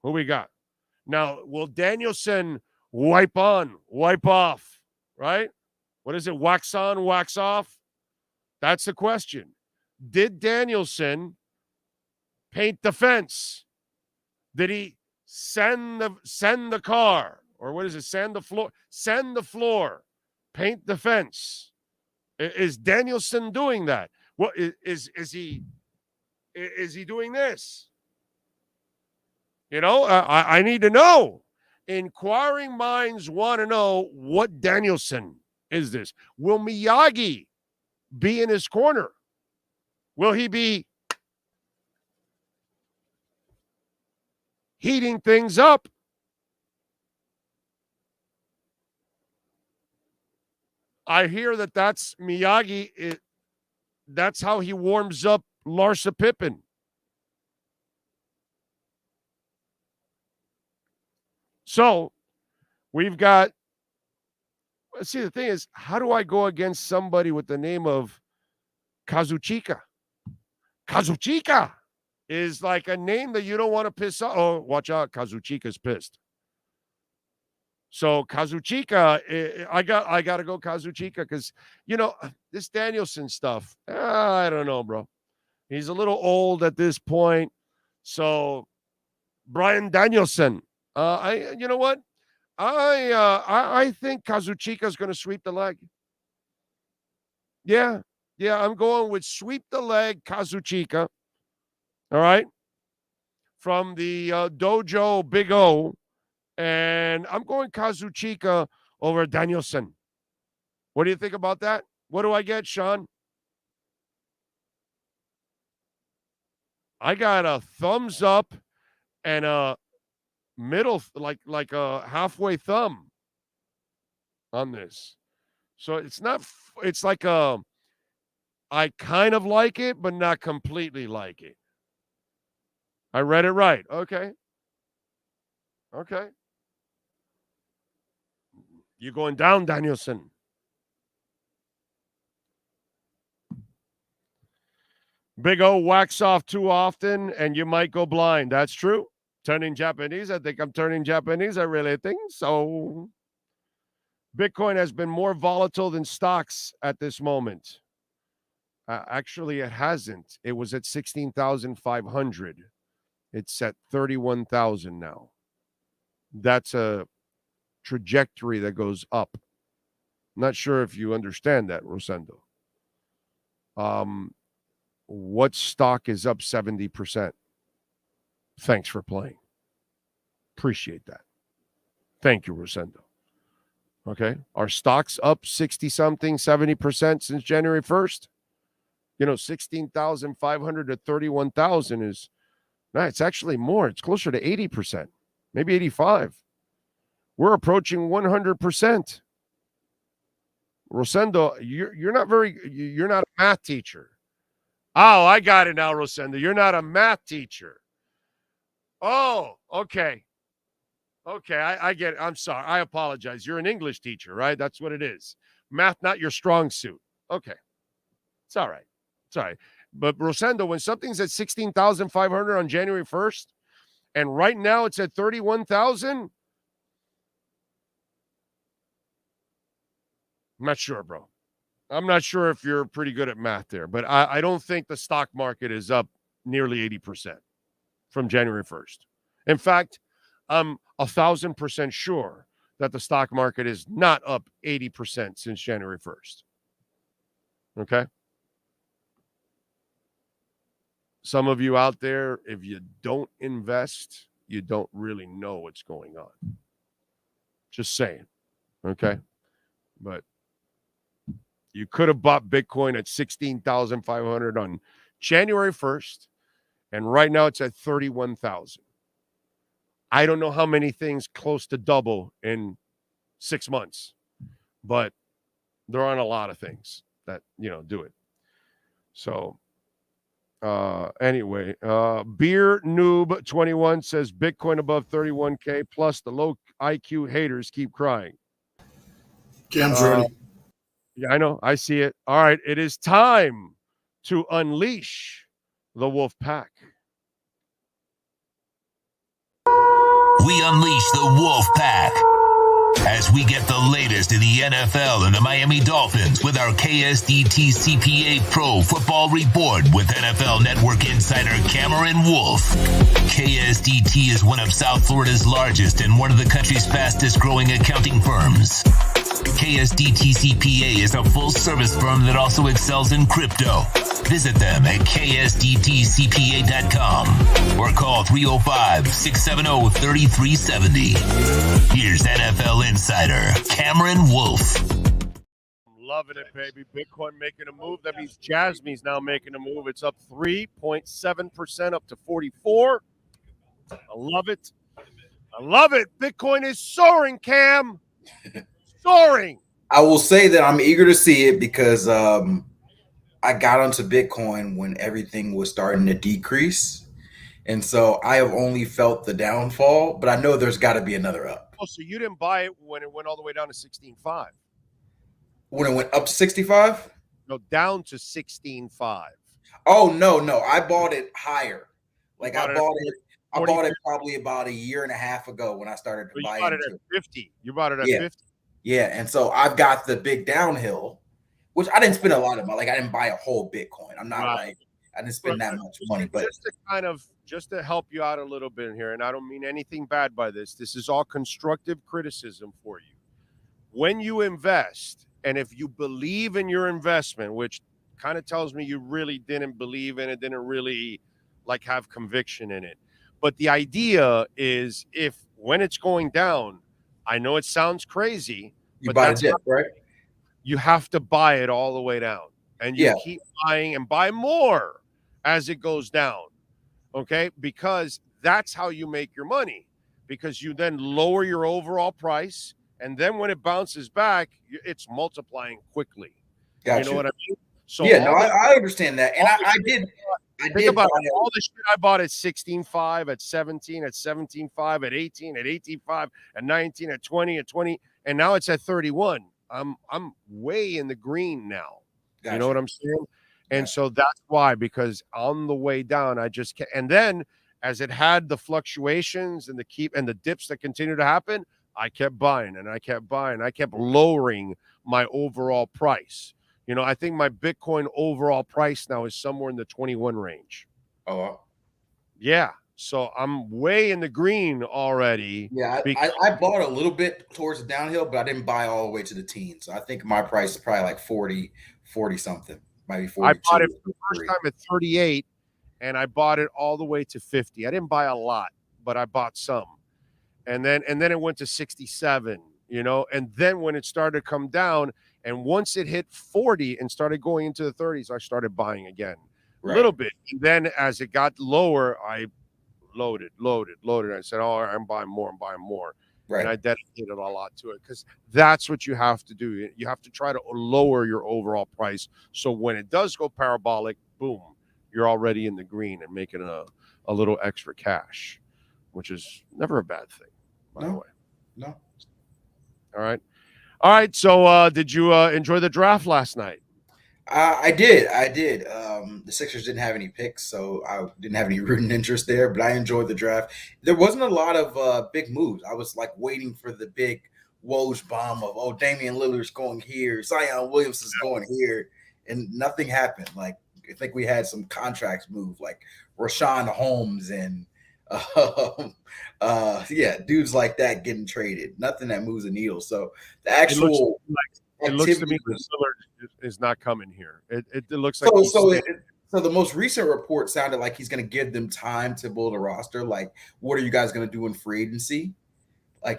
Who we got? Now, will Danielson wipe on, wipe off, right? What is it? Wax on, wax off? That's the question. Did Danielson paint the fence? Did he send the car? Or what is it? Sand the floor. Send the floor. Paint the fence. Is Danielson doing that? What is he doing this? You know, I need to know. Inquiring minds want to know what Danielson is this. Will Miyagi be in his corner? Will he be heating things up? I hear that's Miyagi. That's how he warms up Larsa Pippen. So we've got, see, the thing is, how do I go against somebody with the name of Kazuchika? Kazuchika is like a name that you don't want to piss off. Oh, watch out. Kazuchika's pissed. So Kazuchika, I got to go Kazuchika because, you know, this Danielson stuff, I don't know, bro. He's a little old at this point. So Bryan Danielson, you know what? I think Kazuchika is going to sweep the leg. Yeah, I'm going with sweep the leg Kazuchika. All right, from the Dojo Big O, and I'm going Kazuchika over Danielson. What do you think about that? What do I get, Sean? I got a thumbs up and a middle, like a halfway thumb on this. So it's like I kind of like it, but not completely like it. I read it right. Okay. You going down, Danielson. Big O wax off too often, and you might go blind. That's true. Turning Japanese. I think I'm turning Japanese. I really think so. Bitcoin has been more volatile than stocks at this moment. Actually, it hasn't. It was at 16,500. It's at 31,000 now. That's a trajectory that goes up. Not sure if you understand that, Rosendo. What stock is up 70%? Thanks for playing. Appreciate that. Thank you, Rosendo. Okay. Are stocks up 60-something, 70% since January 1st? You know, 16,500 to 31,000 is, no, it's actually more. It's closer to 80%, maybe 85. We're approaching 100%. Rosendo, you're not a math teacher. Oh, I got it now, Rosendo. You're not a math teacher. Oh, okay. Okay, I get it. I'm sorry. I apologize. You're an English teacher, right? That's what it is. Math, not your strong suit. Okay. It's all right. It's all right. But Rosendo, when something's at 16,500 on January 1st, and right now it's at 31,000, I'm not sure, bro. I'm not sure if you're pretty good at math there, but I don't think the stock market is up nearly 80% from January 1st. In fact, I'm 1,000% sure that the stock market is not up 80% since January 1st. Okay? Some of you out there, if you don't invest, you don't really know what's going on. Just saying. Okay? But You could have bought Bitcoin at 16,500 on January 1st, and right now it's at 31,000. I don't know how many things close to double in 6 months, but there aren't a lot of things that, do it. So anyway, Beer Noob 21 says Bitcoin above 31K plus the low IQ haters keep crying. Cam's ready. Yeah, I know. I see it. All right. It is time to unleash the wolf pack. We unleash the wolf pack as we get the latest in the NFL and the Miami Dolphins with our KSDT CPA Pro Football Report with NFL Network insider Cameron Wolf. KSDT is one of South Florida's largest and one of the country's fastest growing accounting firms. KSDT CPA is a full-service firm that also excels in crypto. Visit them at ksdtcpa.com or call 305-670-3370. Here's NFL insider Cameron Wolf. Loving it, baby. Bitcoin making a move. That means Jasmine's now making a move. It's up 3.7% up to 44. I love it. I love it. Bitcoin is soaring, Cam. Soaring. I will say that I'm eager to see it because I got onto Bitcoin when everything was starting to decrease. And so I have only felt the downfall, but I know there's got to be another up. Oh, so you didn't buy it when it went all the way down to 16.5? When it went up to 65? No, down to 16.5. Oh, no. I bought it higher. I bought it probably about a year and a half ago when I started to buy it. You bought it at 50. You bought it at 50. Yeah, and so I've got the big downhill, which I didn't spend a lot of money. I didn't buy a whole Bitcoin. I'm not I didn't spend that much money. But just to help you out a little bit here, and I don't mean anything bad by this. This is all constructive criticism for you. When you invest, and if you believe in your investment, which kind of tells me you really didn't believe in it, didn't really have conviction in it. But the idea is when it's going down, I know it sounds crazy, you buy a dip, right? You have to buy it all the way down, and you keep buying and buy more as it goes down. Okay, because that's how you make your money. Because you then lower your overall price, and then when it bounces back, it's multiplying quickly. Gotcha. You know what I mean? So I understand that, and I did. Think about all the shit I bought at 16.5, at 17, at 17.5, at 18, at 18.5, at 19, at 20, at 20, and now it's at 31. I'm way in the green now. Gotcha. You know what I'm saying? And so that's why, because on the way down, I just can't. And then as it had the fluctuations and the dips that continue to happen, I kept buying and I kept buying. I kept lowering my overall price. I think my Bitcoin overall price now is somewhere in the 21 range. Oh, wow. Yeah. So I'm way in the green already. Yeah, I bought a little bit towards the downhill, but I didn't buy all the way to the teens. So I think my price is probably like 40 something, maybe 42. I bought it for the first time at 38, and I bought it all the way to 50. I didn't buy a lot, but I bought some. And then it went to 67, and then when it started to come down, and once it hit 40 and started going into the 30s, I started buying again a little bit. And then as it got lower, I loaded. I said, I'm buying more. Right. And I dedicated a lot to it because that's what you have to do. You have to try to lower your overall price. So when it does go parabolic, boom, you're already in the green and making a little extra cash, which is never a bad thing, by the way. No. All right. So did you enjoy the draft last night? I did. The Sixers didn't have any picks, so I didn't have any rooting interest there, but I enjoyed the draft. There wasn't a lot of big moves. I was waiting for the big Woj bomb of, Damian Lillard's going here, Zion Williamson's going here, and nothing happened. I think we had some contracts move, like Rashawn Holmes and dudes like that getting traded. Nothing that moves the needle. So the actual it looks to me that Lillard is not coming here. It looks like so the most recent report sounded like he's going to give them time to build a roster. What are you guys going to do in free agency?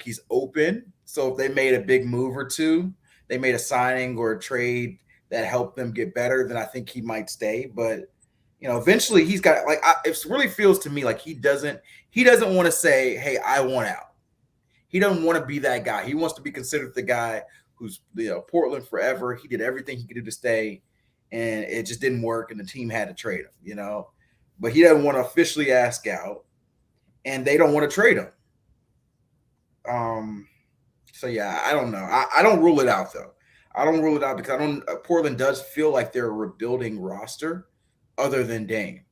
He's open. So if they made a big move or two, they made a signing or a trade that help them get better, then I think he might stay. But eventually he's got it really feels to me like he doesn't want to say, hey, I want out. He doesn't want to be that guy. He wants to be considered the guy who's Portland forever. He did everything he could do to stay, and it just didn't work, and the team had to trade him, But he doesn't want to officially ask out, and they don't want to trade him. So yeah, I don't know. I don't rule it out though. I don't rule it out because Portland does feel like they're a rebuilding roster other than Dame.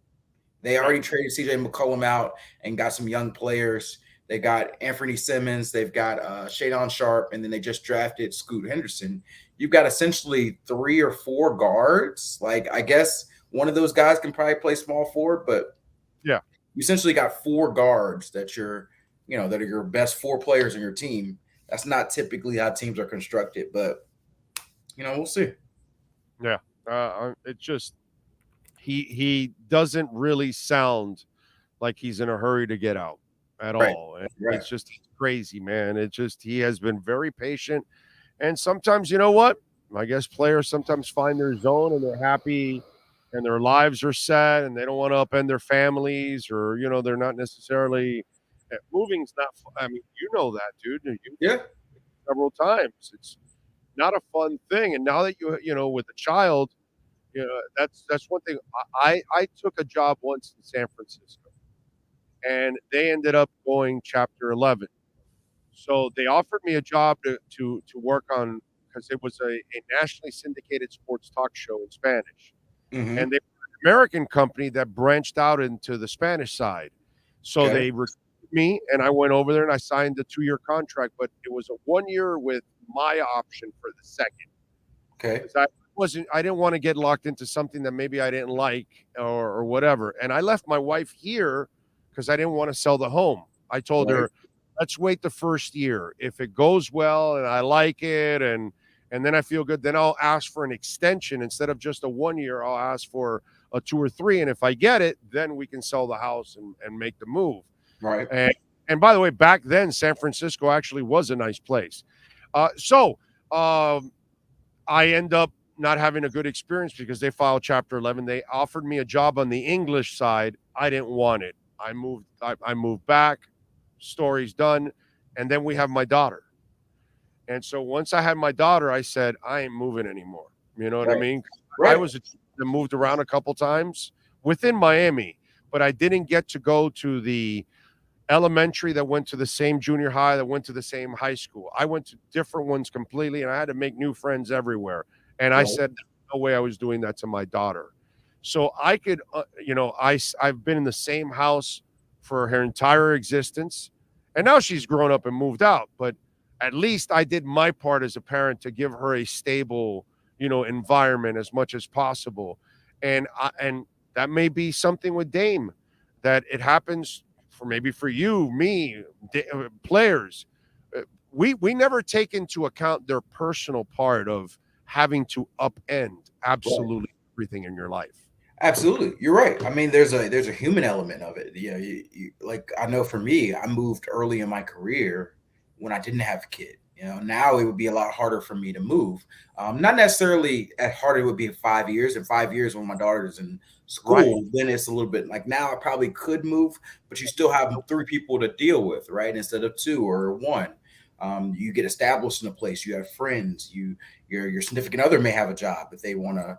They already traded CJ McCollum out and got some young players. They got Anthony Simmons. They've got Shadon Sharp, and then they just drafted Scoot Henderson. You've got essentially 3 or 4 guards. Like, I guess one of those guys can probably play small forward, but yeah, you essentially got 4 guards that that are your best 4 players in your team. That's not typically how teams are constructed, but we'll see. Yeah, it just he doesn't really sound like he's in a hurry to get out at all. It's just crazy, man. He has been very patient, and sometimes I guess players sometimes find their zone and they're happy and their lives are set and they don't want to upend their families, or they're not necessarily moving's not. I mean, that, dude. Yeah, several times. It's not a fun thing, and now that with a child, that's one thing. I took a job once in San Francisco, and they ended up going Chapter 11. So they offered me a job to work on, because it was a nationally syndicated sports talk show in Spanish, Mm-hmm. and they were an American company that branched out into the Spanish side. So they recruited me, and I went over there and I signed a 2-year contract, but it was a 1 year with my option for the second. Okay. I didn't want to get locked into something that maybe I didn't like or whatever. And I left my wife here because I didn't want to sell the home. I told her, let's wait the first year. If it goes well and I like it and then I feel good, then I'll ask for an extension. Instead of just a 1 year, I'll ask for a 2 or 3. And if I get it, then we can sell the house and make the move. Right. And by the way, back then, San Francisco actually was a nice place. So I end up not having a good experience because they filed Chapter 11. They offered me a job on the English side. I didn't want it. I moved back. Story's done. And then we have my daughter. And so once I had my daughter, I said, I ain't moving anymore. You know what I mean? Right. I was a team that moved around a couple times within Miami, but I didn't get to go to the elementary that went to the same junior high, that went to the same high school. I went to different ones completely, and I had to make new friends everywhere. And I said, no way I was doing that to my daughter. So I could, I've been in the same house for her entire existence, and now she's grown up and moved out. But at least I did my part as a parent to give her a stable, environment as much as possible. And that may be something with Dame, that it happens for you, me, players. We never take into account their personal part of having to upend absolutely everything in your life. Absolutely, you're right. I mean, there's a human element of it. You like, I know for me, I moved early in my career when I didn't have a kid. Now it would be a lot harder for me to move. Not necessarily as hard it would be in 5 years. In 5 years, when my daughter's in school, then it's a little bit like, now I probably could move, but you still have 3 people to deal with, right? Instead of 2 or 1. You get established in a place. You have friends. Your significant other may have a job if they want to.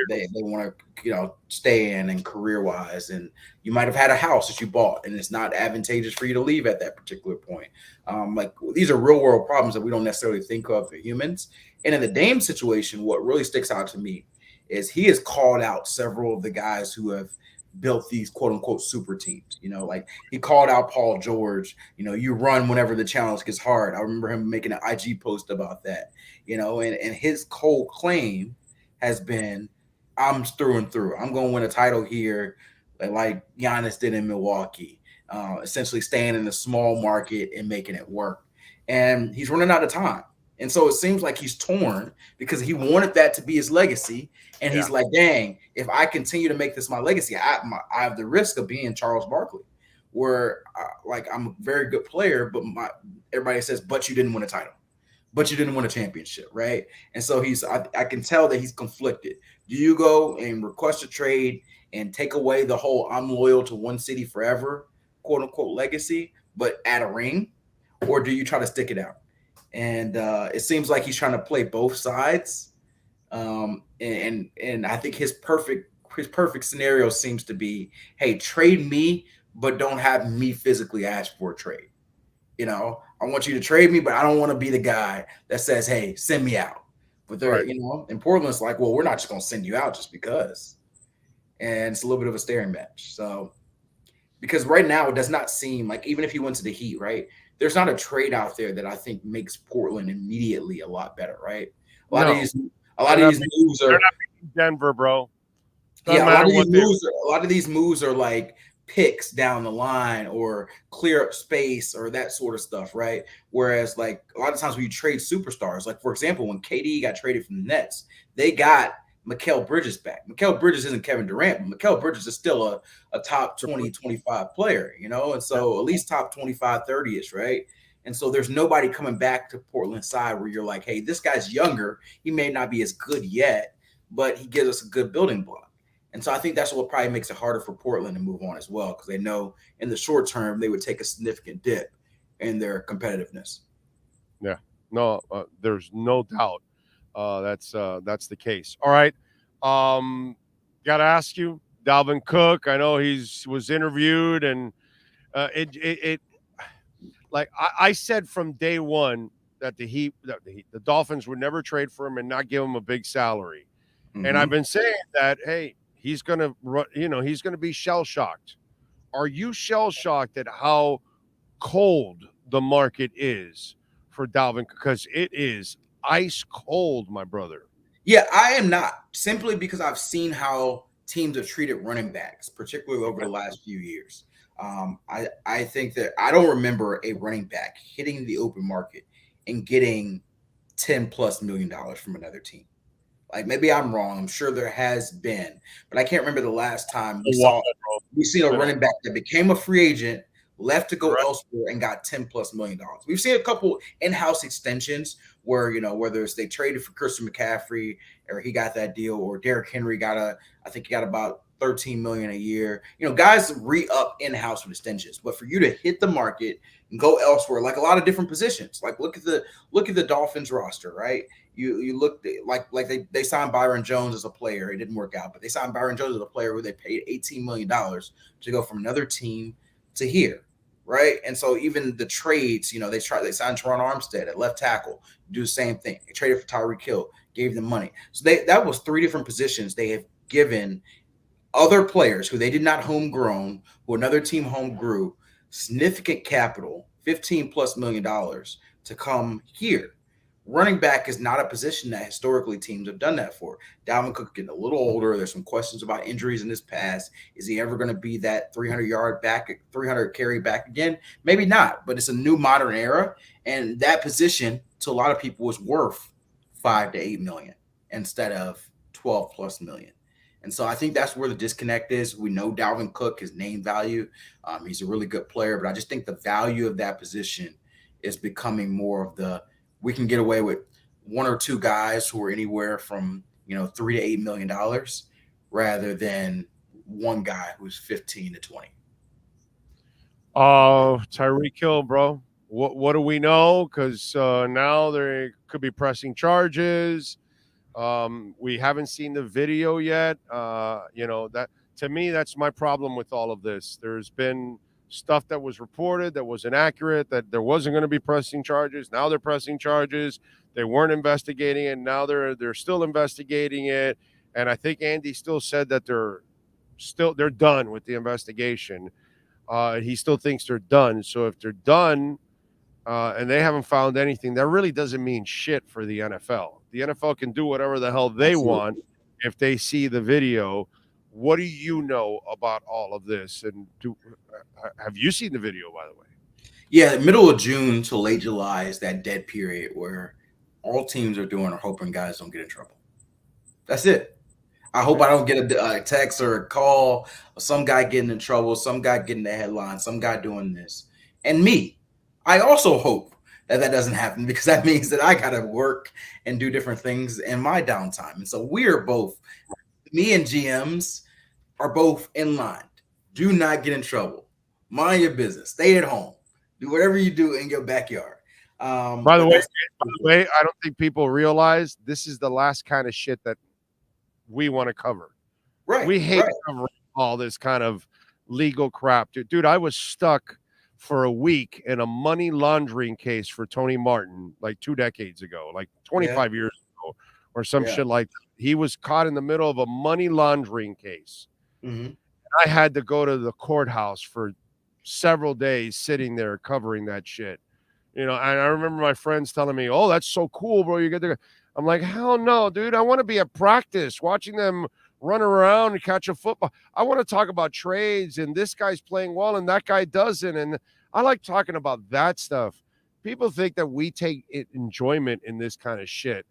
They want to stay in and career wise, and you might have had a house that you bought and it's not advantageous for you to leave at that particular point. Like, these are real world problems that we don't necessarily think of for humans. And in the Dame situation, what really sticks out to me is he has called out several of the guys who have built these quote unquote super teams. Like, he called out Paul George. You run whenever the challenge gets hard. I remember him making an IG post about that. And his whole claim has been, I'm through and through. I'm going to win a title here, like Giannis did in Milwaukee, essentially staying in the small market and making it work. And he's running out of time. And so it seems like he's torn because he wanted that to be his legacy. And he's like, dang, if I continue to make this my legacy, I have the risk of being Charles Barkley, where I'm a very good player, but everybody says, but you didn't win a title. but you didn't win a championship, right? And so I can tell that he's conflicted. Do you go and request a trade and take away the whole I'm loyal to one city forever, quote unquote legacy, but add a ring? Or do you try to stick it out? And it seems like he's trying to play both sides. And I think his perfect scenario seems to be, hey, trade me, but don't have me physically ask for a trade. You know, I want you to trade me, but I don't want to be the guy that says, hey, send me out. But they're, Right. you know, in Portland's like, well, we're not just going to send you out just because. And it's a little bit of a staring match. So, because right now it does not seem like, even if he went to the Heat, right, there's not a trade out there that I think makes Portland immediately a lot better, right? A lot of these moves are, they're not beating Denver, bro. yeah, a lot of these moves are like picks down the line or clear up space or that sort of stuff, right? Whereas like a lot of times when you trade superstars, like for example, when KD got traded from the Nets, they got Mikal Bridges back. Mikal Bridges isn't Kevin Durant, but Mikal Bridges is still a top 20, 25 player, you know? And so at least top 25, 30-ish, right? And so there's nobody coming back to Portland's side where you're like, hey, this guy's younger. He may not be as good yet, but he gives us a good building block. And so I think that's what probably makes it harder for Portland to move on as well, because they know in the short term they would take a significant dip in their competitiveness. Yeah, no, there's no doubt that's the case. All right, got to ask you, Dalvin Cook. I know was interviewed, and it like I said from day one that the Dolphins would never trade for him and not give him a big salary. Mm-hmm. And I've been saying that, hey, he's going to be shell-shocked. Are you shell-shocked at how cold the market is for Dalvin? Because it is ice cold, my brother. Yeah, I am not, simply because I've seen how teams have treated running backs, particularly over the last few years. I think that I don't remember a running back hitting the open market and getting $10+ million from another team. Like, maybe I'm wrong. I'm sure there has been, but I can't remember the last time we've seen a running back that became a free agent, left to go elsewhere, and got $10+ million. We've seen a couple in-house extensions where, you know, whether it's they traded for Christian McCaffrey or he got that deal, or Derrick Henry I think he got about $13 million a year. You know, guys re-up in-house with extensions. But for you to hit the market and go elsewhere, like a lot of different positions, like look at the Dolphins roster, right? You look like they signed Byron Jones as a player. It didn't work out, but they signed Byron Jones as a player who they paid $18 million to go from another team to here, right? And so even the trades, you know, they signed Teron Armstead at left tackle, do the same thing. They traded for Tyreek Hill, gave them money. So that was 3 different positions they have given other players who they did not homegrown, who another team home grew, significant capital, $15+ million to come here. Running back is not a position that historically teams have done that for. Dalvin Cook getting a little older. There's some questions about injuries in his past. Is he ever going to be that 300-yard back, 300 carry back again? Maybe not, but it's a new modern era. And that position to a lot of people was worth $5 to $8 million instead of $12+ million. And so I think that's where the disconnect is. We know Dalvin Cook, his name value. He's a really good player, but I just think the value of that position is becoming more of the, we can get away with 1 or 2 guys who are anywhere from, you know, $3 to $8 million rather than one guy who's 15 to 20. Tyreek Hill, bro. What do we know? Because now they could be pressing charges. We haven't seen the video yet. You know, that to me, that's my problem with all of this. There's been stuff that was reported that was inaccurate, that there wasn't going to be pressing charges. Now they're pressing charges. They weren't investigating it. Now they're still investigating it. And I think Andy still said that they're done with the investigation. He still thinks they're done. So if they're done and they haven't found anything, that really doesn't mean shit for the NFL. The NFL can do whatever the hell they want if they see the video. What do you know about all of this? And have you seen the video, by the way? Yeah, middle of June to late July is that dead period where all teams are doing are hoping guys don't get in trouble. That's it. I hope I don't get a text or a call, or some guy getting in trouble, some guy getting the headline, some guy doing this. And me, I also hope that doesn't happen, because that means that I got to work and do different things in my downtime. And so we're both, me and GMs are both in line. Do not get in trouble. Mind your business. Stay at home. Do whatever you do in your backyard. By the way, I don't think people realize this is the last kind of shit that we want to cover. Right. We hate covering all this kind of legal crap. Dude, I was stuck for a week in a money laundering case for Tony Martin like 2 decades ago, like 25 years ago or some shit like that. He was caught in the middle of a money laundering case. Mm-hmm. I had to go to the courthouse for several days sitting there covering that shit. You know, and I remember my friends telling me, "Oh, that's so cool, bro. You get to." I'm like, "Hell no, dude. I want to be at practice watching them run around and catch a football. I want to talk about trades and this guy's playing well and that guy doesn't. And I like talking about that stuff. People think that we take enjoyment in this kind of shit.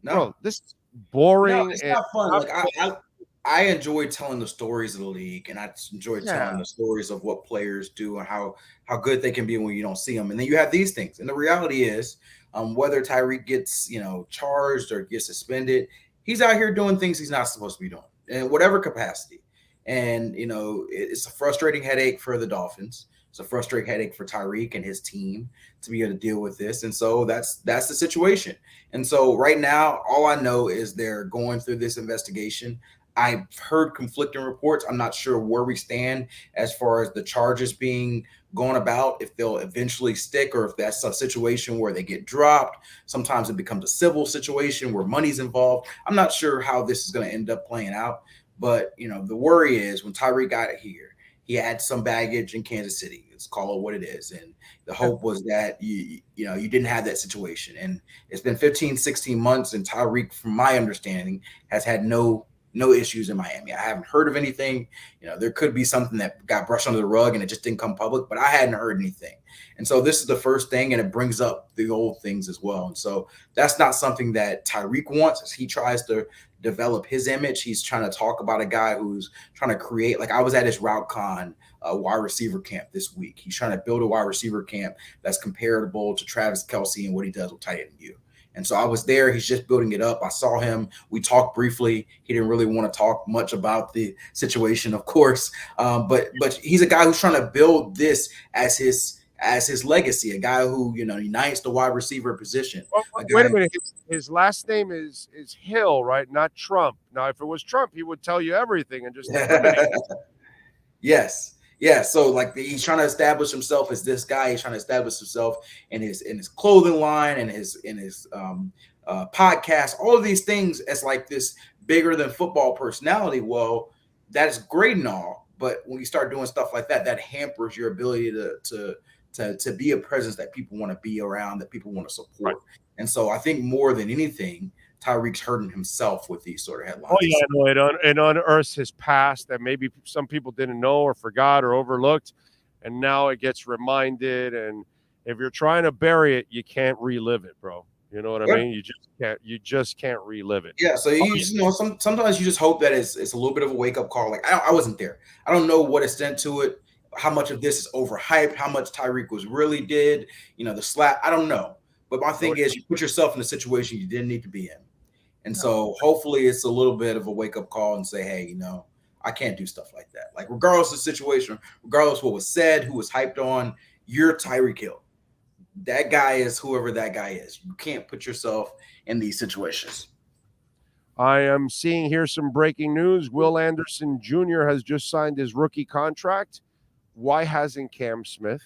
No, bro, this is boring. No, it's not fun. Like I enjoy telling the stories of the league, and I enjoy telling the stories of what players do and how good they can be when you don't see them. And then you have these things. And the reality is, whether Tyreek gets, charged or gets suspended, he's out here doing things he's not supposed to be doing in whatever capacity. And, it's a frustrating headache for the Dolphins. It's a frustrating headache for Tyreek and his team to be able to deal with this. And so that's the situation. And so right now, all I know is they're going through this investigation. I've heard conflicting reports. I'm not sure where we stand as far as the charges being gone about, if they'll eventually stick or if that's a situation where they get dropped. Sometimes it becomes a civil situation where money's involved. I'm not sure how this is going to end up playing out. But, the worry is when Tyreek got here, he had some baggage in Kansas City. Let's call it what it is. And the hope was that, you didn't have that situation. And it's been 15, 16 months, and Tyreek, from my understanding, has had no issues in Miami. I haven't heard of anything. There could be something that got brushed under the rug and it just didn't come public, but I hadn't heard anything. And so this is the first thing, and it brings up the old things as well. And so that's not something that Tyreek wants as he tries to develop his image. He's trying to talk about a guy who's trying to create, like I was at his route con wide receiver camp this week. He's trying to build a wide receiver camp that's comparable to Travis Kelce and what he does with tight end U. And so I was there. He's just building it up. I saw him. We talked briefly. He didn't really want to talk much about the situation, of course. But he's a guy who's trying to build this as his legacy, a guy who, unites the wide receiver position. Well, wait a minute. His last name is Hill, right? Not Trump. Now, if it was Trump, he would tell you everything and just eliminate. Yes. Yeah, so he's trying to establish himself as this guy. He's trying to establish himself in his clothing line and his podcast. All of these things as like this bigger than football personality. Well, that's great and all, but when you start doing stuff like that, that hampers your ability to be a presence that people want to be around, that people want to support. Right. And so I think more than anything, Tyreek's hurting himself with these sort of headlines. Oh, yeah, no, it unearths his past that maybe some people didn't know or forgot or overlooked, and now it gets reminded. And if you're trying to bury it, you can't relive it, bro. You know what I mean? You just can't relive it. Yeah, so sometimes you just hope that it's a little bit of a wake-up call. Like, I wasn't there. I don't know what extent to it, how much of this is overhyped, how much Tyreek was really did, the slap. I don't know. But my thing is, you put yourself in a situation you didn't need to be in. And so hopefully it's a little bit of a wake-up call and say, hey, I can't do stuff like that. Like, regardless of the situation, regardless of what was said, who was hyped on, you're Tyreek Hill. That guy is whoever that guy is. You can't put yourself in these situations. I am seeing here some breaking news. Will Anderson Jr. has just signed his rookie contract. Why hasn't Cam Smith?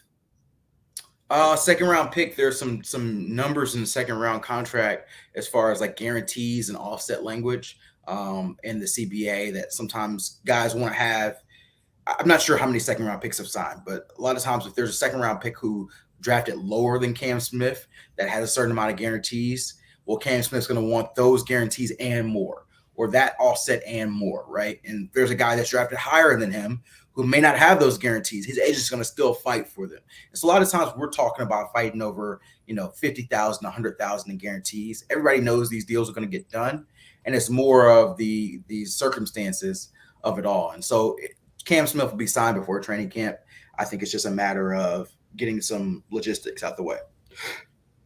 Second round pick. There's some numbers in the second round contract as far as like guarantees and offset language in the CBA that sometimes guys want to have. I'm not sure how many second round picks have signed, but a lot of times if there's a second round pick who drafted lower than Cam Smith that has a certain amount of guarantees, well, Cam Smith's going to want those guarantees and more, or that offset and more, right? And there's a guy that's drafted higher than him who may not have those guarantees. His agent's going to still fight for them. And so a lot of times we're talking about fighting over, $50,000, $100,000 in guarantees. Everybody knows these deals are going to get done, and it's more of the circumstances of it all. And so Cam Smith will be signed before training camp. I think it's just a matter of getting some logistics out the way.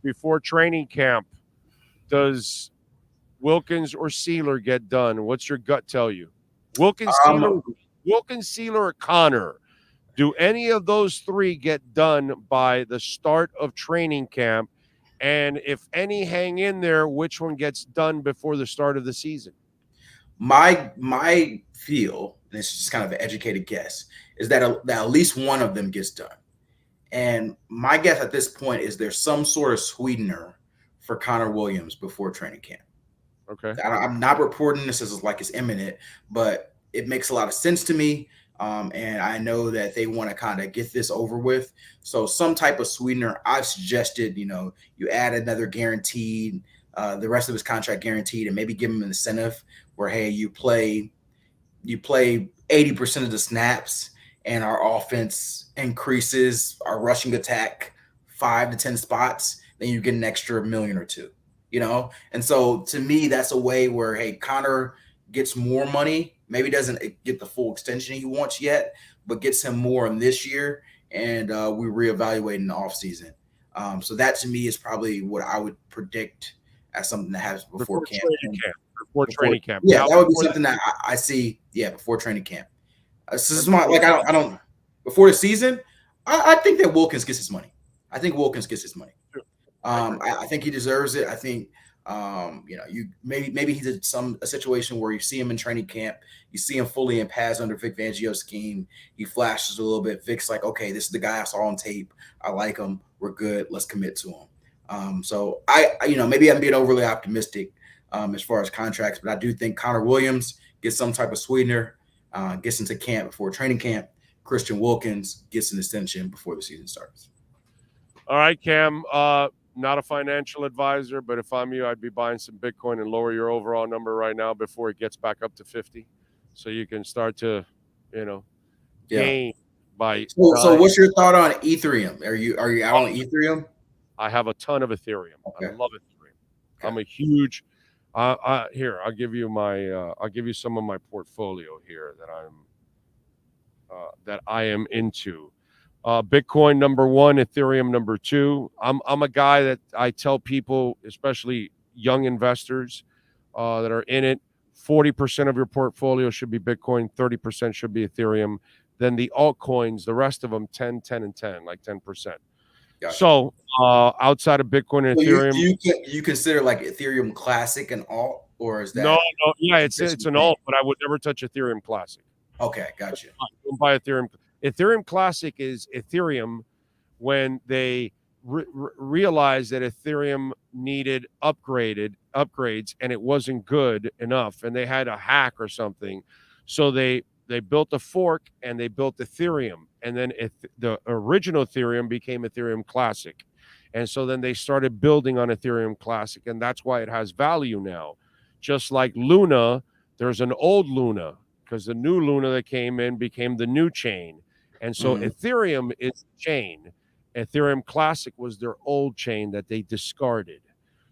before training camp, does Wilkins or Sealer get done? What's your gut tell you? Wilkins, Sealer, or Connor? Do any of those three get done by the start of training camp? And if any hang in there, which one gets done before the start of the season? My feel, and it's just kind of an educated guess, is that at least one of them gets done. And my guess at this point is there's some sort of sweetener for Connor Williams before training camp. Okay. I'm not reporting this as like it's imminent, but it makes a lot of sense to me. And I know that they want to kind of get this over with. So some type of sweetener, I've suggested, you add another guaranteed, the rest of his contract guaranteed, and maybe give him an incentive where, hey, you play 80% of the snaps and our offense increases our rushing attack 5 to 10 spots, then you get an extra $1 million or $2 million, And so to me, that's a way where, hey, Connor gets more money, maybe doesn't get the full extension he wants yet, but gets him more in this year, and we reevaluate in the offseason. So that to me is probably what I would predict as something that happens before camp. Before training camp. Yeah, now, that would be something that I see. Yeah, before training camp. This is my I don't before the season. I think that Wilkins gets his money. I think Wilkins gets his money. I think he deserves it. I think you maybe he's a situation where you see him in training camp, you see him fully in pads under Vic Fangio's scheme. He flashes a little bit. Vic's like, okay, this is the guy I saw on tape. I like him. We're good. Let's commit to him. So I maybe I'm being overly optimistic as far as contracts, but I do think Connor Williams gets some type of sweetener, gets into camp before training camp. Christian Wilkins gets an extension before the season starts. All right, Cam. Not a financial advisor, but if I'm you, I'd be buying some Bitcoin and lower your overall number right now before it gets back up to 50, so you can start to, gain by. So what's your thought on Ethereum? Are you out on Ethereum? I have a ton of Ethereum. Okay. I love Etheream. Okay. I'm a huge. Here, I'll give you some of my portfolio here that I am into. Bitcoin number 1, Ethereum number 2. I'm a guy that I tell people, especially young investors that are in it, 40% of your portfolio should be Bitcoin, 30% should be Ethereum. Then the altcoins, the rest of them, 10, 10, and 10, like 10%. Gotcha. So outside of Bitcoin and Ethereum, you consider like Ethereum Classic an alt, or is that no? Yeah, it's an alt, but I would never touch Ethereum Classic. Okay, gotcha. Don't buy Ethereum. Ethereum Classic is Ethereum when they realized that Ethereum needed upgrades and it wasn't good enough, and they had a hack or something, so they built a fork and they built Ethereum, and then the original Ethereum became Ethereum Classic, and so then they started building on Ethereum Classic, and that's why it has value now. Just like Luna, there's an old Luna because the new Luna that came in became the new chain. And so Ethereum is the chain. Ethereum Classic was their old chain that they discarded.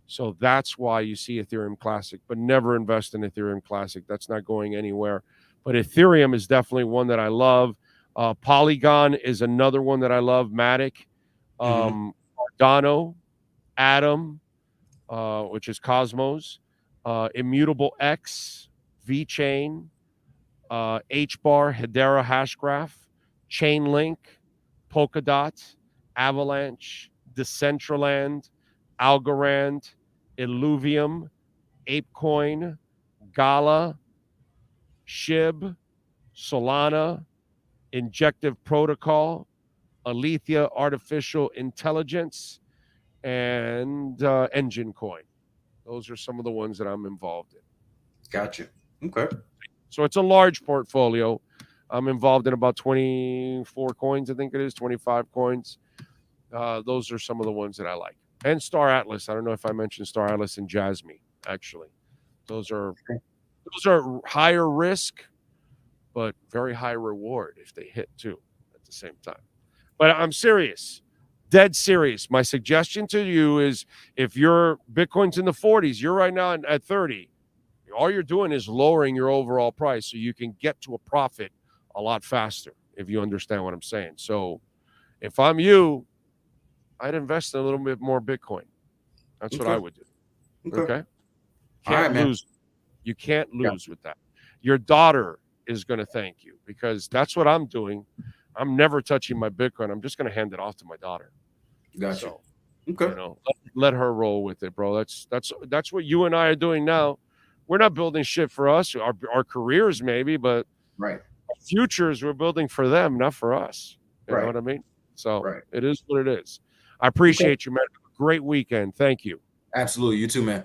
So that's why you see Ethereum Classic, but never invest in Ethereum Classic. That's not going anywhere. But Ethereum is definitely one that I love. Polygon is another one that I love. Matic, Cardano, Atom, which is Cosmos, Immutable X, VeChain, HBAR, Hedera Hashgraph, Chainlink, Polkadot, Avalanche, Decentraland, Algorand, Illuvium, ApeCoin, Gala, SHIB, Solana, Injective Protocol, Alethea Artificial Intelligence, and Engine Coin. Those are some of the ones that I'm involved in. Gotcha. Okay. So it's a large portfolio. I'm involved in about 24 coins, I think it is, 25 coins. Those are some of the ones that I like. And Star Atlas. I don't know if I mentioned Star Atlas and Jasmine, actually. Those are higher risk, but very high reward if they hit too at the same time. But I'm serious, dead serious. My suggestion to you is if your Bitcoin's in the 40s, you're right now at 30, all you're doing is lowering your overall price so you can get to a profit a lot faster, if you understand what I'm saying. So if I'm you, I'd invest in a little bit more Bitcoin. That's what I would do. Okay. All right, man. Lose. You can't lose with that. Your daughter is going to thank you because that's what I'm doing. I'm never touching my Bitcoin. I'm just going to hand it off to my daughter. Gotcha. So, okay. You know, let her roll with it, bro. That's what you and I are doing now. We're not building shit for us, our careers maybe, but right. Our futures we're building for them, not for us. You know what I mean? So it is what it is. I appreciate you, man. Great weekend. Thank you. Absolutely. You too, man.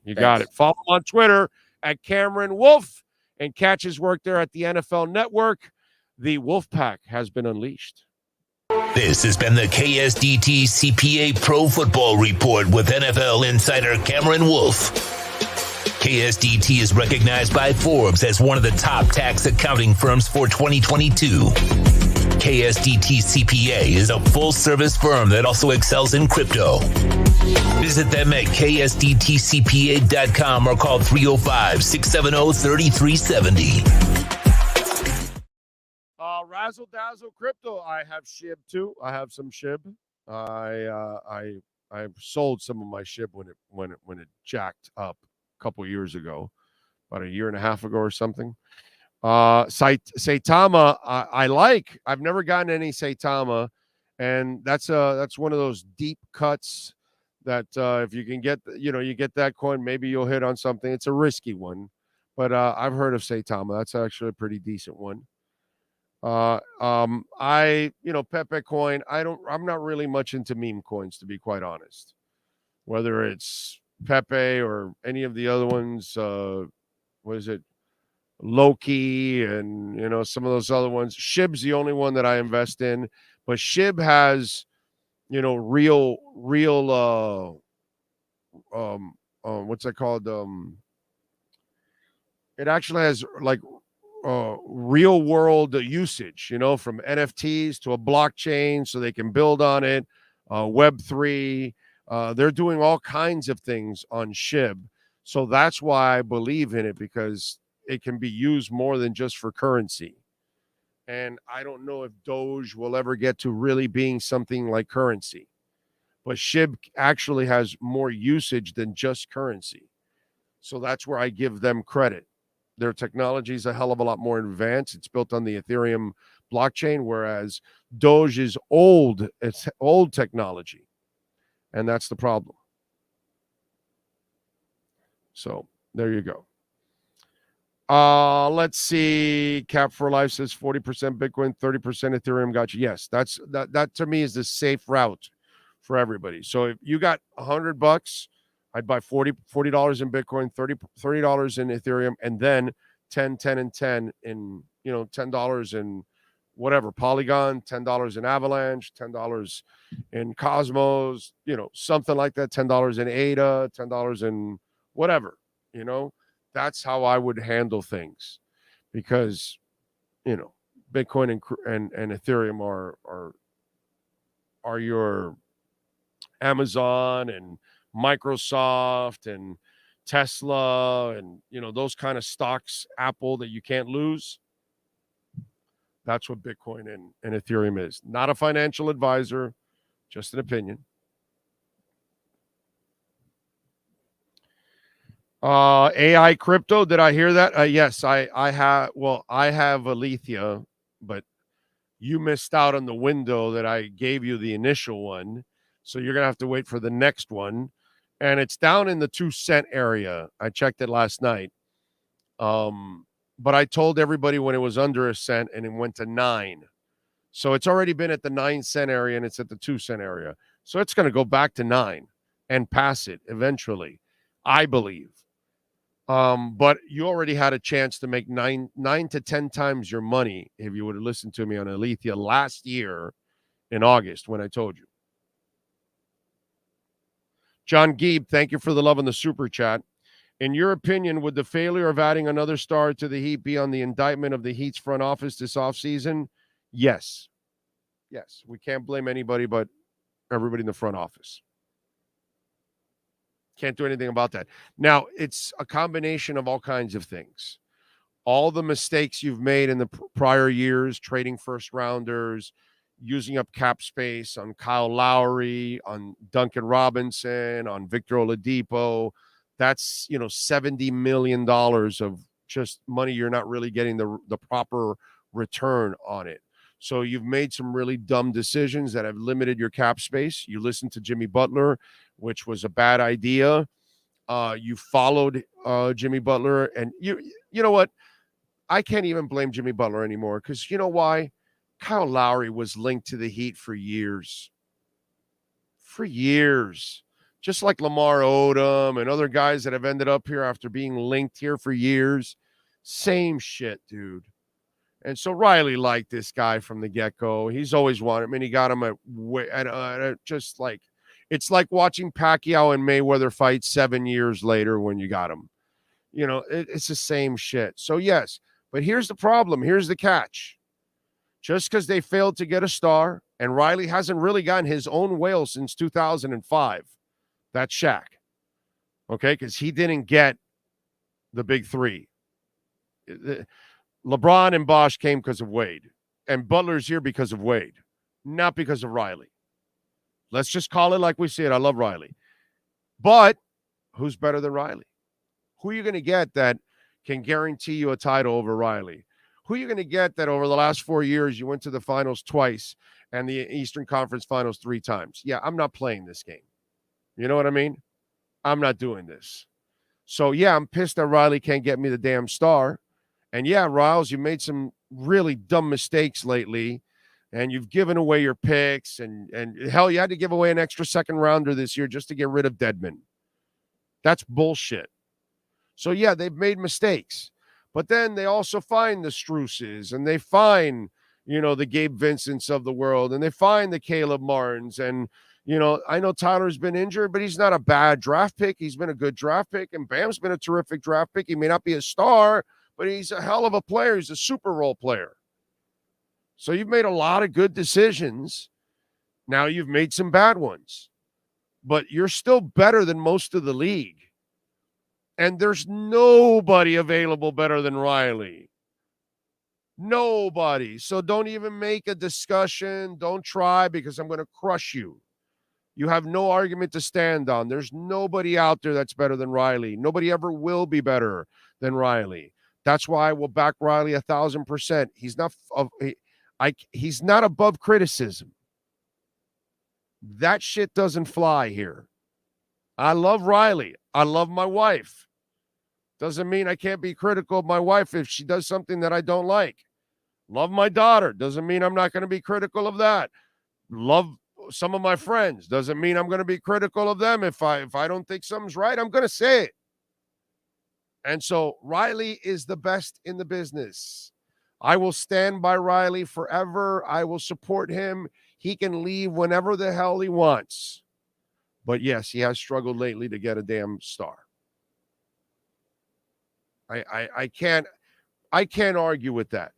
You got it. Follow him on Twitter at Cameron Wolf and catch his work there at the NFL Network. The Wolf Pack has been unleashed. This has been the KSDT CPA Pro Football Report with NFL insider Cameron Wolf. KSDT is recognized by Forbes as one of the top tax accounting firms for 2022. KSDT CPA is a full-service firm that also excels in crypto. Visit them at ksdtcpa.com or call 305-670-3370. Razzle Dazzle Crypto. I have SHIB too. I have some SHIB. I sold some of my SHIB when it jacked up a couple years ago, about a year and a half ago or something. Saitama, I like. I've never gotten any Saitama, and that's one of those deep cuts that if you can get, you get that coin, maybe you'll hit on something. It's a risky one, but I've heard of Saitama. That's actually a pretty decent one. Pepe coin. I'm not really much into meme coins, to be quite honest. Whether it's Pepe or any of the other ones, what is it? Loki and some of those other ones. SHIB's the only one that I invest in, but SHIB has real what's that called? It actually has like real world usage, from NFTs to a blockchain so they can build on it, Web3. They're doing all kinds of things on SHIB. So that's why I believe in it, because it can be used more than just for currency. And I don't know if Doge will ever get to really being something like currency. But SHIB actually has more usage than just currency. So that's where I give them credit. Their technology is a hell of a lot more advanced. It's built on the Ethereum blockchain, whereas Doge is old. It's old technology. And that's the problem. So there you go. Let's see. Cap for Life says 40% Bitcoin, 30% Ethereum. Gotcha. Yes, that to me is the safe route for everybody. So if you got $100, I'd buy $40 in Bitcoin, $30 in Ethereum, and then 10 and 10 in, $10 in whatever, Polygon, $10 in Avalanche, $10 in Cosmos, something like that, $10 in ADA, $10 in whatever, That's how I would handle things, because, Bitcoin and Ethereum are your Amazon and Microsoft and Tesla and, those kind of stocks, Apple, that you can't lose. That's what Bitcoin and Ethereum is. Not a financial advisor, just an opinion. AI crypto. Did I hear that? Yes, I have. Well, I have Alethea, but you missed out on the window that I gave you the initial one. So you're going to have to wait for the next one. And it's down in the 2-cent area. I checked it last night. But I told everybody when it was under a cent and it went to 9. So it's already been at the 9-cent area and it's at the 2-cent area. So it's going to go back to 9 and pass it eventually, I believe. But you already had a chance to make 9 to 10 times your money if you would have listened to me on Alethea last year in August when I told you. John Geeb, thank you for the love on the super chat. In your opinion, would the failure of adding another star to the Heat be on the indictment of the Heat's front office this offseason? Yes. Yes. We can't blame anybody but everybody in the front office. Can't do anything about that. Now, it's a combination of all kinds of things. All the mistakes you've made in the prior years, trading first rounders, using up cap space on Kyle Lowry, on Duncan Robinson, on Victor Oladipo. That's, $70 million of just money you're not really getting the proper return on it. So you've made some really dumb decisions that have limited your cap space. You listened to Jimmy Butler, which was a bad idea. You followed Jimmy Butler, and you know what? I can't even blame Jimmy Butler anymore, because you know why? Kyle Lowry was linked to the Heat for years. For years. Just like Lamar Odom and other guys that have ended up here after being linked here for years. Same shit, dude. And so Riley liked this guy from the get-go. He's always wanted him, and he got him just like, it's like watching Pacquiao and Mayweather fight 7 years later when you got him. It's the same shit. So yes, but here's the problem. Here's the catch. Just because they failed to get a star, and Riley hasn't really gotten his own whale since 2005. That's Shaq. Okay, because he didn't get the big three. LeBron and Bosh came because of Wade, and Butler's here because of Wade, not because of Riley. Let's just call it like we see it. I love Riley. But who's better than Riley? Who are you going to get that can guarantee you a title over Riley? Who are you going to get that over the last 4 years you went to the finals twice and the Eastern Conference Finals 3 times? Yeah, I'm not playing this game. You know what I mean? I'm not doing this. So, yeah, I'm pissed that Riley can't get me the damn star. And, yeah, Riles, you made some really dumb mistakes lately, and you've given away your picks. And hell, you had to give away an extra second rounder this year just to get rid of Dedmon. That's bullshit. So, yeah, they've made mistakes. But then they also find the Struces, and they find, the Gabe Vincents of the world, and they find the Caleb Martins. And, I know Tyler's been injured, but he's not a bad draft pick. He's been a good draft pick, and Bam's been a terrific draft pick. He may not be a star, but he's a hell of a player. He's a super role player. So you've made a lot of good decisions. Now you've made some bad ones, but you're still better than most of the league. And there's nobody available better than Riley. Nobody. So don't even make a discussion. Don't try, because I'm going to crush you. You have no argument to stand on. There's nobody out there that's better than Riley. Nobody ever will be better than Riley. That's why I will back Riley 1,000%. He's not above criticism. That shit doesn't fly here. I love Riley. I love my wife. Doesn't mean I can't be critical of my wife if she does something that I don't like. Love my daughter. Doesn't mean I'm not going to be critical of that. Love some of my friends. Doesn't mean I'm going to be critical of them. If I don't think something's right, I'm going to say it. And so Riley is the best in the business. I will stand by Riley forever. I will support him. He can leave whenever the hell he wants. But yes, he has struggled lately to get a damn star. I can't argue with that.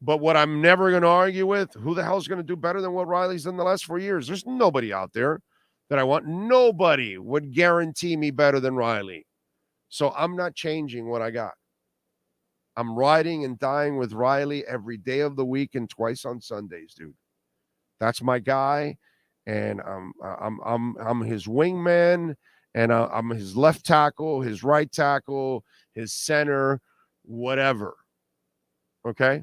But what I'm never going to argue with, who the hell is going to do better than what Riley's done the last 4 years? There's nobody out there that I want. Nobody would guarantee me better than Riley. So I'm not changing what I got. I'm riding and dying with Riley every day of the week and twice on Sundays, dude. That's my guy, and I'm his wingman, and I'm his left tackle, his right tackle, his center, whatever. Okay?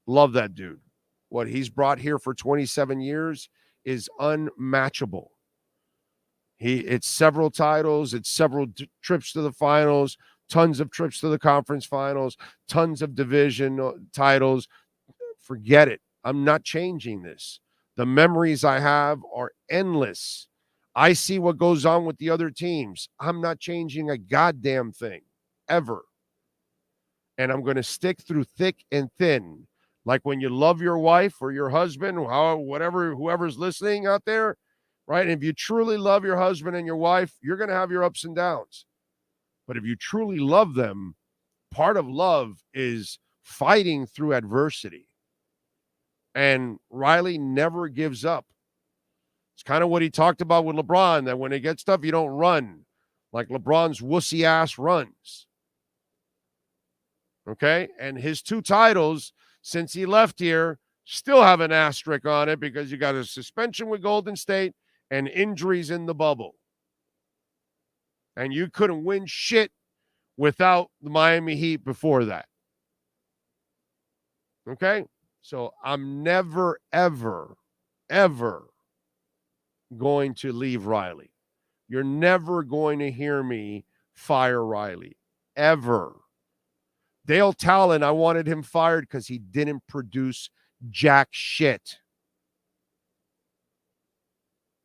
Love that dude. What he's brought here for 27 years is unmatchable. It's several titles, it's several trips to the finals, tons of trips to the conference finals, tons of division titles. Forget it. I'm not changing this. The memories I have are endless. I see what goes on with the other teams. I'm not changing a goddamn thing, ever. And I'm going to stick through thick and thin. Like when you love your wife or your husband, whoever's listening out there, right? And if you truly love your husband and your wife, you're going to have your ups and downs. But if you truly love them, part of love is fighting through adversity. And Riley never gives up. It's kind of what he talked about with LeBron, that when it gets tough, you don't run like LeBron's wussy ass runs. Okay? And his 2 titles since he left here, Still have an asterisk on it because you got a suspension with Golden State and injuries in the bubble. And you couldn't win shit without the Miami Heat before that. Okay? So I'm never, ever, ever going to leave Riley. You're never going to hear me fire Riley. Ever. Dale Talon, I wanted him fired because he didn't produce jack shit.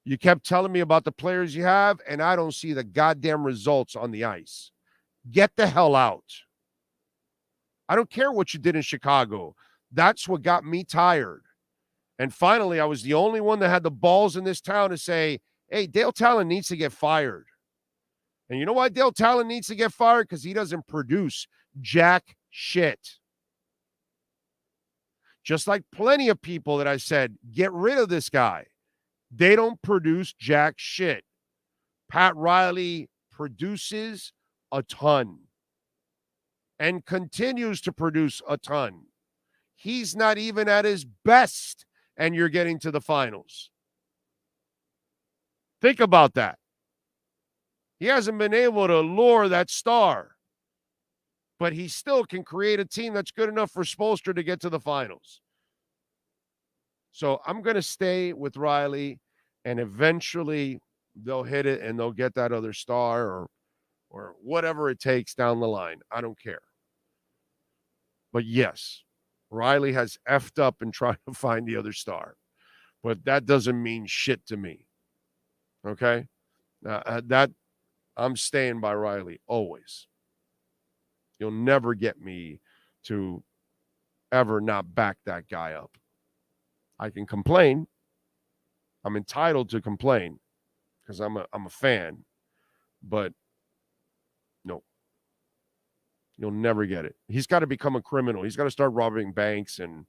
You kept telling me about the players you have, and I don't see the goddamn results on the ice. Get the hell out. I don't care what you did in Chicago. That's what got me tired. And finally, I was the only one that had the balls in this town to say, hey, Dale Talon needs to get fired. And you know why Dale Talon needs to get fired? Because he doesn't produce jack shit. Just like plenty of people that I said, get rid of this guy. They don't produce jack shit. Pat Riley produces a ton and continues to produce a ton. He's not even at his best, and you're getting to the finals. Think about that. He hasn't been able to lure that star, but he still can create a team that's good enough for Spoelstra to get to the finals. So I'm going to stay with Riley, and eventually they'll hit it and they'll get that other star or whatever it takes down the line. I don't care. But yes, Riley has effed up in trying to find the other star, but that doesn't mean shit to me. Okay? That I'm staying by Riley always. You'll never get me to ever not back that guy up. I can complain. I'm entitled to complain because I'm a fan, but no. You'll never get it. He's got to become a criminal. He's got to start robbing banks and,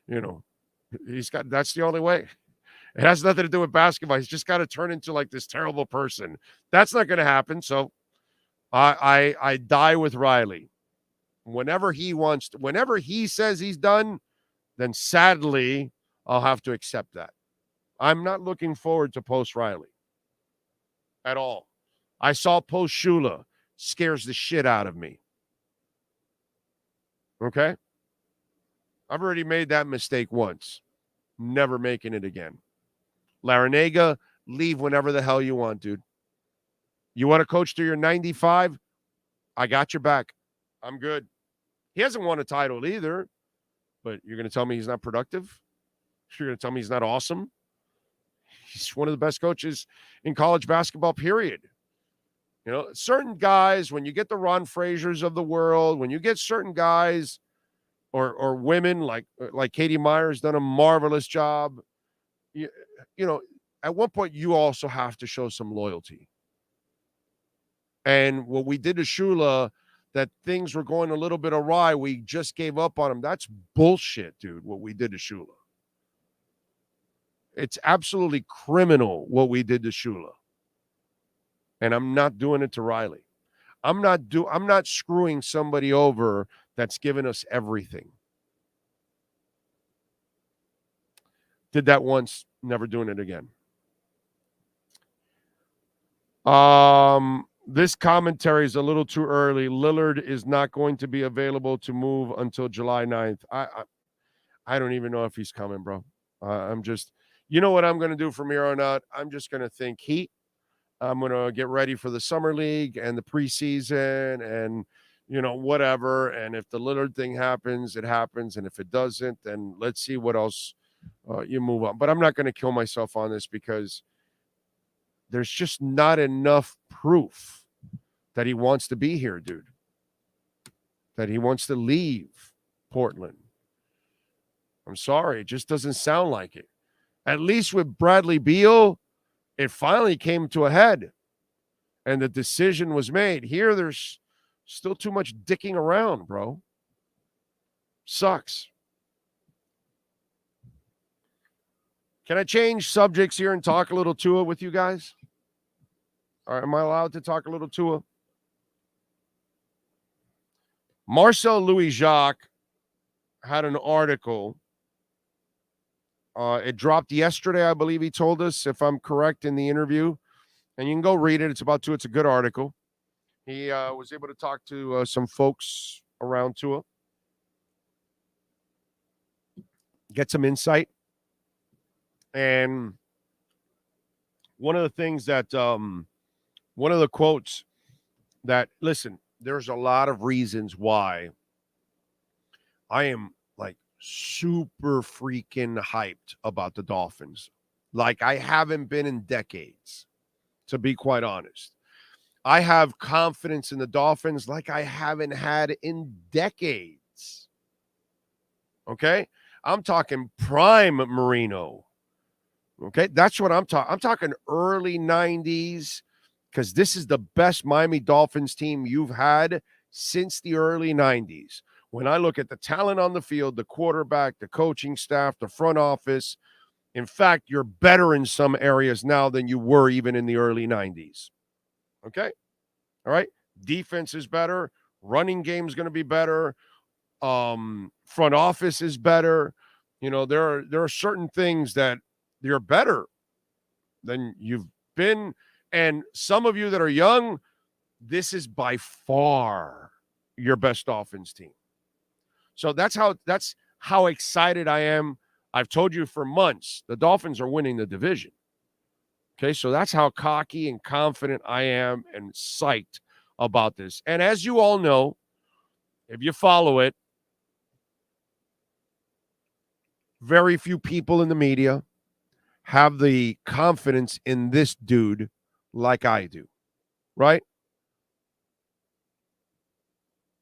that's the only way. It has nothing to do with basketball. He's just got to turn into like this terrible person. That's not going to happen. So I die with Riley. Whenever he says he's done, then sadly, I'll have to accept that. I'm not looking forward to post Riley at all. I saw post Shula. Scares the shit out of me. Okay? I've already made that mistake once. Never making it again. Larinaga, leave whenever the hell you want, dude. You want to coach till you're 95? I got your back. I'm good. He hasn't won a title either, but you're going to tell me he's not productive? You're going to tell me he's not awesome? He's one of the best coaches in college basketball, period. Certain guys, when you get the Ron Frasers of the world, when you get certain guys or women like Katie Meyer's done a marvelous job, at one point you also have to show some loyalty. And what we did to Shula, that things were going a little bit awry, we just gave up on him. That's bullshit, dude, what we did to Shula. It's absolutely criminal what we did to Shula. And I'm not doing it to Riley. I'm not screwing somebody over that's given us everything. Did that once, never doing it again. This commentary is a little too early. Lillard is not going to be available to move until July 9th. I don't even know if he's coming, bro. I'm just, what I'm going to do from here on out? I'm just going to think Heat. I'm going to get ready for the summer league and the preseason and, whatever. And if the Lillard thing happens, it happens. And if it doesn't, then let's see what else you move on. But I'm not going to kill myself on this because there's just not enough proof that he wants to be here, dude. That he wants to leave Portland. I'm sorry. It just doesn't sound like it. At least with Bradley Beal, it finally came to a head and the decision was made. Here, there's still too much dicking around, bro. Sucks. Can I change subjects here and talk a little Tua with you guys? All right, am I allowed to talk a little Tua? Marcel Louis-Jacques had an article It dropped yesterday, I believe he told us, if I'm correct in the interview. And you can go read it. It's about Tua. It's a good article. He was able to talk to some folks around Tua, get some insight. And one of the things that, one of the quotes that, listen, there's a lot of reasons why I am like super freaking hyped about the Dolphins. Like I haven't been in decades, to be quite honest. I have confidence in the Dolphins like I haven't had in decades. Okay? I'm talking prime Marino. Okay? That's what I'm talking. I'm talking early 90s, because this is the best Miami Dolphins team you've had since the early 90s. When I look at the talent on the field, the quarterback, the coaching staff, the front office, in fact, you're better in some areas now than you were even in the early 90s. Okay? All right? Defense is better. Running game is going to be better. Front office is better. You know, there are certain things that you're better than you've been. And some of you that are young, this is by far your best Dolphins team. So that's how excited I am. I've told you for months, the Dolphins are winning the division. Okay, so that's how cocky and confident I am and psyched about this. And as you all know, if you follow it, very few people in the media have the confidence in this dude like I do, right?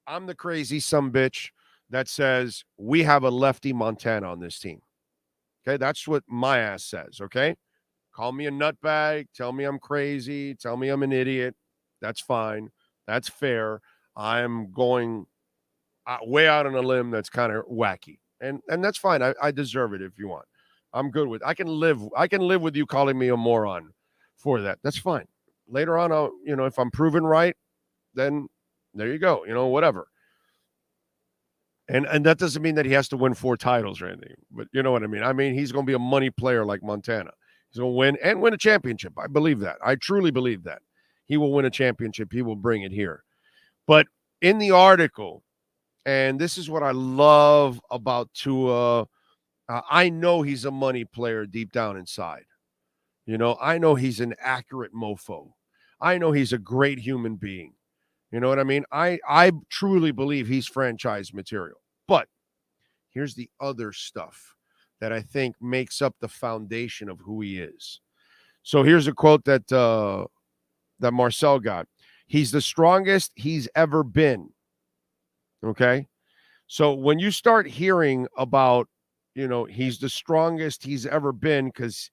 I'm the crazy sumbitch that says we have a lefty Montana on this team. Okay, that's what my ass says, okay? Call me a nutbag, tell me I'm crazy, tell me I'm an idiot. That's fine. That's fair. I'm going way out on a limb that's kind of wacky. And that's fine. I deserve it if you want. I'm good with it. I can live with you calling me a moron for that. That's fine. Later on, I'll, if I'm proven right, then there you go. Whatever. And that doesn't mean that he has to win 4 titles or anything, but you know what I mean? I mean, he's going to be a money player like Montana. He's going to win a championship. I believe that. I truly believe that. He will win a championship. He will bring it here. But in the article, and this is what I love about Tua, I know he's a money player deep down inside. I know he's an accurate mofo. I know he's a great human being. You know what I mean? I truly believe he's franchise material. But here's the other stuff that I think makes up the foundation of who he is. So here's a quote that Marcel got. He's the strongest he's ever been. Okay? So when you start hearing about, he's the strongest he's ever been, because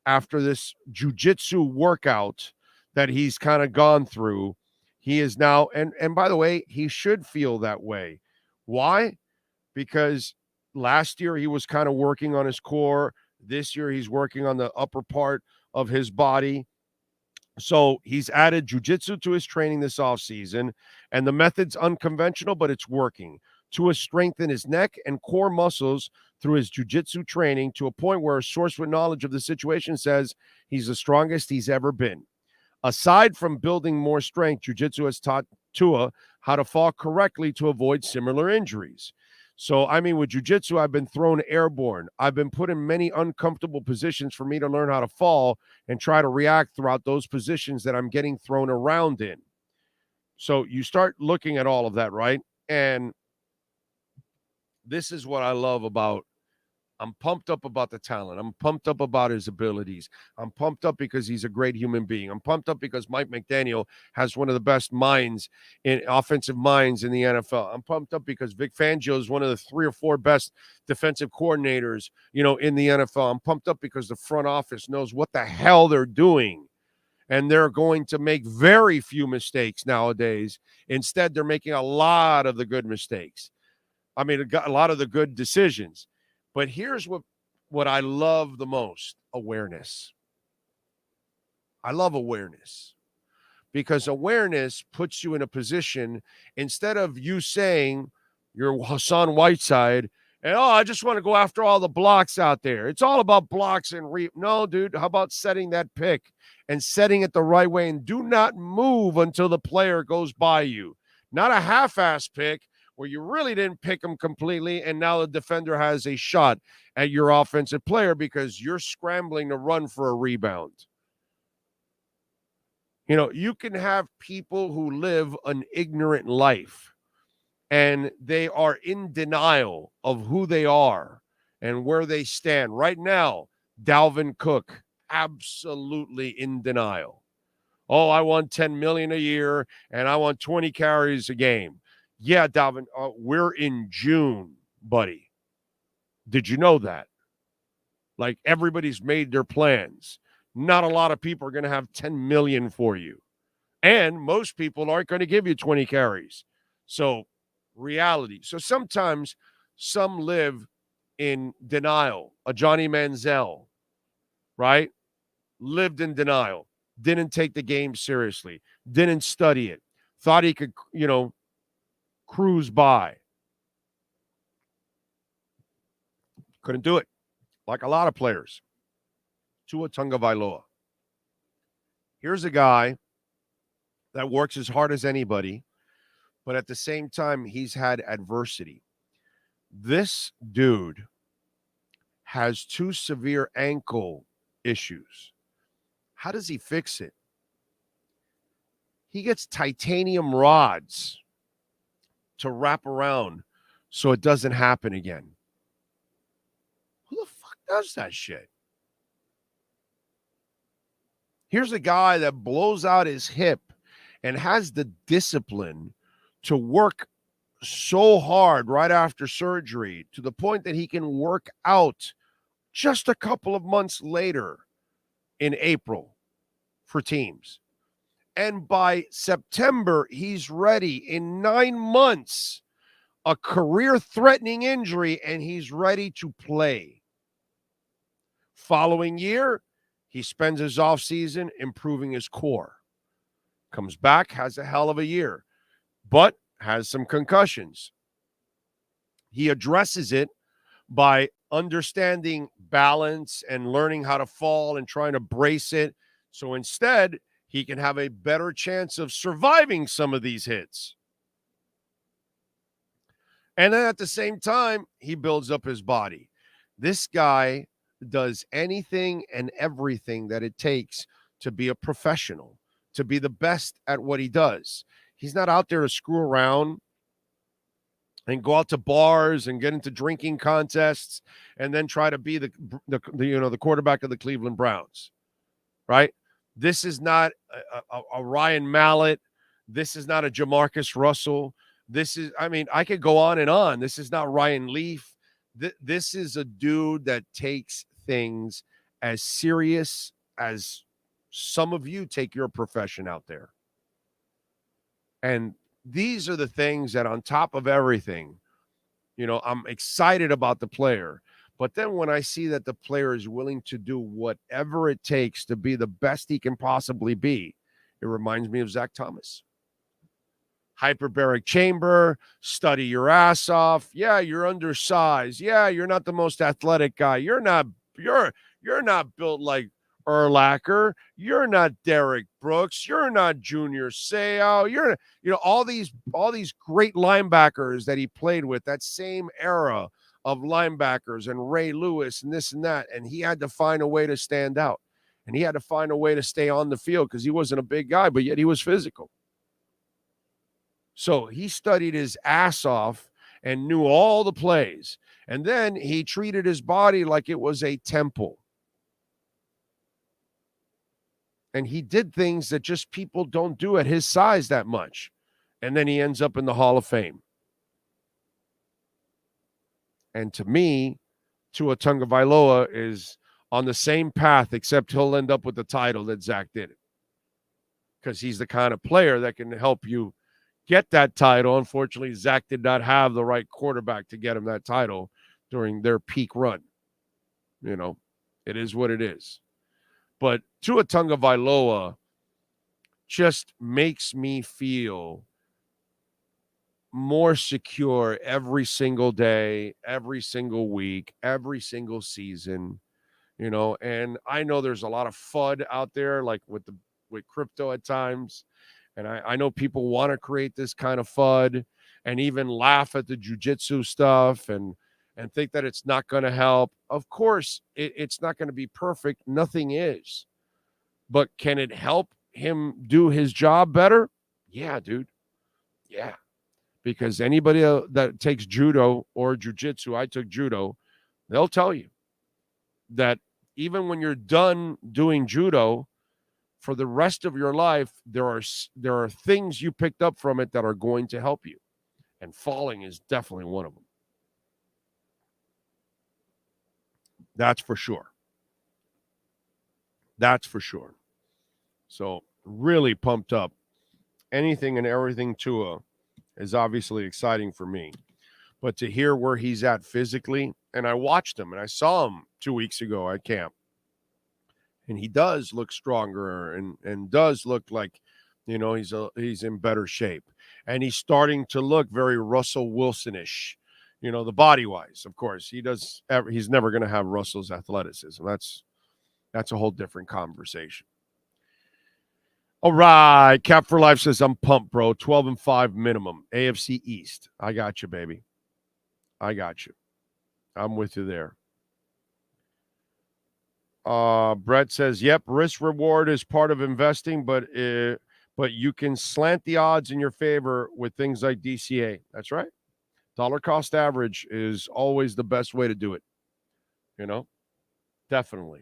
after this jiu-jitsu workout that he's kind of gone through, he is now, and by the way, he should feel that way. Why? Because last year he was kind of working on his core. This year he's working on the upper part of his body. So he's added jiu-jitsu to his training this offseason, and the method's unconventional, but it's working. Tua strengthen his neck and core muscles through his jiu-jitsu training to a point where a source with knowledge of the situation says he's the strongest he's ever been. Aside from building more strength, jiu-jitsu has taught Tua how to fall correctly to avoid similar injuries. So, I mean, with jiu-jitsu, I've been thrown airborne. I've been put in many uncomfortable positions for me to learn how to fall and try to react throughout those positions that I'm getting thrown around in. So you start looking at all of that, right? And this is what I love about, I'm pumped up about the talent. I'm pumped up about his abilities. I'm pumped up because he's a great human being. I'm pumped up because Mike McDaniel has one of the best offensive minds in the NFL. I'm pumped up because Vic Fangio is one of the 3 or 4 best defensive coordinators, in the NFL. I'm pumped up because the front office knows what the hell they're doing. And they're going to make very few mistakes nowadays. Instead, they're making a lot of the good mistakes. I mean, a lot of the good decisions. But here's what I love the most: awareness. I love awareness, because awareness puts you in a position, instead of you saying you're Hassan Whiteside And, I just want to go after all the blocks out there. It's all about blocks and No, dude, how about setting that pick and setting it the right way, and do not move until the player goes by you. Not a half-ass pick where you really didn't pick him completely, and now the defender has a shot at your offensive player because you're scrambling to run for a rebound. You can have people who live an ignorant life, and they are in denial of who they are and where they stand. Right now, Dalvin Cook, absolutely in denial. I want $10 million a year, and I want 20 carries a game. Yeah, Dalvin, we're in June, buddy. Did you know that? Like, everybody's made their plans. Not a lot of people are going to have 10 million for you. And most people aren't going to give you 20 carries. So, reality. So sometimes some live in denial. A Johnny Manziel, right? Lived in denial. Didn't take the game seriously. Didn't study it. Thought he could, cruise by. Couldn't do it. Like a lot of players. Tua Tagovailoa. Here's a guy that works as hard as anybody, but at the same time, he's had adversity. This dude has 2 severe ankle issues. How does he fix it? He gets titanium rods to wrap around so it doesn't happen again. Who the fuck does that shit? Here's a guy that blows out his hip and has the discipline to work so hard right after surgery to the point that he can work out just a couple of months later in April for teams. And by September, he's ready. In 9 months, a career-threatening injury, and he's ready to play. Following year, he spends his offseason improving his core. Comes back, has a hell of a year, but has some concussions. He addresses it by understanding balance and learning how to fall and trying to brace it. So instead, he can have a better chance of surviving some of these hits. And then at the same time, he builds up his body. This guy does anything and everything that it takes to be a professional, to be the best at what he does. He's not out there to screw around and go out to bars and get into drinking contests and then try to be the quarterback of the Cleveland Browns, right? This is not a Ryan Mallett. This is not a Jamarcus Russell. I could go on and on. This is not Ryan Leaf. This is a dude that takes things as serious as some of you take your profession out there. And these are the things that, on top of everything, I'm excited about the player. But then when I see that the player is willing to do whatever it takes to be the best he can possibly be, it reminds me of Zach Thomas. Hyperbaric chamber, study your ass off. Yeah, you're undersized. Yeah, you're not the most athletic guy. You're not built like Urlacher. You're not Derek Brooks. You're not Junior Seau. You're all these great linebackers that he played with, that same era of linebackers, and Ray Lewis and this and that. And he had to find a way to stand out. And he had to find a way to stay on the field because he wasn't a big guy, but yet he was physical. So he studied his ass off and knew all the plays. And then he treated his body like it was a temple. And he did things that just people don't do at his size that much. And then he ends up in the Hall of Fame. And to me, Tua Tagovailoa is on the same path, except he'll end up with the title that Zach did. Because he's the kind of player that can help you get that title. Unfortunately, Zach did not have the right quarterback to get him that title during their peak run. It is what it is. But Tua Tagovailoa just makes me feel more secure every single day, every single week, every single season, and I know there's a lot of FUD out there, like with crypto at times. And I know people want to create this kind of FUD and even laugh at the jujitsu stuff and think that it's not going to help. Of course, it's not going to be perfect. Nothing is. But can it help him do his job better? Yeah, dude. Yeah. Because anybody that takes judo or jujitsu, I took judo, they'll tell you that even when you're done doing judo, for the rest of your life, there are things you picked up from it that are going to help you. And falling is definitely one of them. That's for sure. That's for sure. So really pumped up. Anything and everything Tua is obviously exciting for me. But to hear where he's at physically, and I watched him and I saw him 2 weeks ago at camp. And he does look stronger and does look like, he's in better shape. And he's starting to look very Russell Wilson-ish, the body-wise. Of course, he's never going to have Russell's athleticism. That's a whole different conversation. All right. Cap for Life says, I'm pumped, bro. 12-5 minimum. AFC East. I got you, baby. I got you. I'm with you there. Brett says, yep, risk reward is part of investing, but you can slant the odds in your favor with things like DCA. That's right. Dollar cost average is always the best way to do it. Definitely.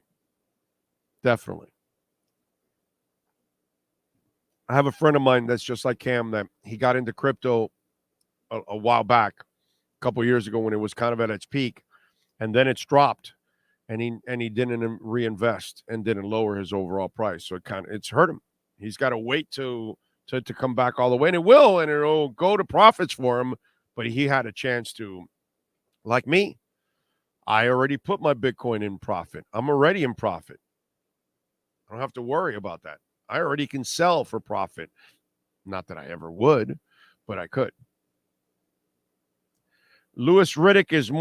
I have a friend of mine that's just like Cam, that he got into crypto a while back, a couple of years ago when it was kind of at its peak, and then it's dropped. And he didn't reinvest and didn't lower his overall price. So it's hurt him. He's got to wait to come back all the way. And it will, and it'll go to profits for him. But he had a chance to, like me. I already put my Bitcoin in profit. I'm already in profit. I don't have to worry about that. I already can sell for profit. Not that I ever would, but I could. Louis Riddick is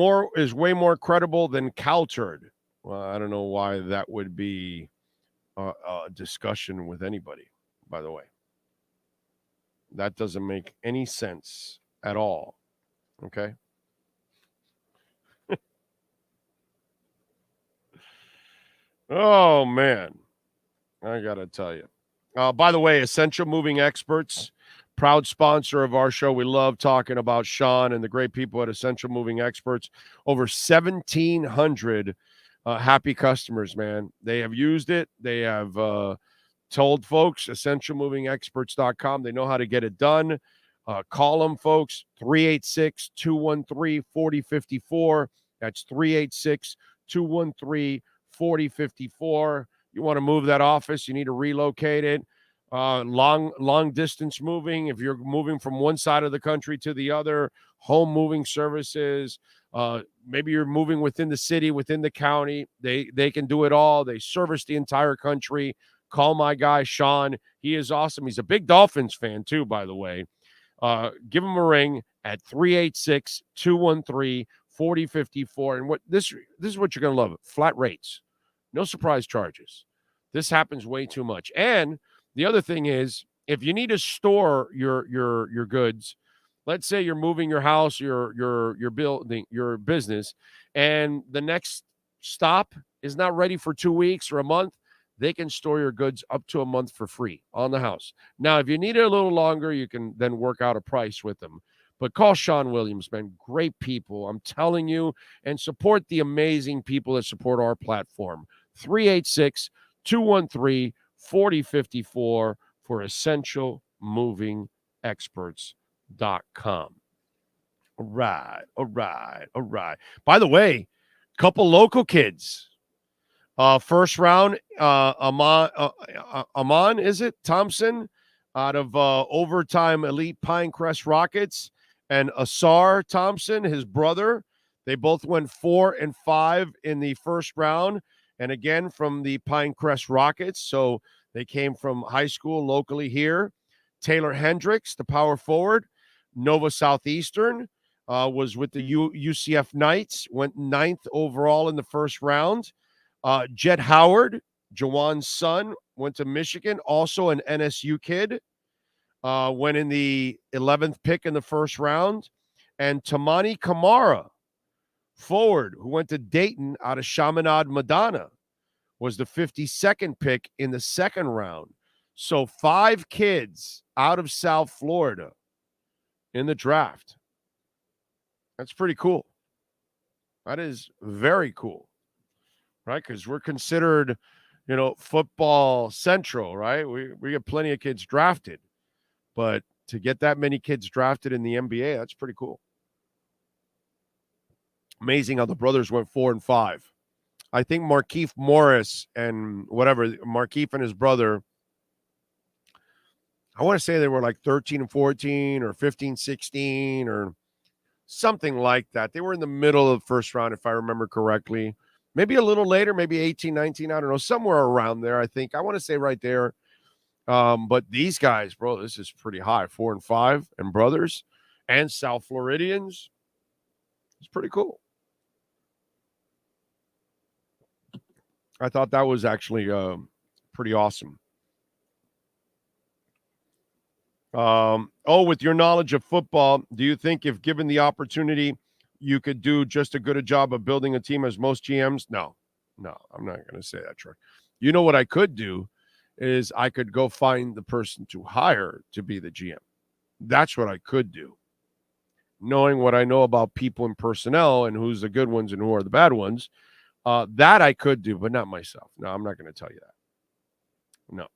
way more credible than Calturd. Well, I don't know why that would be a discussion with anybody, by the way. That doesn't make any sense at all. Okay? Oh, man. I got to tell you. By the way, Essential Moving Experts, proud sponsor of our show. We love talking about Sean and the great people at Essential Moving Experts. Over 1,700 happy customers, man. They have used it. They have told folks, essentialmovingexperts.com. They know how to get it done. Call them, folks, 386-213-4054. That's 386-213-4054. You want to move that office, you need to relocate it. Long distance moving, if you're moving from one side of the country to the other, home moving services, maybe you're moving within the city, within the county, they can do it all. They service the entire country. Call my guy Sean. He is awesome. He's a big Dolphins fan too, by the way. Give him a ring at 386-213-4054. And this is what you're gonna love. Flat rates, no surprise charges. This happens way too much. And the other thing is, if you need to store your goods, let's say you're moving your house, your building, your business, and the next stop is not ready for 2 weeks or a month, they can store your goods up to a month for free on the house. Now, if you need it a little longer, you can then work out a price with them. But call Sean Williams, man. Great people, I'm telling you, and support the amazing people that support our platform. 386-213-4054 for essentialmovingexperts.com. All right. By the way, couple local kids. First round, Amon, is it? Thompson out of Overtime Elite Pinecrest Rockets, and Asar Thompson, his brother. They both went 4 and 5 in the first round. And again, from the Pinecrest Rockets. So they came from high school locally here. Taylor Hendricks, the power forward, Nova Southeastern was with the UCF Knights, went 9th overall in the first round. Jet Howard, Jawan's son, went to Michigan, also an NSU kid, went in the 11th pick in the first round. And Tamani Kamara, forward, who went to Dayton out of Chaminade, Madonna, was the 52nd pick in the second round. So 5 kids out of South Florida in the draft. That's pretty cool. That is very cool, right? Because we're considered, football central, right? We get plenty of kids drafted. But to get that many kids drafted in the NBA, that's pretty cool. Amazing how the brothers went 4 and 5. I think Markieff Morris and Markieff and his brother, I want to say they were like 13 and 14 or 15, 16 or something like that. They were in the middle of the first round, if I remember correctly. Maybe a little later, maybe 18, 19, I don't know, somewhere around there, I think. I want to say right there. But these guys, bro, this is pretty high. 4 and 5 and brothers and South Floridians. It's pretty cool. I thought that was actually pretty awesome. With your knowledge of football, do you think if given the opportunity, you could do just as good a job of building a team as most GMs? No, I'm not going to say that, Troy. You know what I could do is I could go find the person to hire to be the GM. That's what I could do. Knowing what I know about people and personnel and who's the good ones and who are the bad ones, that I could do, but not myself. No, I'm not going to tell you that. No.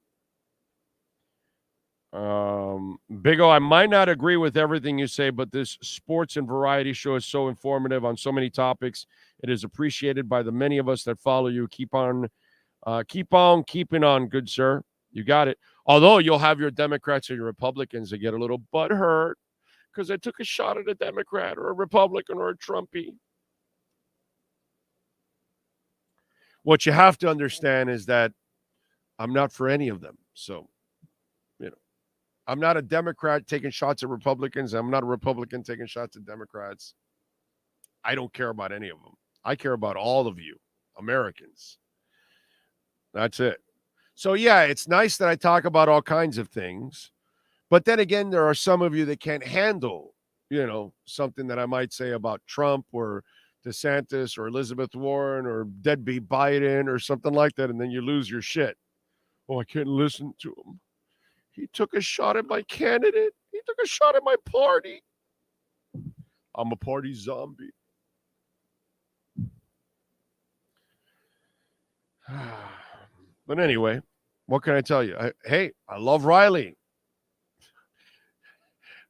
Big O, I might not agree with everything you say, but this sports and variety show is so informative on so many topics. It is appreciated by the many of us that follow you. Keep on keeping on, good sir. You got it. Although you'll have your Democrats and your Republicans that get a little butthurt because they took a shot at a Democrat or a Republican or a Trumpy. What you have to understand is that I'm not for any of them. So, I'm not a Democrat taking shots at Republicans. I'm not a Republican taking shots at Democrats. I don't care about any of them. I care about all of you, Americans. That's it. So, yeah, it's nice that I talk about all kinds of things. But then again, there are some of you that can't handle, something that I might say about Trump or DeSantis or Elizabeth Warren or deadbeat Biden or something like that, and then you lose your shit. Oh, I can't listen to him. He took a shot at my candidate. He took a shot at my party. I'm a party zombie. But anyway, what can I tell you? I love Riley.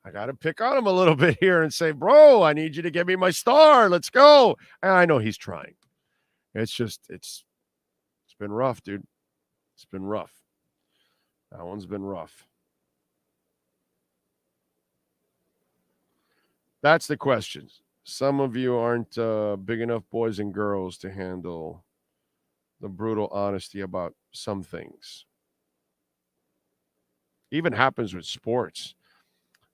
I got to pick on him a little bit here and say, bro, I need you to give me my star. Let's go. And I know he's trying. It's been rough, dude. It's been rough. That one's been rough. That's the question. Some of you aren't big enough boys and girls to handle the brutal honesty about some things. Even happens with sports.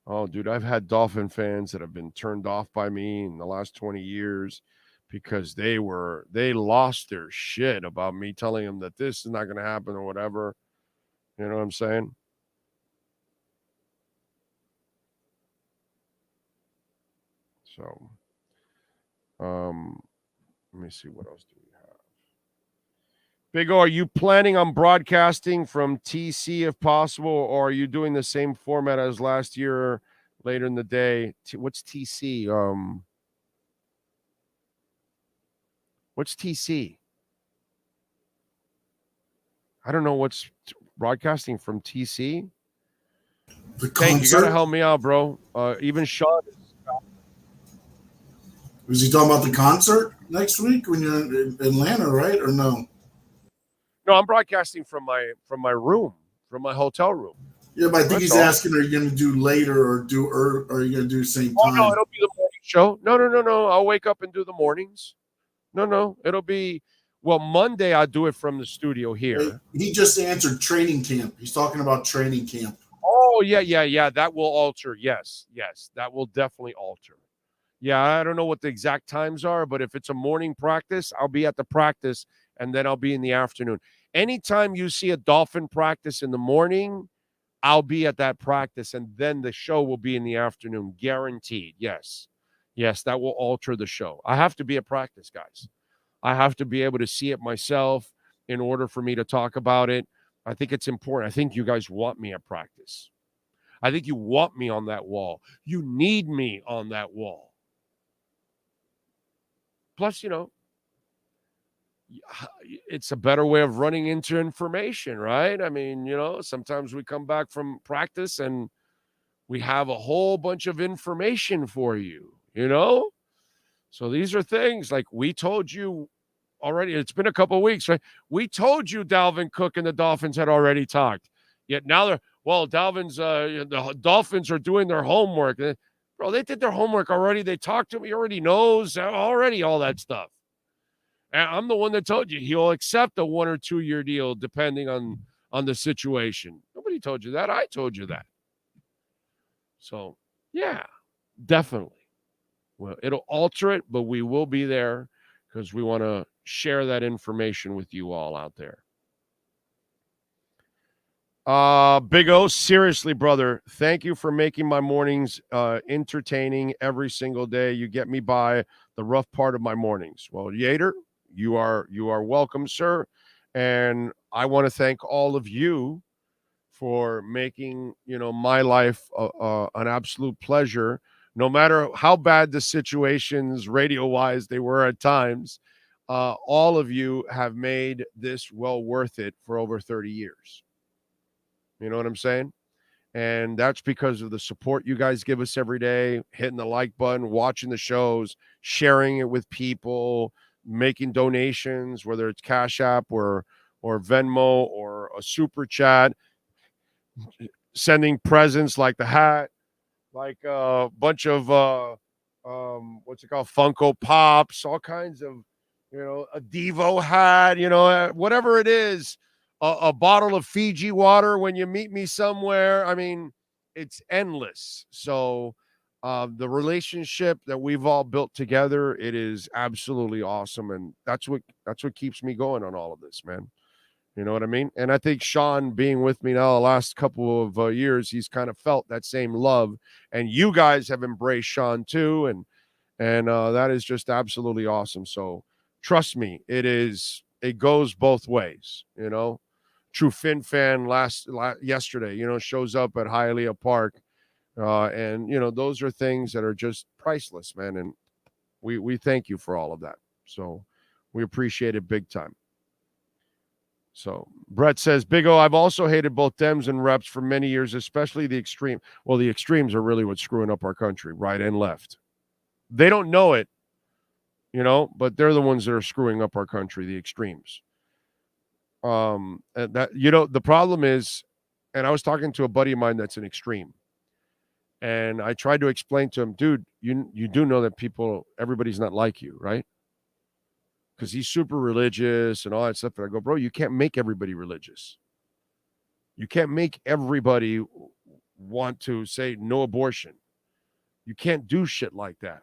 Oh, dude, I've had Dolphin fans that have been turned off by me in the last 20 years because they lost their shit about me telling them that this is not going to happen or whatever. You know what I'm saying? So, let me see, what else do we have? Big O, are you planning on broadcasting from TC if possible, or are you doing the same format as last year later in the day? What's TC? What's TC? I don't know what's broadcasting from TC. Hey, you gotta help me out, bro. Even Sean. Was he talking about the concert next week when you're in Atlanta, right? Or no? No, I'm broadcasting from my room, from my hotel room. Yeah, but I think he's asking, are you going to do later or are you going to do the same time? No, it'll be the morning show. No. I'll wake up and do the mornings. No. It'll be, Monday I'll do it from the studio here. He just answered training camp. He's talking about training camp. Oh, yeah. That will alter. Yes. That will definitely alter. Yeah, I don't know what the exact times are, but if it's a morning practice, I'll be at the practice, and then I'll be in the afternoon. Anytime you see a Dolphin practice in the morning, I'll be at that practice, and then the show will be in the afternoon, guaranteed. Yes, that will alter the show. I have to be at practice, guys. I have to be able to see it myself in order for me to talk about it. I think it's important. I think you guys want me at practice. I think you want me on that wall. You need me on that wall. Plus, it's a better way of running into information, right? I mean, sometimes we come back from practice and we have a whole bunch of information for you, So these are things like we told you already. It's been a couple of weeks, right? We told you Dalvin Cook and the Dolphins had already talked. Yet now the Dolphins are doing their homework. Bro, they did their homework already. They talked to him. He already knows already all that stuff. And I'm the one that told you he'll accept a 1 or 2 year deal depending on the situation. Nobody told you that. I told you that. So, yeah, definitely. Well, it'll alter it, but we will be there because we want to share that information with you all out there. Big O, seriously, brother, thank you for making my mornings entertaining every single day. You get me by the rough part of my mornings. Well, Yater, you are welcome, sir. And I want to thank all of you for making, my life an absolute pleasure. No matter how bad the situations radio-wise they were at times, all of you have made this well worth it for over 30 years. You know what I'm saying? And that's because of the support you guys give us every day, hitting the like button, watching the shows, sharing it with people, making donations, whether it's Cash App or Venmo or a super chat, sending presents like the hat, like a bunch of what's it called, Funko Pops, all kinds of, a Devo hat, whatever it is. A bottle of Fiji water when you meet me somewhere. I mean, it's endless. So the relationship that we've all built together, it is absolutely awesome. And that's what keeps me going on all of this, man. You know what I mean? And I think Sean being with me now the last couple of years, he's kind of felt that same love. And you guys have embraced Sean too. And that is just absolutely awesome. So trust me, it goes both ways, True Fin fan yesterday, shows up at Hialeah Park. And, those are things that are just priceless, man. And we thank you for all of that. So we appreciate it big time. So Brett says, Big O, I've also hated both Dems and Reps for many years, especially the extreme. Well, the extremes are really what's screwing up our country, right and left. They don't know it, but they're the ones that are screwing up our country, the extremes. And that, the problem is, and I was talking to a buddy of mine that's an extreme, and I tried to explain to him, dude, you do know that everybody's not like you, right? Because he's super religious and all that stuff. And I go, bro, you can't make everybody religious. You can't make everybody want to say no abortion. You can't do shit like that.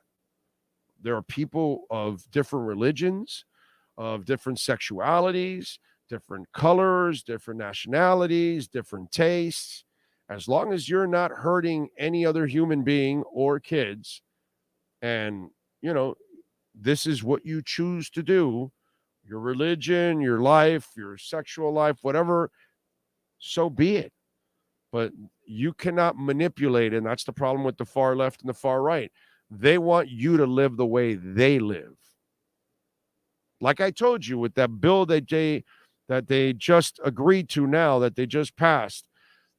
There are people of different religions, of different sexualities, different colors, different nationalities, different tastes. As long as you're not hurting any other human being or kids, and, this is what you choose to do, your religion, your life, your sexual life, whatever, so be it. But you cannot manipulate, and that's the problem with the far left and the far right. They want you to live the way they live. Like I told you with that bill that they just agreed to now, that they just passed,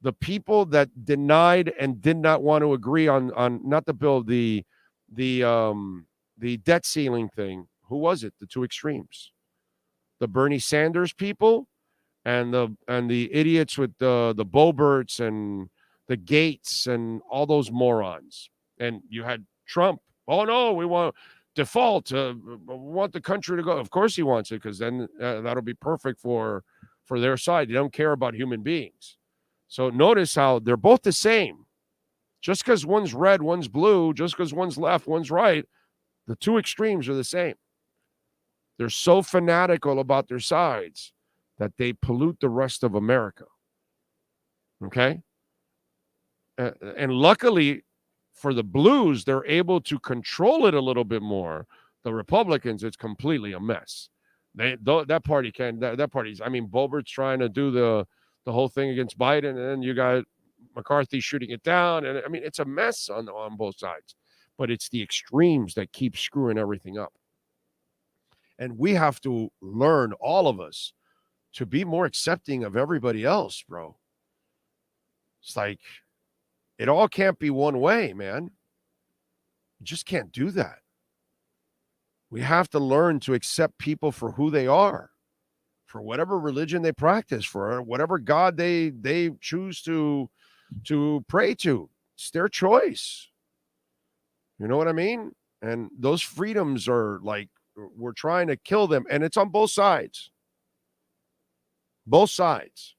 the people that denied and did not want to agree on not the bill, the debt ceiling thing. Who was it? The two extremes, the Bernie Sanders people and the idiots with the Boberts and the Gates and all those morons. And you had Trump. Oh no, we want default. We want the country to go. Of course he wants it, because then that'll be perfect for their side. They don't care about human beings. So notice how they're both the same. Just because one's red, one's blue, just because one's left, one's right, the two extremes are the same. They're so fanatical about their sides that they pollute the rest of America. Okay? And luckily for the Blues, they're able to control it a little bit more. The Republicans, it's completely a mess. That party can't. That party's. I mean, Boebert's trying to do the whole thing against Biden, and then you got McCarthy shooting it down, and I mean, it's a mess on both sides. But it's the extremes that keep screwing everything up. And we have to learn, all of us, to be more accepting of everybody else, bro. It's like it all can't be one way, man. You just can't do that. We have to learn to accept people for who they are, for whatever religion they practice, for whatever God they choose to pray to. It's their choice. You know what I mean? And those freedoms are like, we're trying to kill them, and it's on both sides. Both sides.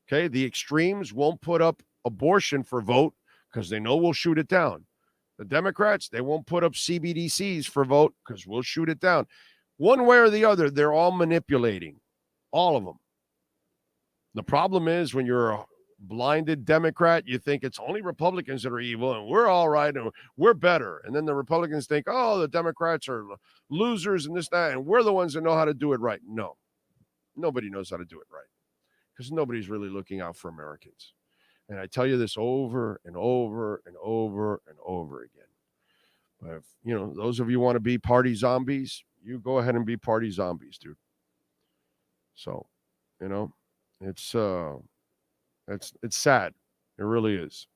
Okay? The extremes won't put up abortion for vote because they know we'll shoot it down. The Democrats, they won't put up CBDCs for vote because we'll shoot it down. One way or the other, they're all manipulating. All of them. The problem is when you're a blinded Democrat, you think it's only Republicans that are evil and we're all right and we're better. And then the Republicans think, oh, the Democrats are losers and this, that, and we're the ones that know how to do it right. No, nobody knows how to do it right because nobody's really looking out for Americans. And I tell you this over and over and over and over again. But if, those of you want to be party zombies, you go ahead and be party zombies, dude. So, it's sad. It really is.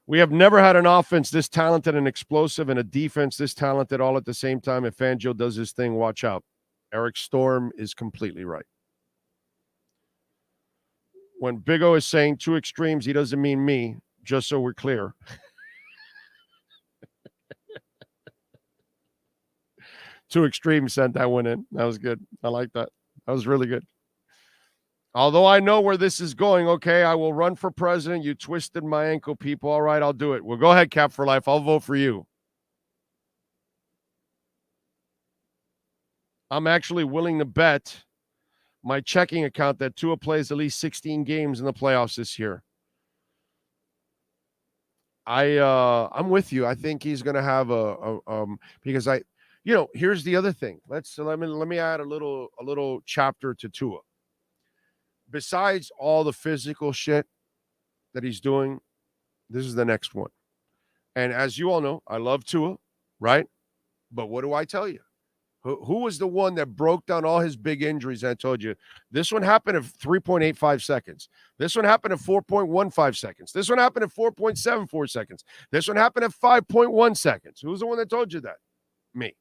We have never had an offense this talented and explosive and a defense this talented all at the same time. If Fangio does his thing, watch out. Eric Storm is completely right. When Big O is saying two extremes, he doesn't mean me, just so we're clear. Two extremes sent that one in. That was good. I like that. That was really good. Although I know where this is going, okay, I will run for president. You twisted my ankle, people. All right, I'll do it. Well, go ahead, Cap for Life. I'll vote for you. I'm actually willing to bet my checking account that Tua plays at least 16 games in the playoffs this year. I'm with you. I think he's going to have because here's the other thing. Let me add a little chapter to Tua. Besides all the physical shit that he's doing, this is the next one. And as you all know, I love Tua, right? But what do I tell you? Who was the one that broke down all his big injuries? I told you this one happened at 3.85 seconds. This one happened at 4.15 seconds. This one happened at 4.74 seconds. This one happened at 5.1 seconds. Who's the one that told you that? Me.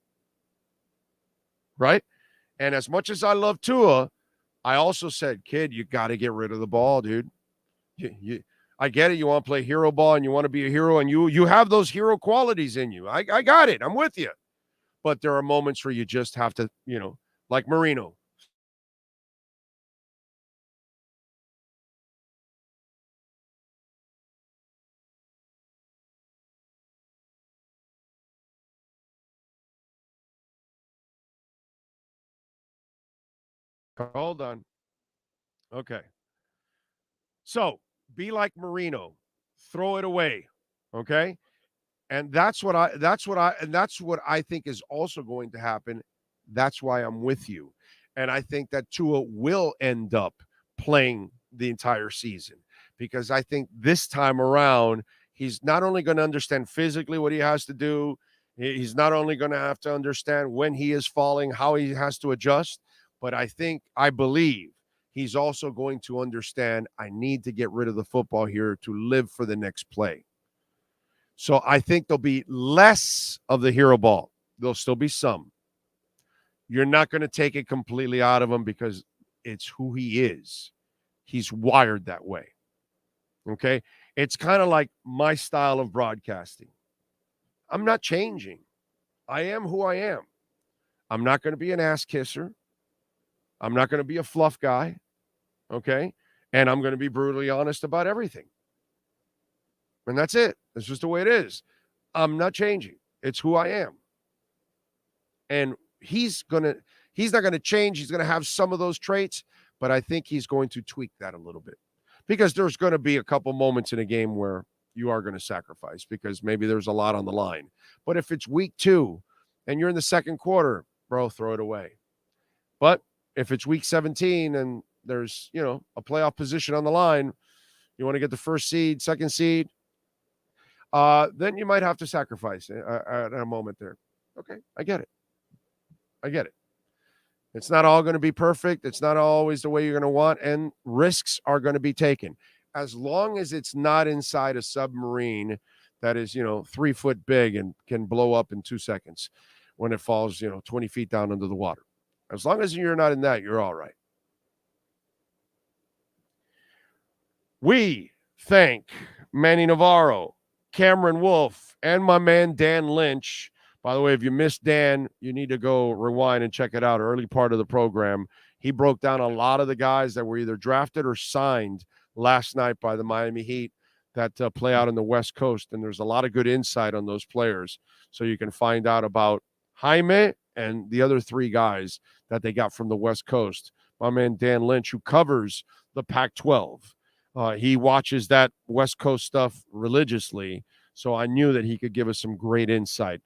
Right? And as much as I love Tua, I also said, kid, you got to get rid of the ball, dude. I get it. You want to play hero ball and you want to be a hero and you have those hero qualities in you. I got it. I'm with you. But there are moments where you just have to, like Marino. Hold on. Okay. So be like Marino. Throw it away. Okay. And that's what I think is also going to happen. That's why I'm with you. And I think that Tua will end up playing the entire season because I think this time around, he's not only going to understand physically what he has to do, he's not only going to have to understand when he is falling, how he has to adjust, but I believe he's also going to understand I need to get rid of the football here to live for the next play. So I think there'll be less of the hero ball. There'll still be some. You're not going to take it completely out of him because it's who he is. He's wired that way. Okay? It's kind of like my style of broadcasting. I'm not changing. I am who I am. I'm not going to be an ass kisser. I'm not going to be a fluff guy. Okay. And I'm going to be brutally honest about everything. And that's it. That's just the way it is. I'm not changing. It's who I am. And he's not going to change. He's going to have some of those traits, but I think he's going to tweak that a little bit, because there's going to be a couple moments in a game where you are going to sacrifice because maybe there's a lot on the line. But if it's week 2 and you're in the second quarter, bro, throw it away. But if it's week 17 and there's, a playoff position on the line, you want to get the first seed, second seed, then you might have to sacrifice at a moment there. Okay, I get it. It's not all going to be perfect. It's not always the way you're going to want, and risks are going to be taken. As long as it's not inside a submarine that is, 3 foot big and can blow up in 2 seconds when it falls, 20 feet down under the water. As long as you're not in that, you're all right. We thank Manny Navarro, Cameron Wolf, and my man Dan Lynch. By the way, if you missed Dan, you need to go rewind and check it out. Early part of the program, he broke down a lot of the guys that were either drafted or signed last night by the Miami Heat that play out on the West Coast. And there's a lot of good insight on those players. So you can find out about Jaime and the other 3 guys that they got from the West Coast. My man Dan Lynch, who covers the Pac-12. He watches that West Coast stuff religiously. So I knew that he could give us some great insight.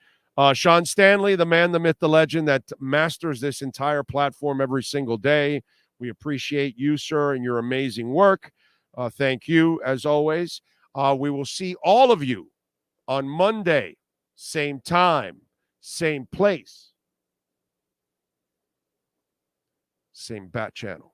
Sean Stanley, the man, the myth, the legend that masters this entire platform every single day. We appreciate you, sir, and your amazing work. Thank you, as always. We will see all of you on Monday, same time, same place, same bat channel.